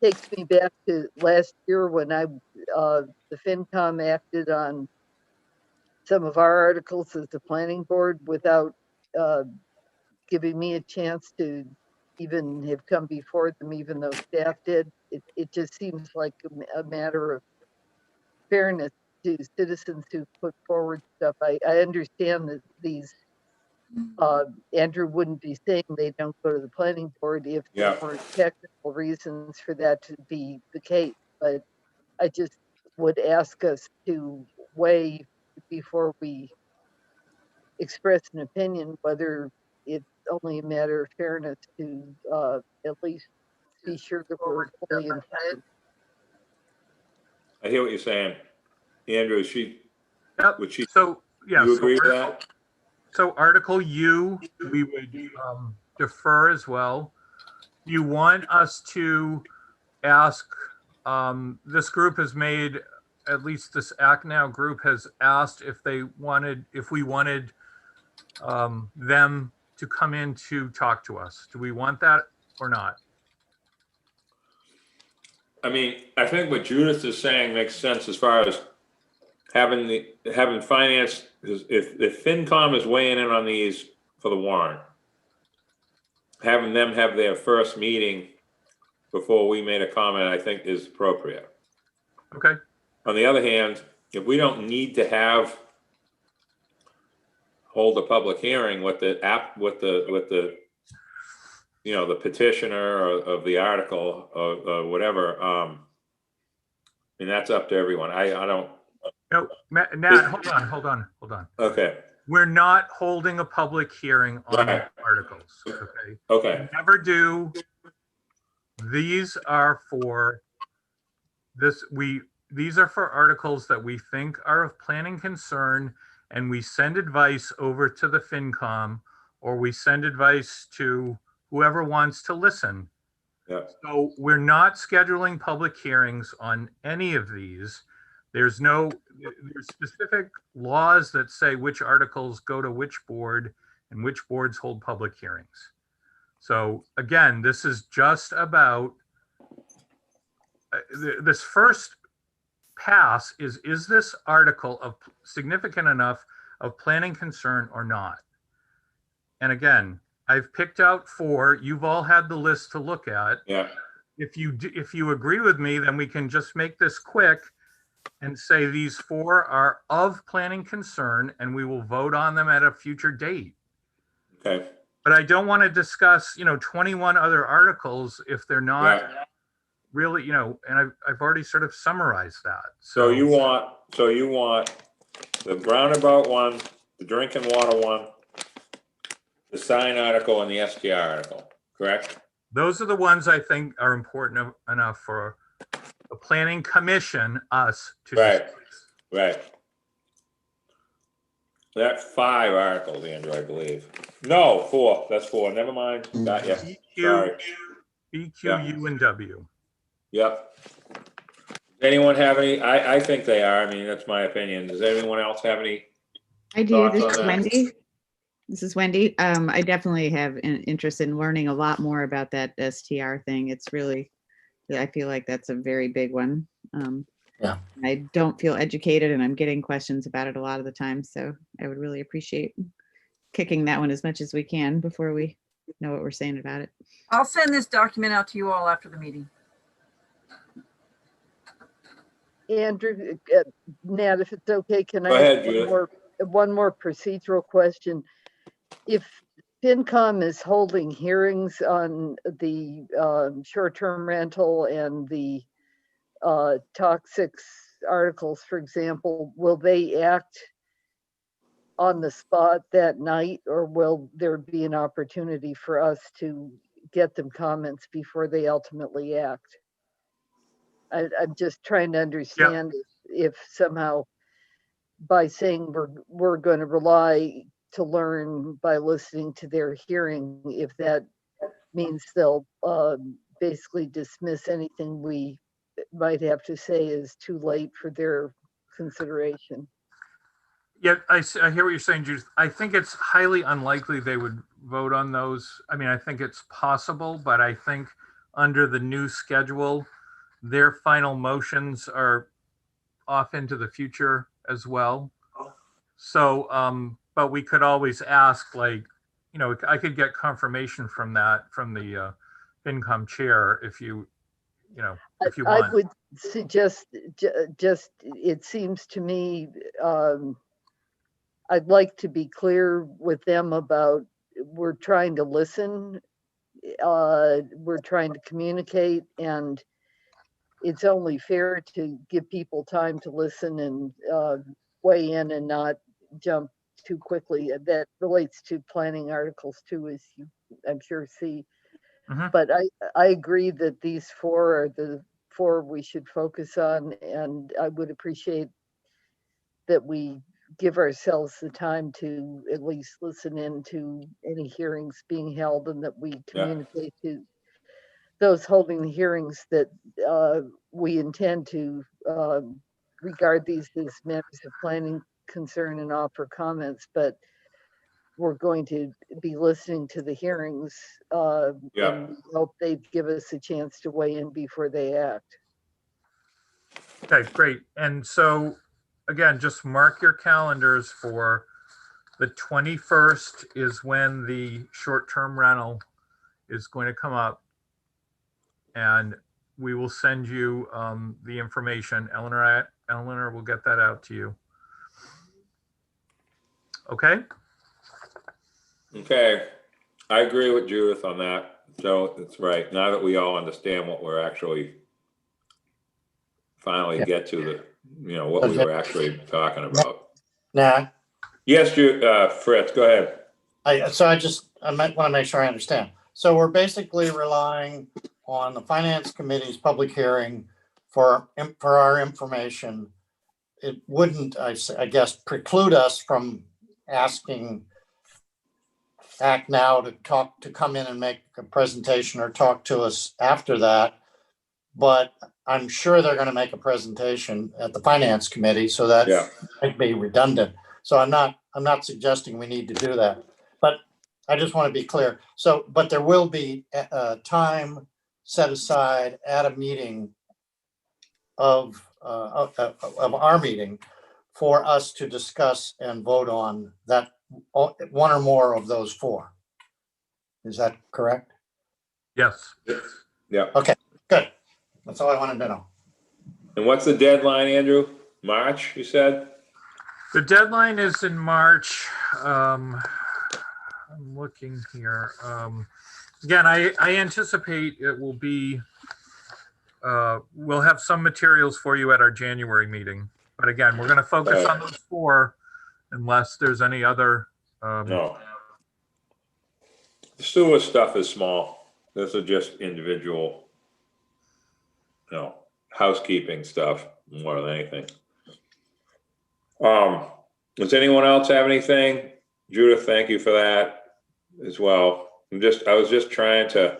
S2: takes me back to last year when the FinCom acted on some of our articles as the planning board without giving me a chance to even have come before them, even though staff did. It just seems like a matter of fairness to citizens who put forward stuff. I understand that these, Andrew wouldn't be saying they don't go to the planning board if there
S3: Yeah.
S2: weren't technical reasons for that to be the case. But I just would ask us to weigh before we express an opinion whether it's only a matter of fairness to at least be sure that we're fully informed.
S3: I hear what you're saying. Andrew,
S6: Yep.
S3: would she,
S6: So, yeah.
S3: you
S6: so
S3: agree with that?
S6: So Article U, we would defer as well. You want us to ask, this group has made, at least this Act Now group has asked if we wanted them to come in to talk to us. Do we want that or not?
S3: I mean, I think what Judith is saying makes sense as far as having finance, if FinCom is weighing in on these for the warrant, having them have their first meeting before we made a comment, I think is appropriate.
S6: Okay.
S3: On the other hand, if we don't need to hold a public hearing with the the petitioner of the article or whatever, and that's up to everyone. I don't.
S6: No, Nat, hold on.
S3: Okay.
S6: We're not holding a public hearing on the articles, okay?
S3: Okay.
S6: We never do. These are for these are for articles that we think are of planning concern, and we send advice over to the FinCom, or we send advice to whoever wants to listen.
S3: Yeah.
S6: So we're not scheduling public hearings on any of these. There's specific laws that say which articles go to which board and which boards hold public hearings. So again, this is just about this first pass is this article of significant enough of planning concern or not? And again, I've picked out 4. You've all had the list to look at.
S3: Yeah.
S6: If you agree with me, then we can just make this quick and say these 4 are of planning concern, and we will vote on them at a future date.
S3: Okay.
S6: But I don't want to discuss, 21 other articles if they're not really, and I've already sort of summarized that.
S3: So you want the roundabout one, the drinking water one, the sign article, and the STR article, correct?
S6: Those are the ones I think are important enough for the planning commission, us, to discuss.
S3: Right. That's 5 articles, Andrew, I believe. No, 4. That's 4. Never mind. Got ya. Sorry.
S6: B, Q, U, and W.
S3: Yep. Does anyone have any? I think they are. I mean, that's my opinion. Does anyone else have any?
S15: I do. This
S3: thoughts
S15: is
S3: on that?
S15: Wendy. This is Wendy. I definitely have an interest in learning a lot more about that STR thing. It's really, I feel like that's a very big one.
S5: Yeah.
S15: I don't feel educated, and I'm getting questions about it a lot of the time. So I would really appreciate kicking that one as much as we can before we know what we're saying about it.
S4: I'll send this document out to you all after the meeting.
S2: Andrew, Nat, if it's okay, can
S3: Go
S2: I
S3: ahead,
S2: ask
S3: Judith.
S2: one more procedural question? If FinCom is holding hearings on the short-term rental and the toxics articles, for example, will they act on the spot that night, or will there be an opportunity for us to get them comments before they ultimately act? I'm just trying to understand if somehow by saying we're going to rely to learn by listening to their hearing, if that means they'll basically dismiss anything we might have to say is too late for their consideration.
S6: Yeah, I hear what you're saying, Judith. I think it's highly unlikely they would vote on those. I mean, I think it's possible, but I think under the new schedule, their final motions are off into the future as well. So, but we could always ask, like, you know, I could get confirmation from that, from the FinCom chair, if you
S2: I
S6: want.
S2: would suggest, just, it seems to me, I'd like to be clear with them about, we're trying to listen, we're trying to communicate, and it's only fair to give people time to listen and weigh in and not jump too quickly. That relates to planning articles too, as you, I'm sure, see. But I agree that these four are the four we should focus on, and I would appreciate that we give ourselves the time to at least listen in to any hearings being held, and that we communicate to those holding the hearings that we intend to regard these as matters of planning concern and offer comments, but we're going to be listening to the hearings and hope they give us a chance to weigh in before they act.
S6: Okay, great. And so, again, just mark your calendars for the 21st is when the short-term rental is going to come up. And we will send you the information. Eleanor will get that out to you. Okay?
S3: Okay, I agree with Judith on that. So it's right. Now that we all understand what we're actually finally get to the, you know, what we were actually talking about.
S5: Nah.
S3: Yes, Fritz, go ahead.
S5: I want to make sure I understand. So we're basically relying on the Finance Committee's public hearing for our information. It wouldn't, I guess, preclude us from asking Act Now to come in and make a presentation or talk to us after that. But I'm sure they're going to make a presentation at the Finance Committee, so that might be redundant. So I'm not suggesting we need to do that. But I just want to be clear. So, but there will be time set aside at a meeting of our meeting for us to discuss and vote on that, one or more of those four. Is that correct?
S6: Yes.
S3: Yeah.
S5: Okay, good. That's all I wanted to know.
S3: And what's the deadline, Andrew? March, you said?
S6: The deadline is in March. I'm looking here. Again, I anticipate it will be, we'll have some materials for you at our January meeting. But again, we're going to focus on those four unless there's any other.
S3: No. The sewer stuff is small. This is just individual, you know, housekeeping stuff more than anything. Does anyone else have anything? Judith, thank you for that as well. I was just trying to,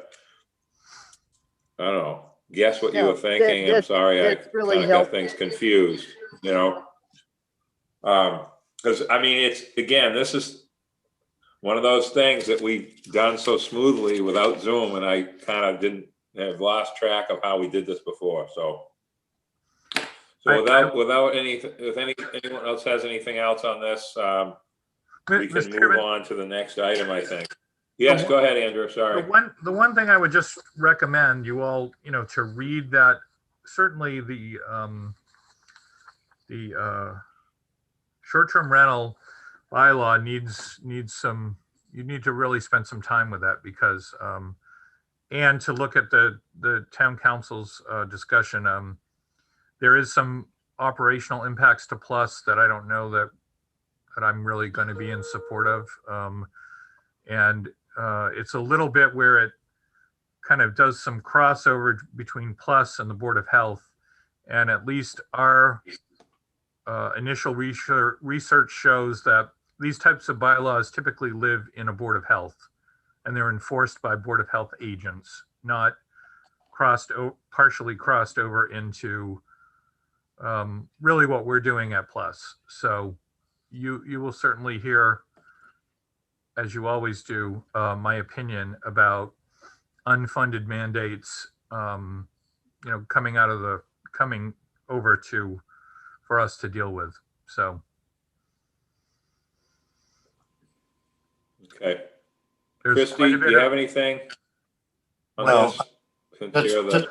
S3: I don't know, guess what you were thinking. I'm sorry, I
S2: really
S3: kind of got things confused, you know? Because I mean, this is one of those things that we've done so smoothly without Zoom, and I kind of have lost track of how we did this before. So without anyone else has anything else on this, we can move on to the next item, I think. Yes, go ahead, Andrew. Sorry.
S6: The one thing I would just recommend you all, you know, to read that, certainly the short-term rental bylaw needs some, you need to really spend some time with that, because and to look at the town council's discussion. There is some operational impacts to Plus that I don't know that that I'm really going to be in support of. And it's a little bit where it kind of does some crossover between Plus and the Board of Health. And at least our initial research shows that these types of bylaws typically live in a Board of Health, and they're enforced by Board of Health agents, not partially crossed over into really what we're doing at Plus. So you will certainly hear, as you always do, my opinion about unfunded mandates, coming over for us to deal with. So.
S3: Okay.
S6: There's
S3: Christie,
S6: quite a
S3: do
S6: bit
S3: you
S6: of-
S3: have anything on
S5: No.
S3: this? Since you're the-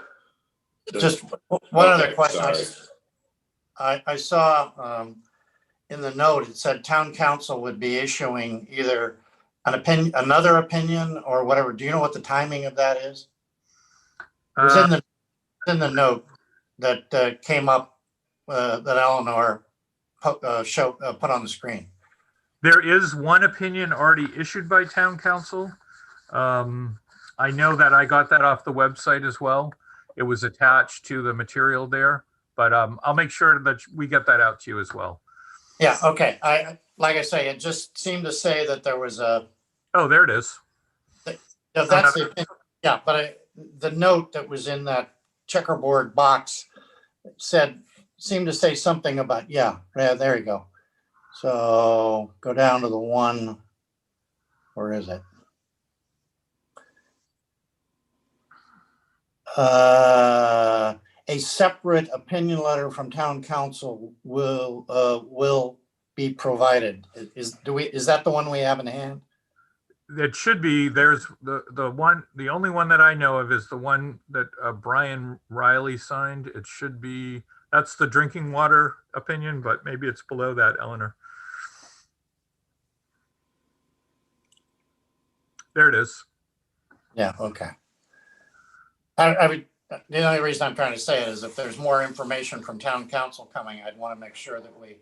S5: Just one other
S3: Okay,
S5: question.
S3: sorry.
S5: I saw in the note, it said town council would be issuing either another opinion or whatever. Do you know what the timing of that is? It was in the note that came up that Eleanor put on the screen.
S6: There is one opinion already issued by town council. I know that I got that off the website as well. It was attached to the material there, but I'll make sure that we get that out to you as well.
S5: Yeah, okay. Like I say, it just seemed to say that there was a.
S6: Oh, there it is.
S5: That's the opinion. Yeah, but the note that was in that checkerboard box seemed to say something about, yeah, there you go. So go down to the one, where is it? A separate opinion letter from town council will be provided. Is that the one we have in hand?
S6: It should be. There's the only one that I know of is the one that Brian Riley signed. It should be, that's the drinking water opinion, but maybe it's below that, Eleanor. There it is.
S5: Yeah, okay. The only reason I'm trying to say it is if there's more information from town council coming, I'd want to make sure that we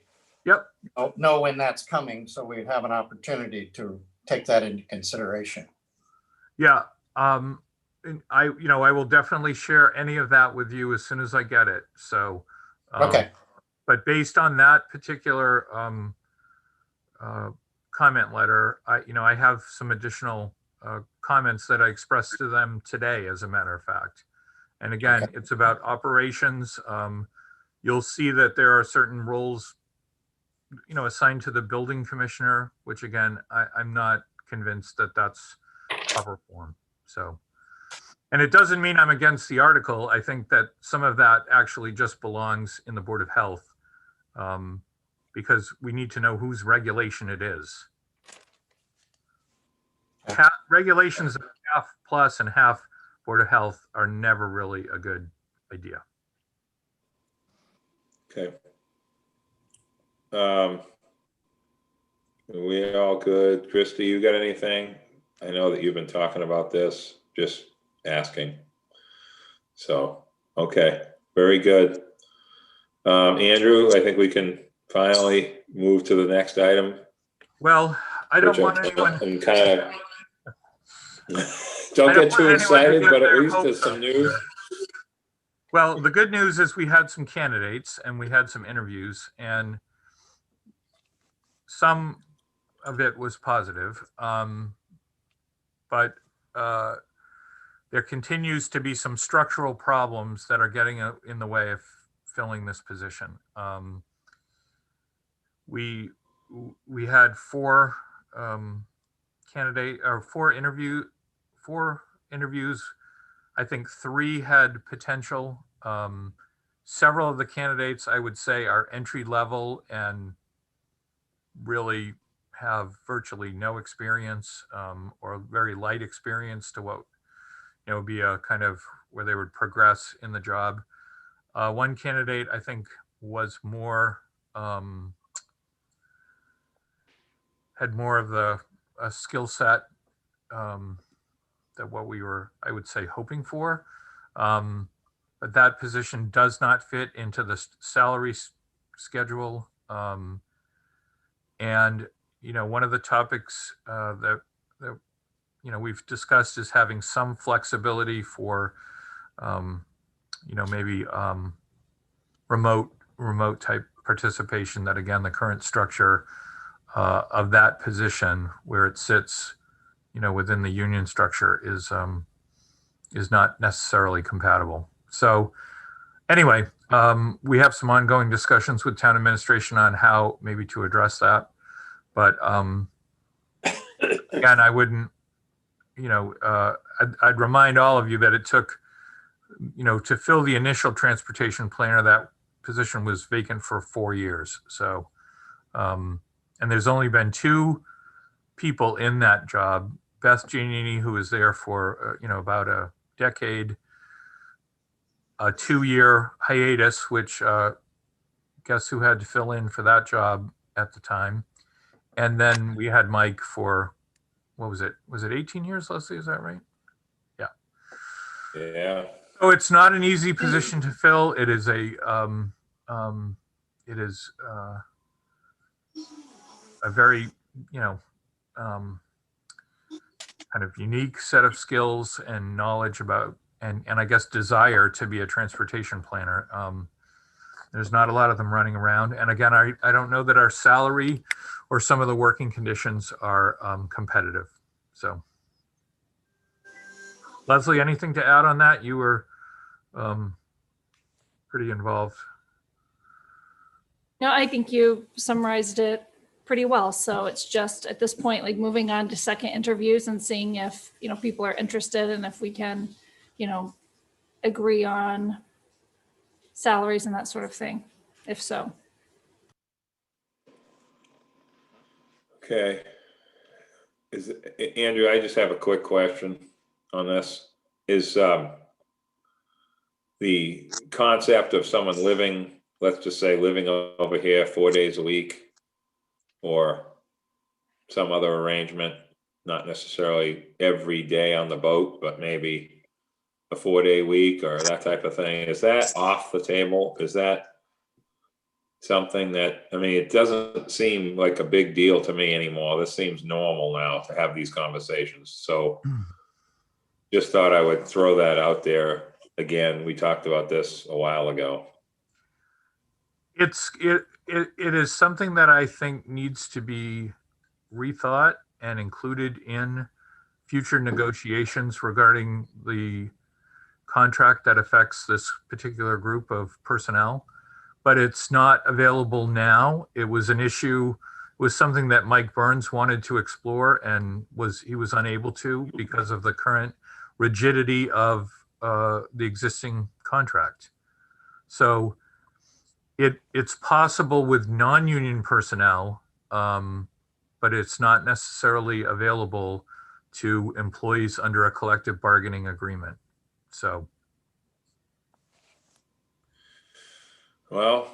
S5: know when that's coming, so we have an opportunity to take that into consideration.
S6: Yeah. And I will definitely share any of that with you as soon as I get it. So,
S5: okay.
S6: But based on that particular comment letter, I have some additional comments that I expressed to them today, as a matter of fact. And again, It's about operations. You'll see that there are certain roles, assigned to the building commissioner, which again, I'm not convinced that that's proper form. So, and it doesn't mean I'm against the article. I think that some of that actually just belongs in the Board of Health, because we need to know whose regulation it is. Regulations of half Plus and half Board of Health are never really a good idea.
S3: Okay. We all good? Christie, you got anything? I know that you've been talking about this, just asking. So, okay, very good. Andrew, I think we can finally move to the next item.
S6: Well, I don't want anyone.
S3: And kind of don't get too excited, but at least there's some news.
S6: Well, the good news is we had some candidates and we had some interviews, and some of it was positive. But there continues to be some structural problems that are getting in the way of filling this position. We had four interviews. I think 3 had potential. Several of the candidates, I would say, are entry level and really have virtually no experience, or very light experience to what be a kind of where they would progress in the job. One candidate, I think, was more had more of a skill set that what we were, I would say, hoping for. But that position does not fit into the salary schedule. And, one of the topics that we've discussed is having some flexibility for, maybe remote type participation. That again, the current structure of that position where it sits, within the union structure is not necessarily compatible. So anyway, we have some ongoing discussions with town administration on how maybe to address that. But again, I wouldn't, I'd remind all of you that it took, to fill the initial transportation planner, that position was vacant for 4 years. So, and there's only been 2 people in that job. Beth Giannini, who was there for, about a decade, a 2-year hiatus, which guess who had to fill in for that job at the time. And then we had Mike for, what was it? Was it 18 years, Leslie? Is that right? Yeah.
S3: Yeah.
S6: So it's not an easy position to fill. It is a very, kind of unique set of skills and knowledge about, and I guess desire to be a transportation planner. There's not a lot of them running around. And again, I don't know that our salary or some of the working conditions are competitive. So Leslie, anything to add on that? You were pretty involved.
S17: No, I think you summarized it pretty well. So it's just at this point, like moving on to second interviews and seeing if, people are interested and if we can, agree on salaries and that sort of thing, if so.
S3: Okay. Andrew, I just have a quick question on this. Is the concept of someone living, let's just say living over here 4 days a week, or some other arrangement, not necessarily every day on the boat, but maybe a 4-day week or that type of thing, is that off the table? Is that something that, it doesn't seem like a big deal to me anymore. This seems normal now to have these conversations. So just thought I would throw that out there. Again, we talked about this a while ago.
S6: It is something that I think needs to be rethought and included in future negotiations regarding the contract that affects this particular group of personnel. But it's not available now. It was an issue, was something that Mike Burns wanted to explore and he was unable to because of the current rigidity of the existing contract. So it's possible with non-union personnel, but it's not necessarily available to employees under a collective bargaining agreement. So.
S3: Well,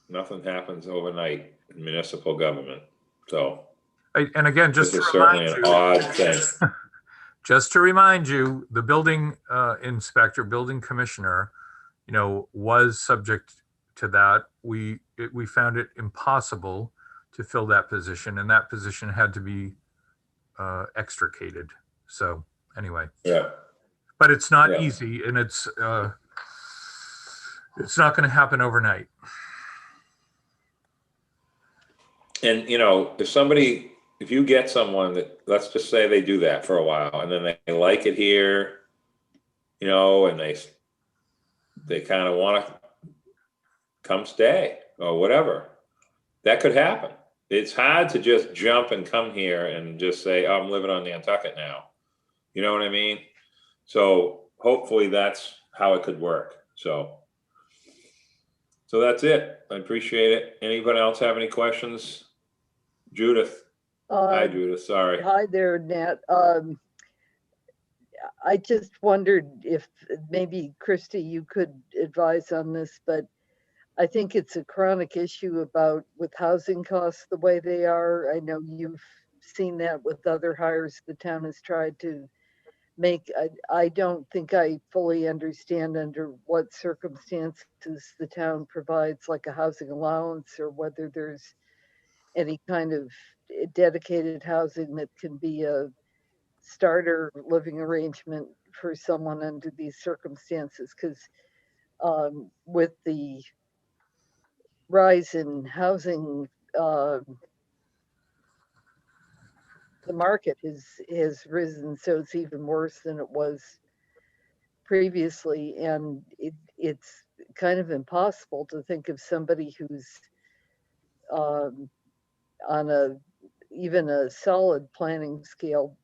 S3: nothing happens overnight in municipal government. So,
S6: and again, just
S3: this
S6: to
S3: is certainly
S6: remind
S3: an
S6: you,
S3: odd thing.
S6: Just to remind you, the building inspector, building commissioner, was subject to that. We found it impossible to fill that position, and that position had to be extricated. So anyway,
S3: yeah.
S6: But it's not easy, and it's not going to happen overnight.
S3: And if you get someone that, let's just say they do that for a while and then they like it here, and they kind of want to come stay or whatever, that could happen. It's hard to just jump and come here and just say, oh, I'm living on Nantucket now. You know what I mean? So hopefully that's how it could work. So that's it. I appreciate it. Anybody else have any questions? Judith. Hi, Judith. Sorry.
S2: Hi there, Nat. I just wondered if maybe, Christy, you could advise on this, but I think it's a chronic issue about with housing costs the way they are. I know you've seen that with other hires the town has tried to I don't think I fully understand under what circumstances the town provides like a housing allowance, or whether there's any kind of dedicated housing that can be a starter living arrangement for someone under these circumstances. Because with the rise in housing, uh, the market has risen, so it's even worse than it was previously, and it's kind of impossible to think of somebody who's on a even a solid planning scale,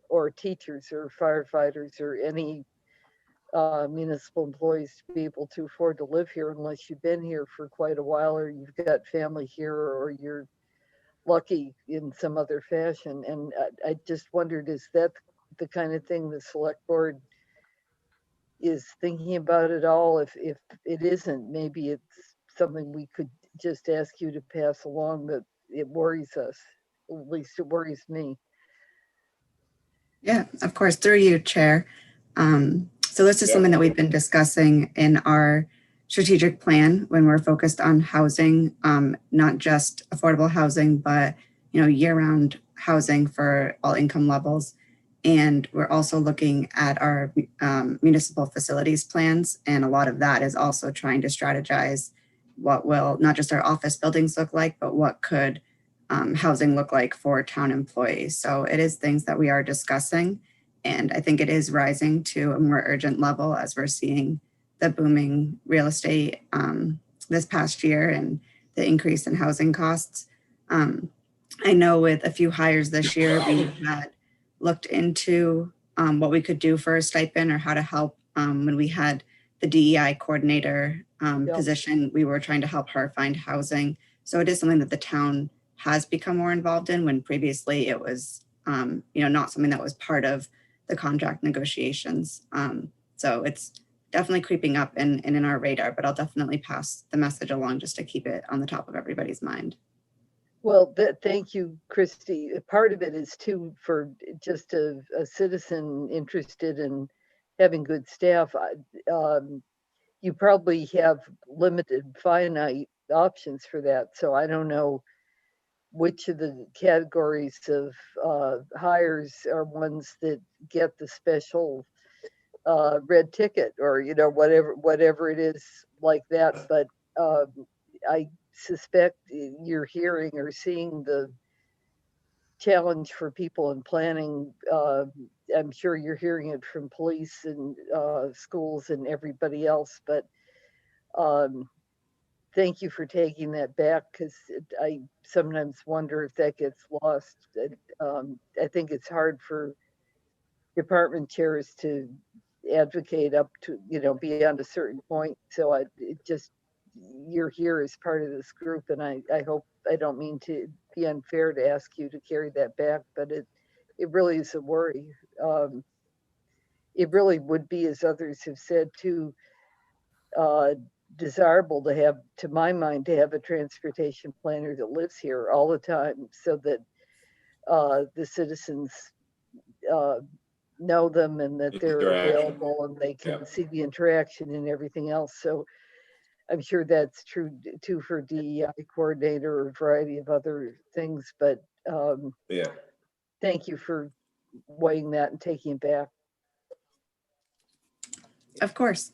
S2: or teachers or firefighters or any municipal employees to be able to afford to live here unless you've been here for quite a while, or you've got family here, or you're lucky in some other fashion. And I just wondered, is that the kind of thing the select board is thinking about at all? If it isn't, maybe it's something we could just ask you to pass along, that it worries us. At least it worries me.
S18: Yeah, of course, through you, Chair. So this is something that we've been discussing in our strategic plan when we're focused on housing, not just affordable housing, but year-round housing for all income levels. And we're also looking at our municipal facilities plans, and a lot of that is also trying to strategize what will not just our office buildings look like, but what could housing look like for town employees. So it is things that we are discussing, and I think it is rising to a more urgent level as we're seeing the booming real estate this past year and the increase in housing costs. I know with a few hires this year, we had looked into what we could do for a stipend or how to help. When we had the DEI coordinator position, we were trying to help her find housing. So it is something that the town has become more involved in, when previously it was, not something that was part of the contract negotiations. So it's definitely creeping up and in our radar, but I'll definitely pass the message along just to keep it on the top of everybody's mind.
S2: Well, thank you, Christy. Part of it is too, for just a citizen interested in having good staff. You probably have limited, finite options for that. So I don't know which of the categories of hires are ones that get the special red ticket, or whatever it is like that. But I suspect you're hearing or seeing the challenge for people in planning. I'm sure you're hearing it from police and schools and everybody else, but thank you for taking that back, because I sometimes wonder if that gets lost. I think it's hard for department chairs to advocate up to, beyond a certain point. So you're here as part of this group, and I hope, I don't mean to be unfair to ask you to carry that back, but it really is a worry. It really would be, as others have said too, desirable to have, to my mind, to have a transportation planner that lives here all the time, so that the citizens know them, and that they're available, and they can see the interaction and everything else. So I'm sure that's true too for DEI coordinator or a variety of other things, but thank you for weighing that and taking it back.
S18: Of course.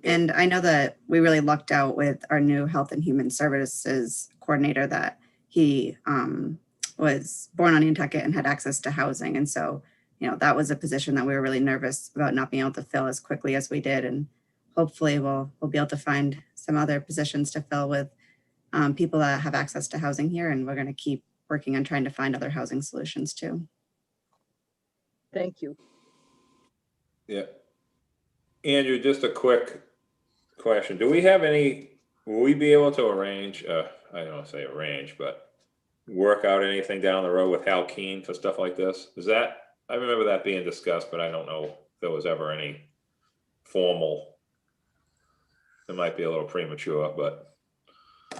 S18: And I know that we really lucked out with our new Health and Human Services coordinator, that he was born on Nantucket and had access to housing. And so, that was a position that we were really nervous about not being able to fill as quickly as we did. And hopefully we'll be able to find some other positions to fill with people that have access to housing here. And we're going to keep working on trying to find other housing solutions too.
S2: Thank you.
S3: Yeah. Andrew, just a quick question. Will we be able to arrange, I don't want to say arrange, but work out anything down the road with Hal Keen for stuff like this? I remember that being discussed, but I don't know if there was ever any formal. It might be a little premature, but.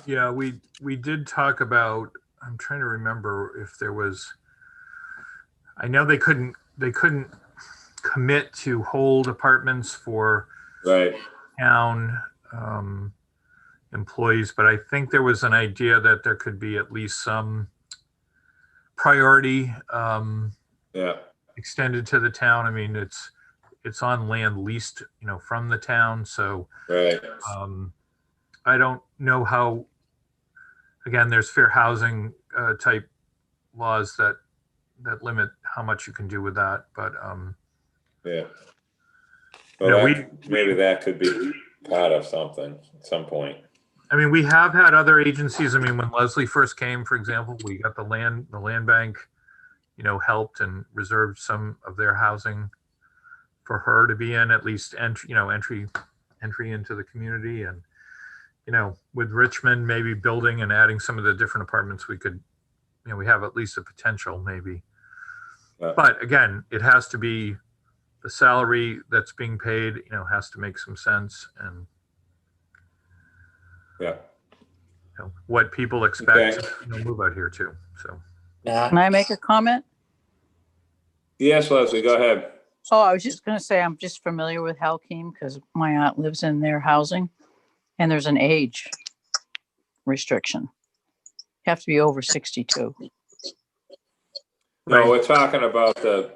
S6: Yeah, we did talk about, I'm trying to remember if there was, I know they couldn't commit to hold apartments for
S3: Right.
S6: town employees, but I think there was an idea that there could be at least some priority
S3: Yeah.
S6: extended to the town. I mean, it's on land leased, from the town, so
S3: Right.
S6: I don't know how, again, there's fair housing type laws that limit how much you can do with that, but
S3: Yeah. Well,
S6: we
S3: maybe that could be part of something at some point.
S6: I mean, we have had other agencies. I mean, when Leslie first came, for example, we got the land bank, helped and reserved some of their housing for her to be in, at least entry into the community. And, with Richmond, maybe building and adding some of the different apartments, we could, we have at least a potential maybe. But again, it has to be the salary that's being paid, has to make some sense, and
S3: yeah,
S6: what people expect to move out here too. So,
S16: Can I make a comment?
S3: Yes, Leslie, go ahead.
S16: Oh, I was just going to say, I'm just familiar with Halkeen because my aunt lives in their housing, and there's an age restriction. You have to be over 62.
S3: No, we're talking about the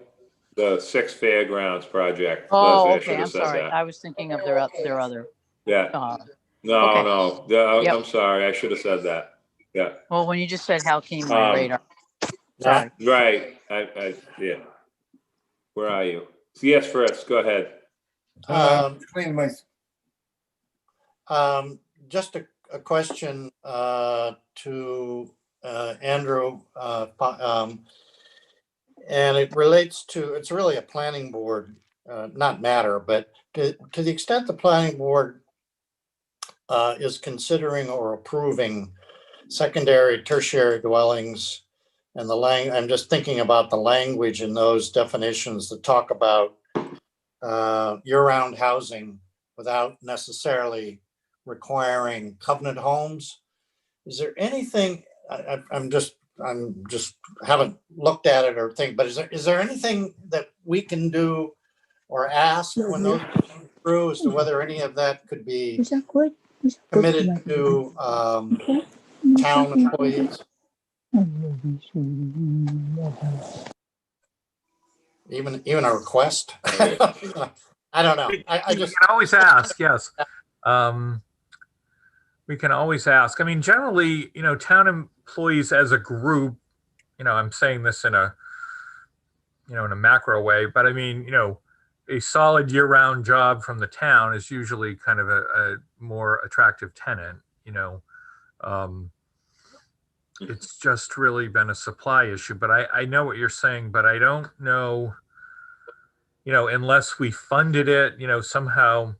S3: Six Fairgrounds project.
S16: Oh,
S3: Leslie, I
S16: okay.
S3: should
S16: I'm
S3: have said
S16: sorry.
S3: that.
S16: I was thinking of their other.
S3: Yeah.
S16: Okay.
S3: No.
S16: Yep.
S3: I'm sorry. I should have said that. Yeah.
S16: Well, when you just said Halkeen, my radar.
S3: Sorry.
S16: Sorry.
S3: Right. I yeah. Where are you? Yes, Fritz, go ahead.
S5: Just a question to Andrew, and it relates to, it's really a planning board, not matter, but to the extent the planning board is considering or approving secondary, tertiary dwellings, and I'm just thinking about the language in those definitions that talk about year-round housing without necessarily requiring covenant homes. Is there anything, I'm just haven't looked at it or think, but is there anything that we can do or ask when those come through as to whether any of that could be committed to town employees? Even a request? I don't know. I just
S6: can always ask. Yes. We can always ask. I mean, generally, town employees as a group, I'm saying this in a macro way, but I mean, a solid year-round job from the town is usually kind of a more attractive tenant. It's just really been a supply issue, but I know what you're saying, but I don't know, unless we funded it, somehow,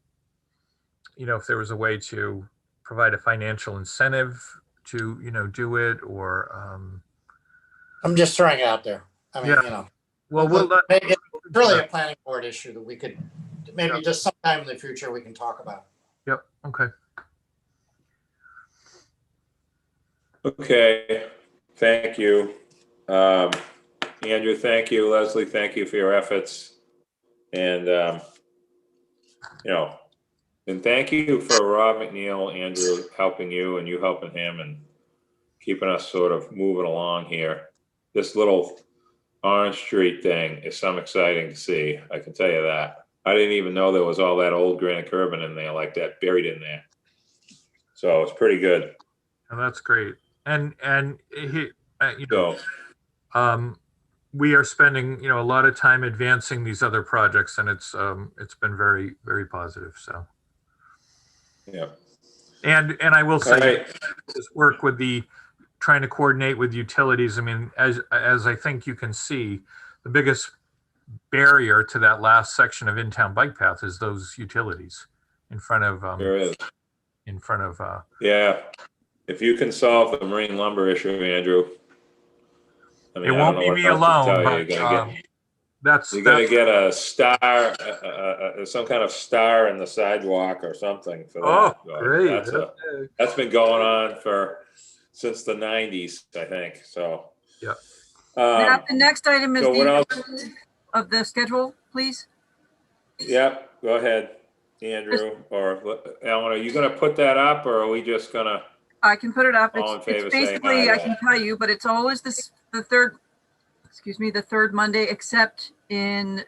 S6: if there was a way to provide a financial incentive to, do it, or
S5: I'm just throwing it out there. I mean,
S6: well,
S5: it's really a planning board issue that we could maybe just sometime in the future we can talk about.
S6: Yep. Okay.
S3: Okay. Thank you. Andrew, thank you. Leslie, thank you for your efforts. And, and thank you for Rob McNeil, Andrew, helping you and you helping him and keeping us sort of moving along here. This little Orange Street thing is some exciting to see. I can tell you that. I didn't even know there was all that old granite curbing in there like that buried in there. So it's pretty good.
S6: And that's great. And
S3: So,
S6: we are spending, a lot of time advancing these other projects, and it's been very, very positive. So,
S3: yeah.
S6: And I will say,
S3: right.
S6: This work with trying to coordinate with utilities. I mean, as I think you can see, the biggest barrier to that last section of in-town bike path is those utilities in front of.
S3: There is.
S6: In front of.
S3: Yeah. If you can solve the marine lumber issue, Andrew. I mean,
S6: it won't be me alone, but
S3: you got to get a star, some kind of star in the sidewalk or something for that.
S6: Oh, great!
S3: That's been going on since the 90s, I think. So,
S6: yeah.
S4: Matt, the next item is
S3: so
S4: the of the schedule, please.
S3: Yep, go ahead, Andrew, or Ellen, are you gonna put that up, or are we just gonna,
S4: I can put it up.
S3: all in favor,
S4: It's
S3: say
S4: basically,
S3: aye
S4: I can tell you, but it's always the third, the third Monday, except in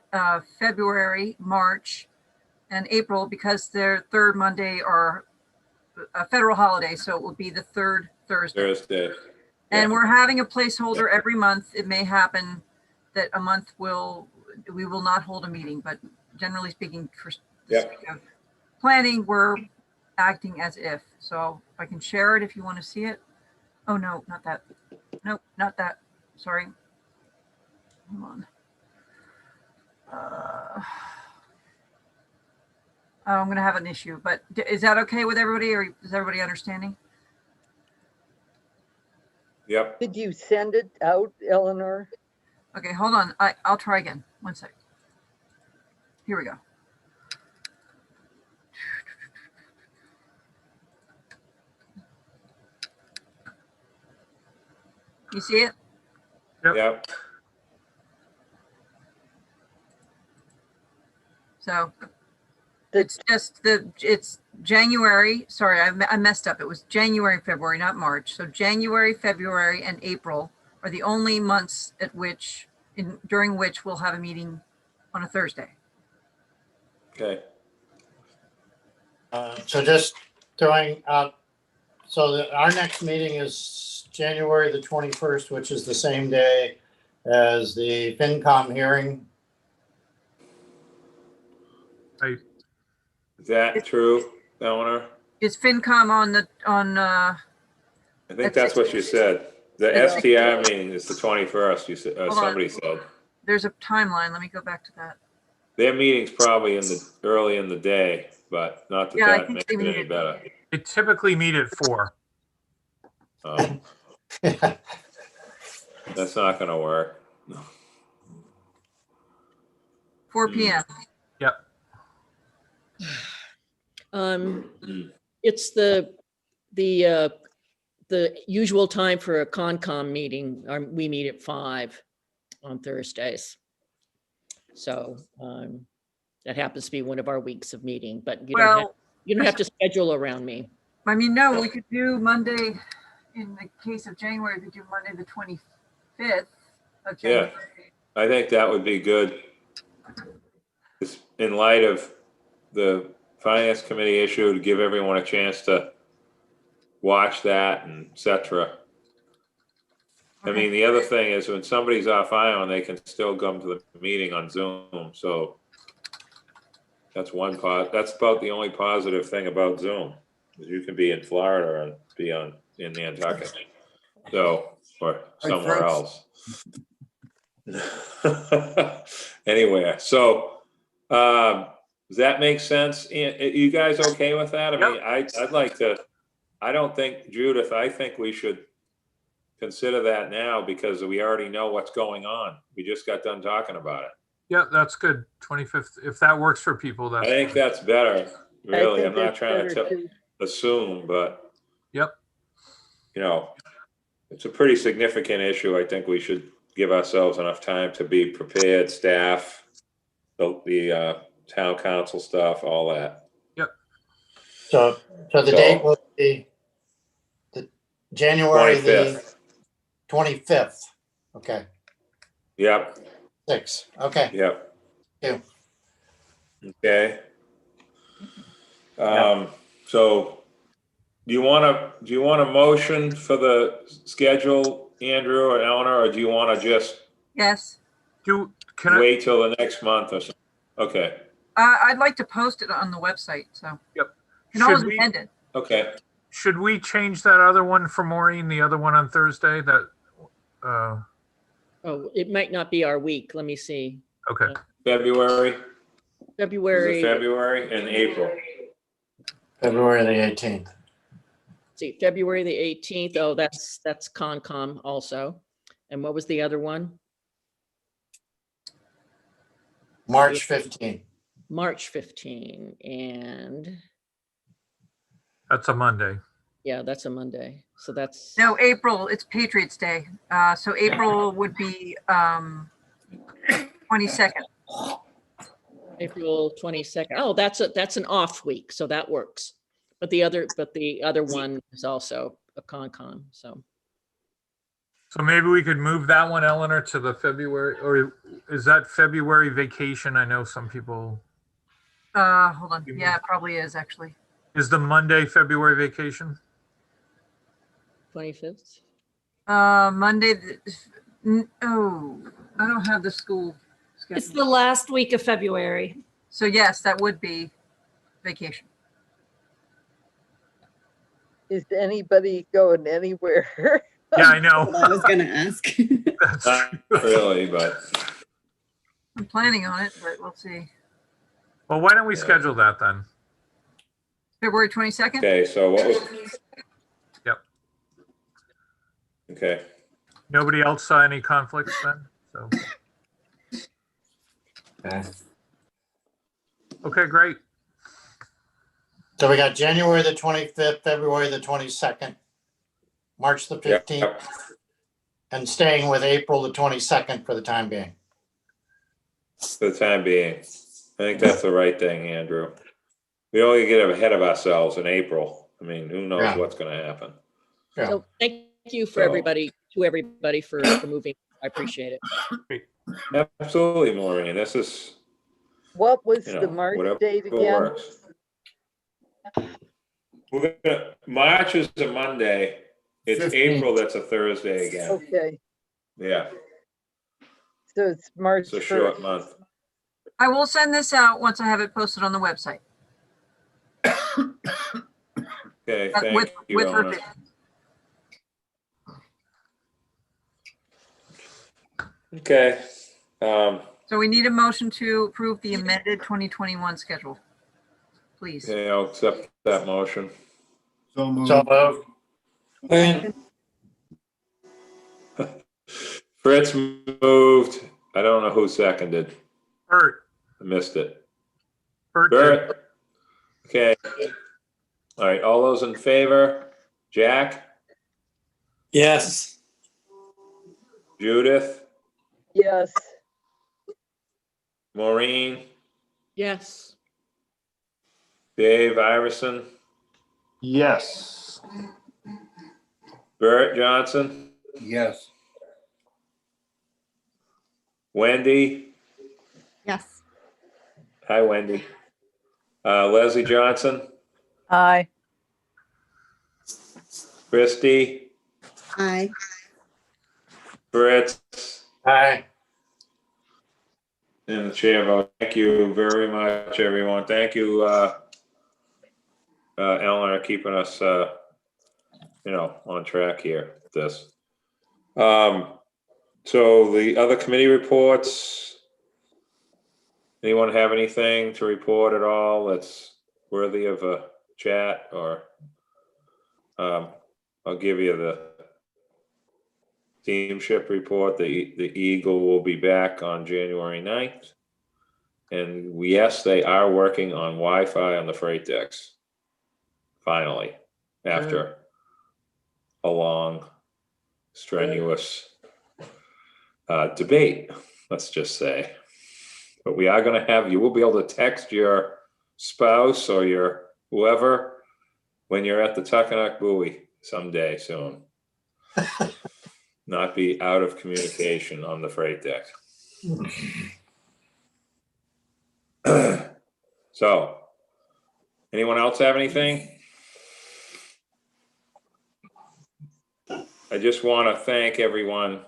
S4: February, March, and April, because their third Monday are a federal holiday, so it will be the third Thursday.
S3: Thursday?
S4: And
S3: Yeah.
S4: we're having a placeholder every month. It may happen that a month we will not hold a meeting, but generally speaking, for the
S3: Yep.
S4: sake of planning, we're acting as if. So I can share it if you want to see it. Oh, no, not that. Nope, not that. Sorry. Hold on. I'm going to have an issue, but is that okay with everybody, or is everybody understanding?
S3: Yep.
S2: Did you send it out, Eleanor?
S4: Okay, hold on. I'll try again. One sec. Here we go. You see it?
S3: Yep.
S4: So it's just it's January. Sorry, I messed up. It was January, February, not March. So January, February, and April are the only months during which we'll have a meeting on a Thursday.
S3: Okay.
S5: So just throwing out, so our next meeting is January the 21st, which is the same day as the FinCom hearing.
S3: Is that true, Eleanor?
S4: Is FinCom on
S3: I think that's what you said. The STR meeting is the 21st, you said,
S4: Hold on.
S3: somebody said.
S4: There's a timeline. Let me go back to that.
S3: Their meeting's probably early in the day, but not that
S4: Yeah, I
S3: that
S4: think
S3: makes
S4: they
S3: it
S4: meet
S3: any better.
S6: They typically meet at 4.
S3: That's not gonna work.
S4: 4 p.m.
S6: Yep.
S12: It's the usual time for a Concom meeting. We meet at 5 on Thursdays. So that happens to be one of our weeks of meeting, but you don't have to schedule around me.
S4: I mean, no, we could do Monday. In the case of January, we could do Monday the 25th of January.
S3: Yeah, I think that would be good. In light of the finance committee issue, to give everyone a chance to watch that and et cetera. I mean, the other thing is when somebody's off island, they can still come to the meeting on Zoom. So that's that's about the only positive thing about Zoom. Is you can be in Florida and be in Nantucket. So, or somewhere else. Anywhere. So, does that make sense? You guys okay with that? I mean, I'd like to, I don't think, Judith, I think we should consider that now because we already know what's going on. We just got done talking about it.
S6: Yeah, that's good. 25th, if that works for people, that's
S3: I think
S6: fine.
S3: that's better, really. I'm not
S2: that's
S3: trying
S2: better,
S3: to
S2: too.
S3: assume, but
S6: Yep.
S3: you know, it's a pretty significant issue. I think we should give ourselves enough time to be prepared, staff, the town council stuff, all that.
S6: Yep.
S5: So the date will be the January
S3: 25th.
S5: the 25th. Okay.
S3: Yep.
S5: 6. Okay.
S3: Yep.
S5: Yeah.
S3: Okay. So do you want a motion for the schedule, Andrew or Eleanor, or do you want to just
S4: Yes.
S3: wait till the next month or something? Okay.
S4: I'd like to post it on the website. So
S6: yep.
S4: You can always amend it.
S3: Okay.
S6: Should we change that other one for Maureen, the other one on Thursday? That
S12: Oh, it might not be our week. Let me see.
S6: Okay.
S3: February.
S12: February.
S3: Is it February and April?
S5: February the 18th.
S12: See, February the 18th. Oh, that's Concom also. And what was the other one?
S5: March 15th.
S12: March 15. And
S6: that's a Monday.
S12: Yeah, that's a Monday. So that's
S4: no April. It's Patriots Day. So April would be 22nd.
S12: April 22nd. Oh, that's an off week, so that works. But the other one is also a con, so.
S6: So maybe we could move that one, Eleanor, to the February, or is that February vacation? I know some people,
S4: Hold on. Yeah, it probably is actually.
S6: is the Monday February vacation?
S12: 25th?
S4: Monday. Oh, I don't have the school
S17: It's
S4: schedule.
S17: the last week of February.
S4: So yes, that would be vacation.
S2: Is anybody going anywhere?
S6: Yeah, I know.
S18: What I was gonna ask.
S6: That's
S3: Not
S6: true.
S3: really, but
S4: I'm planning on it, but we'll see.
S6: Well, why don't we
S3: Yeah.
S6: schedule that then?
S4: February 22nd?
S3: okay, so what was,
S6: Yep.
S3: okay.
S6: Nobody else saw any conflicts then? So, okay, great.
S5: So we got January the 25th, February the 22nd, March the 15th,
S3: Yep.
S5: and staying with April the 22nd for the time being.
S3: For the time being. I think that's the right thing, Andrew. We don't get ahead of ourselves in April. I mean, who knows
S5: Yeah.
S3: what's gonna happen?
S5: Yeah.
S12: So thank you for
S3: So-
S12: everybody for moving. I appreciate it.
S3: Absolutely, Maureen. This is,
S2: What was
S3: you know,
S2: the March
S3: whatever
S2: date again?
S3: works. March is a Monday. It's
S1: 15th.
S3: April that's a Thursday again.
S2: Okay,
S3: Yeah,
S2: so it's March
S3: it's a short
S2: 1st.
S3: month.
S4: I will send this out once I have it posted on the website.
S3: Okay, thank
S4: With
S3: you, Eleanor.
S4: revisions.
S3: Okay,
S4: So we need a motion to approve the amended 2021 schedule. Please.
S3: okay, I'll accept that motion.
S1: So moved.
S5: So moved.
S3: Fritz moved. I don't know who seconded.
S6: Bert,
S3: I missed it.
S6: Bert did.
S3: Bert? Okay. All right, all those in favor? Jack?
S10: Yes.
S3: Judith?
S2: Yes,
S3: Maureen?
S12: Yes.
S3: Dave Iverson?
S10: Yes.
S3: Bert Johnson?
S1: Yes.
S3: Wendy?
S15: Yes.
S3: Hi, Wendy. Leslie Johnson?
S16: Aye.
S3: Christy?
S18: Aye.
S3: Fritz?
S5: Aye.
S3: And the chair vote. Thank you very much, everyone. Thank you, Eleanor, keeping us, on track here with this. So the other committee reports, anyone have anything to report at all that's worthy of a chat, or I'll give you the steamship report. The Eagle will be back on January 9th. And yes, they are working on Wi-Fi on the freight decks. Finally, after a long, strenuous debate, let's just say. But we are going to have, you will be able to text your spouse or your whoever when you're at the Tuckanuck buoy someday soon. Not be out of communication on the freight deck. So, anyone else have anything? I just want to thank everyone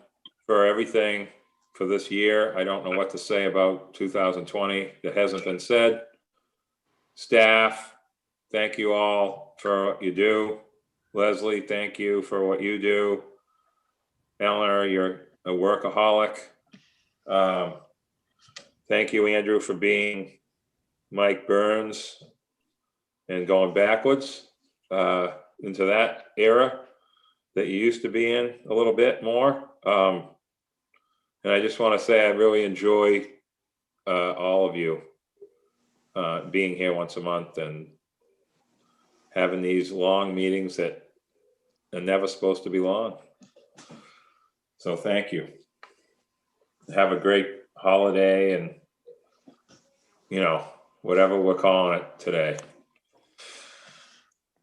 S3: for everything for this year. I don't know what to say about 2020 that hasn't been said. Staff, thank you all for what you do. Leslie, thank you for what you do. Eleanor, you're a workaholic. Thank you, Andrew, for being Mike Burns and going backwards into that era that you used to be in a little bit more. And I just want to say I really enjoy all of you being here once a month and having these long meetings that are never supposed to be long. So thank you. Have a great holiday, and you know, whatever we're calling it today.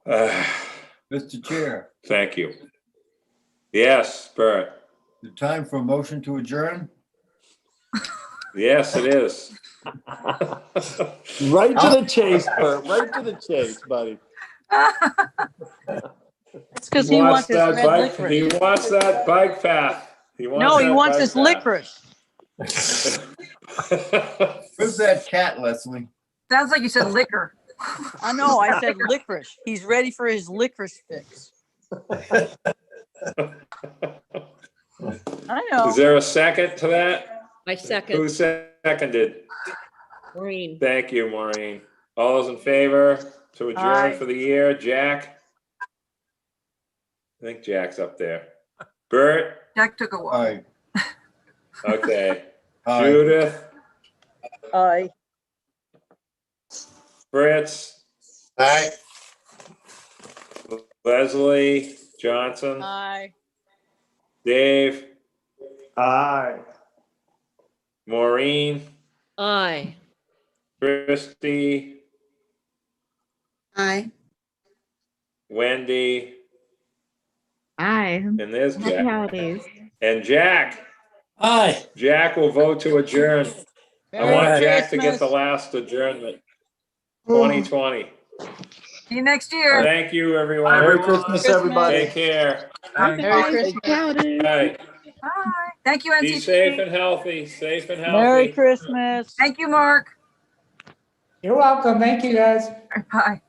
S1: Mr. Chair,
S3: Thank you. Yes, Bert.
S1: the time for a motion to adjourn?
S3: Yes, it is.
S10: Right to the chase, Bert. Right to the chase, buddy.
S16: It's because he wants his
S3: that
S16: red
S3: bike. He
S16: licorice.
S3: wants that bike path. He wants
S16: No, he
S3: that
S16: wants
S3: bike
S16: his
S3: path.
S16: licorice.
S1: Who's that cat, Leslie?
S4: Sounds like you said liquor.
S16: I know, I said licorice. He's ready for his licorice fix. I know.
S3: Is there a second to that?
S12: I second.
S3: Who seconded?
S12: Maureen.
S3: Thank you, Maureen. All those in favor to adjourn
S16: Aye.
S3: for the year? Jack? I think Jack's up there. Bert?
S4: Jack took a walk.
S1: All right.
S3: Okay.
S1: Aye.
S3: Judith?
S2: Aye.
S3: Fritz?
S5: Aye.
S3: Leslie? Johnson?
S16: Aye.
S3: Dave?
S10: Aye.
S3: Maureen?
S12: Aye.
S3: Christy?
S18: Aye.
S3: Wendy?
S15: Aye.
S3: And there's
S15: Happy
S3: Jack.
S15: holidays.
S3: And Jack.
S10: Aye.
S3: Jack will vote to adjourn. I want
S16: Merry
S3: Jack to get the
S16: Christmas.
S3: last adjournment. 2020.
S4: See you next year.
S3: Thank you, everyone.
S10: Merry Christmas, everybody.
S3: Take care.
S6: Thank
S16: Merry
S6: you.
S16: Christmas.
S3: Bye.
S4: Bye. Thank you,
S3: Be
S4: NCT.
S3: safe and healthy. Safe and healthy.
S16: Merry Christmas.
S4: Thank you, Mark.
S7: You're welcome. Thank you, guys.
S4: Bye.